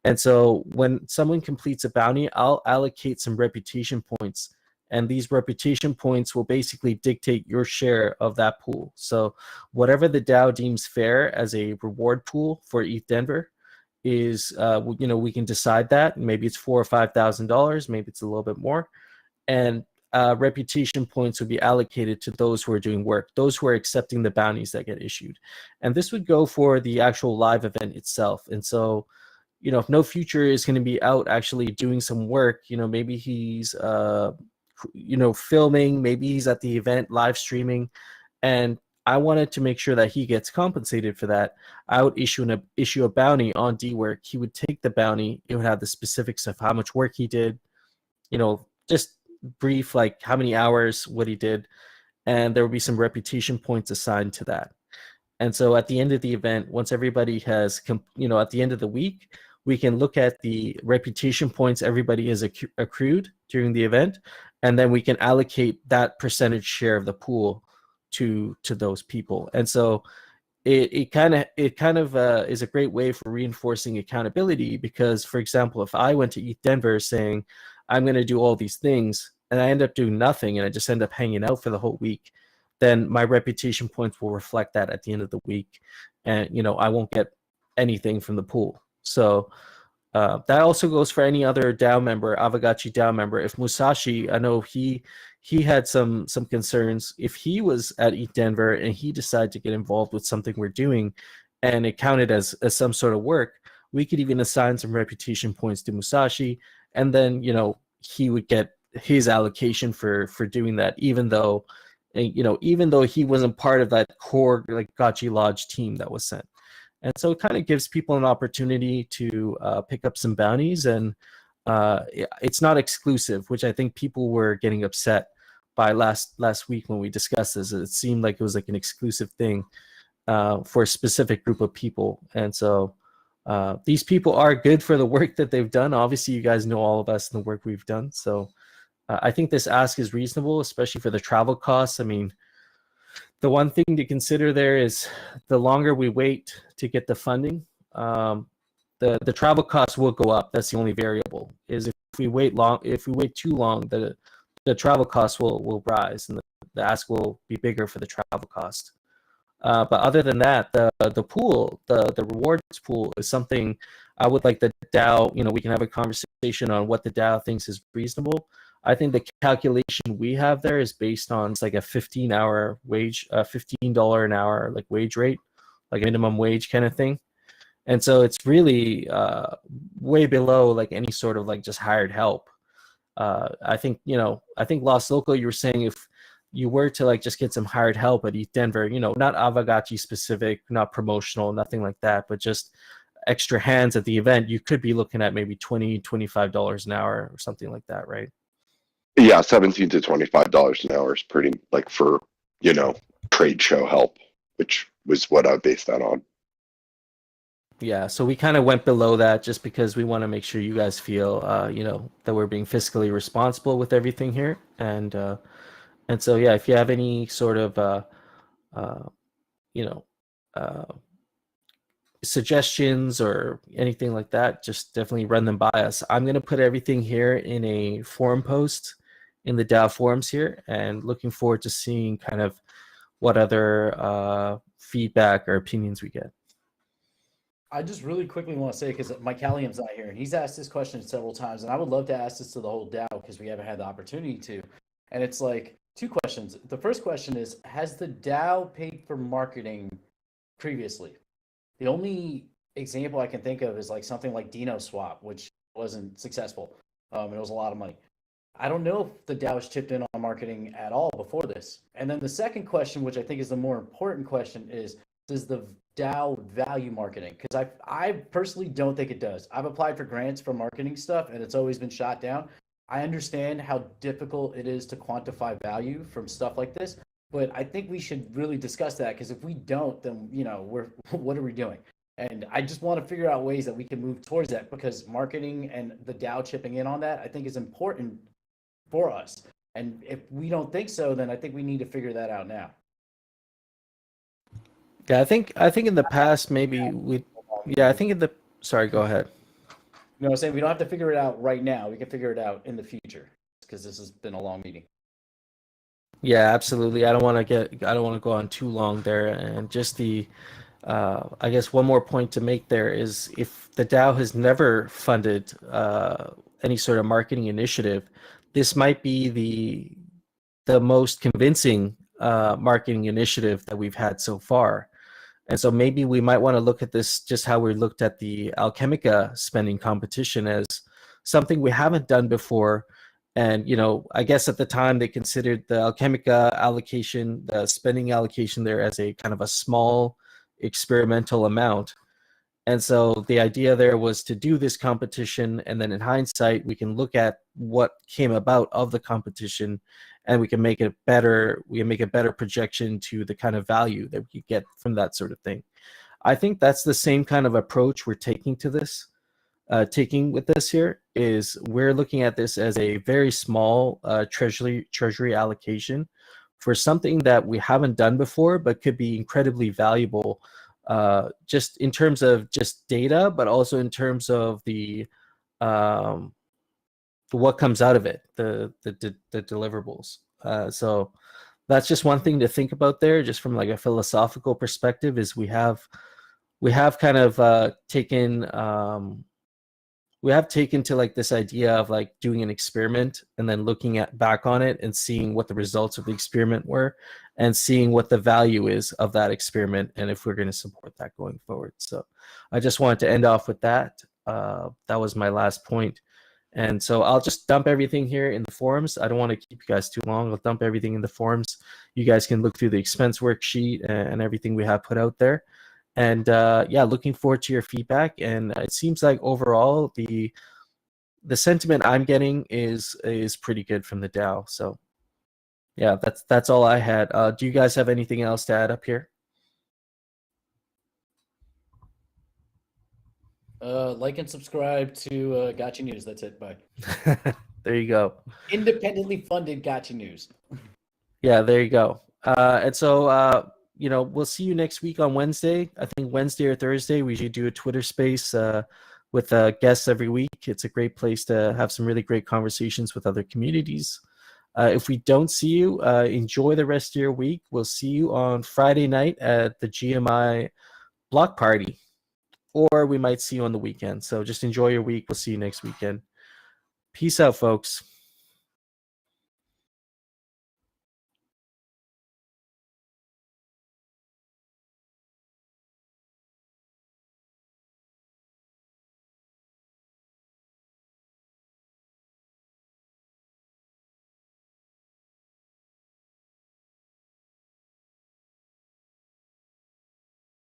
S2: And so when someone completes a bounty, I'll allocate some reputation points and these reputation points will basically dictate your share of that pool. So whatever the DAO deems fair as a reward pool for ETH Denver is, we can decide that. Maybe it's $4,000 or $5,000, maybe it's a little bit more, and reputation points would be allocated to those who are doing work, those who are accepting the bounties that get issued. And this would go for the actual live event itself. And so, if No Future is going to be out actually doing some work, maybe he's, filming, maybe he's at the event live streaming, and I wanted to make sure that he gets compensated for that. I would issue a bounty on D-Work. He would take the bounty. It would have the specifics of how much work he did, just brief, like how many hours, what he did, and there will be some reputation points assigned to that. And so at the end of the event, once everybody has, at the end of the week, we can look at the reputation points everybody has accrued during the event, and then we can allocate that percentage share of the pool to those people. And so it kind of is a great way for reinforcing accountability, because, for example, if I went to ETH Denver saying I'm going to do all these things and I end up doing nothing and I just end up hanging out for the whole week, then my reputation points will reflect that at the end of the week, and I won't get anything from the pool. So that also goes for any other DAO member, Aavegotchi DAO member. If Musashi, I know he had some concerns. If he was at ETH Denver and he decided to get involved with something we're doing and it counted as some sort of work, we could even assign some reputation points to Musashi, and then he would get his allocation for doing that, even though he wasn't part of that core like Gotchi Lodge team that was sent. And so it kind of gives people an opportunity to pick up some bounties, and it's not exclusive, which I think people were getting upset by last week when we discussed this. It seemed like it was like an exclusive thing for a specific group of people. And so these people are good for the work that they've done. Obviously, you guys know all of us and the work we've done. So I think this ask is reasonable, especially for the travel costs. I mean, the one thing to consider there is the longer we wait to get the funding, the travel costs will go up. That's the only variable. Is if we wait too long, the travel costs will rise, and the ask will be bigger for the travel cost. But other than that, the pool, the rewards pool is something I would like the DAO. We can have a conversation on what the DAO thinks is reasonable. I think the calculation we have there is based on, it's like a 15-hour wage, $15 an hour like wage rate, like a minimum wage kind of thing. And so it's really way below like any sort of like just hired help. I think Lost Local, you were saying if you were to like just get some hired help at ETH Denver, not Aavegotchi specific, not promotional, nothing like that, but just extra hands at the event, you could be looking at maybe $20, $25 an hour or something like that, right?
S5: Yeah, $17 to $25 an hour is pretty, like, for trade show help, which was what I based that on.
S2: Yeah, so we kind of went below that just because we want to make sure you guys feel that we're being fiscally responsible with everything here, and so yeah, if you have any sort of suggestions or anything like that, just definitely run them by us. I'm going to put everything here in a forum post in the DAO forums here, and looking forward to seeing kind of what other feedback or opinions we get.
S6: I just really quickly want to say, because Mike Calliam's not here, and he's asked this question several times, and I would love to ask this to the whole DAO because we haven't had the opportunity to. And it's like two questions. The first question is, has the DAO paid for marketing previously? The only example I can think of is like something like Dino Swap, which wasn't successful. It was a lot of money. I don't know if the DAO has chipped in on marketing at all before this. And then the second question, which I think is the more important question, is does the DAO value marketing? Because I personally don't think it does. I've applied for grants for marketing stuff, and it's always been shot down. I understand how difficult it is to quantify value from stuff like this, but I think we should really discuss that, because if we don't, then what are we doing? And I just want to figure out ways that we can move towards that, because marketing and the DAO chipping in on that, I think, is important for us. And if we don't think so, then I think we need to figure that out now.
S2: Yeah, I think in the past maybe sorry, go ahead.
S6: I'm saying we don't have to figure it out right now. We can figure it out in the future. because this has been a long meeting.
S2: Yeah, absolutely. I don't want to go on too long there. And just I guess one more point to make there is if the DAO has never funded any sort of marketing initiative, this might be the most convincing marketing initiative that we've had so far. And so maybe we might want to look at this just how we looked at the Alchemica spending competition as something we haven't done before. And, I guess at the time they considered the Alchemica allocation, the spending allocation there as a kind of a small experimental amount. And so the idea there was to do this competition, and then in hindsight, we can look at what came about of the competition, and we can make it better. We can make a better projection to the kind of value that we get from that sort of thing. I think that's the same kind of approach we're taking to this. Taking with this here is we're looking at this as a very small treasury allocation for something that we haven't done before, but could be incredibly valuable. Just in terms of just data, but also in terms of the what comes out of it, the deliverables. So that's just one thing to think about there, just from like a philosophical perspective. Is we have kind of taken to like this idea of like doing an experiment and then looking back on it and seeing what the results of the experiment were and seeing what the value is of that experiment and if we're going to support that going forward. So I just wanted to end off with that. That was my last point. And so I'll just dump everything here in the forums. I don't want to keep you guys too long. I'll dump everything in the forums. You guys can look through the expense worksheet and everything we have put out there. And yeah, looking forward to your feedback. And it seems like overall the sentiment I'm getting is pretty good from the DAO. So yeah, that's all I had. Do you guys have anything else to add up here?
S6: Like and subscribe to Gotcha News. That's it. Bye.
S2: There you go.
S6: Independently funded Gotcha News.
S2: Yeah, there you go. And so we'll see you next week on Wednesday. I think Wednesday or Thursday, we should do a Twitter space with guests every week. It's a great place to have some really great conversations with other communities. If we don't see you, enjoy the rest of your week. We'll see you on Friday night at the GMI block party, or we might see you on the weekend. So just enjoy your week. We'll see you next weekend. Peace out, folks.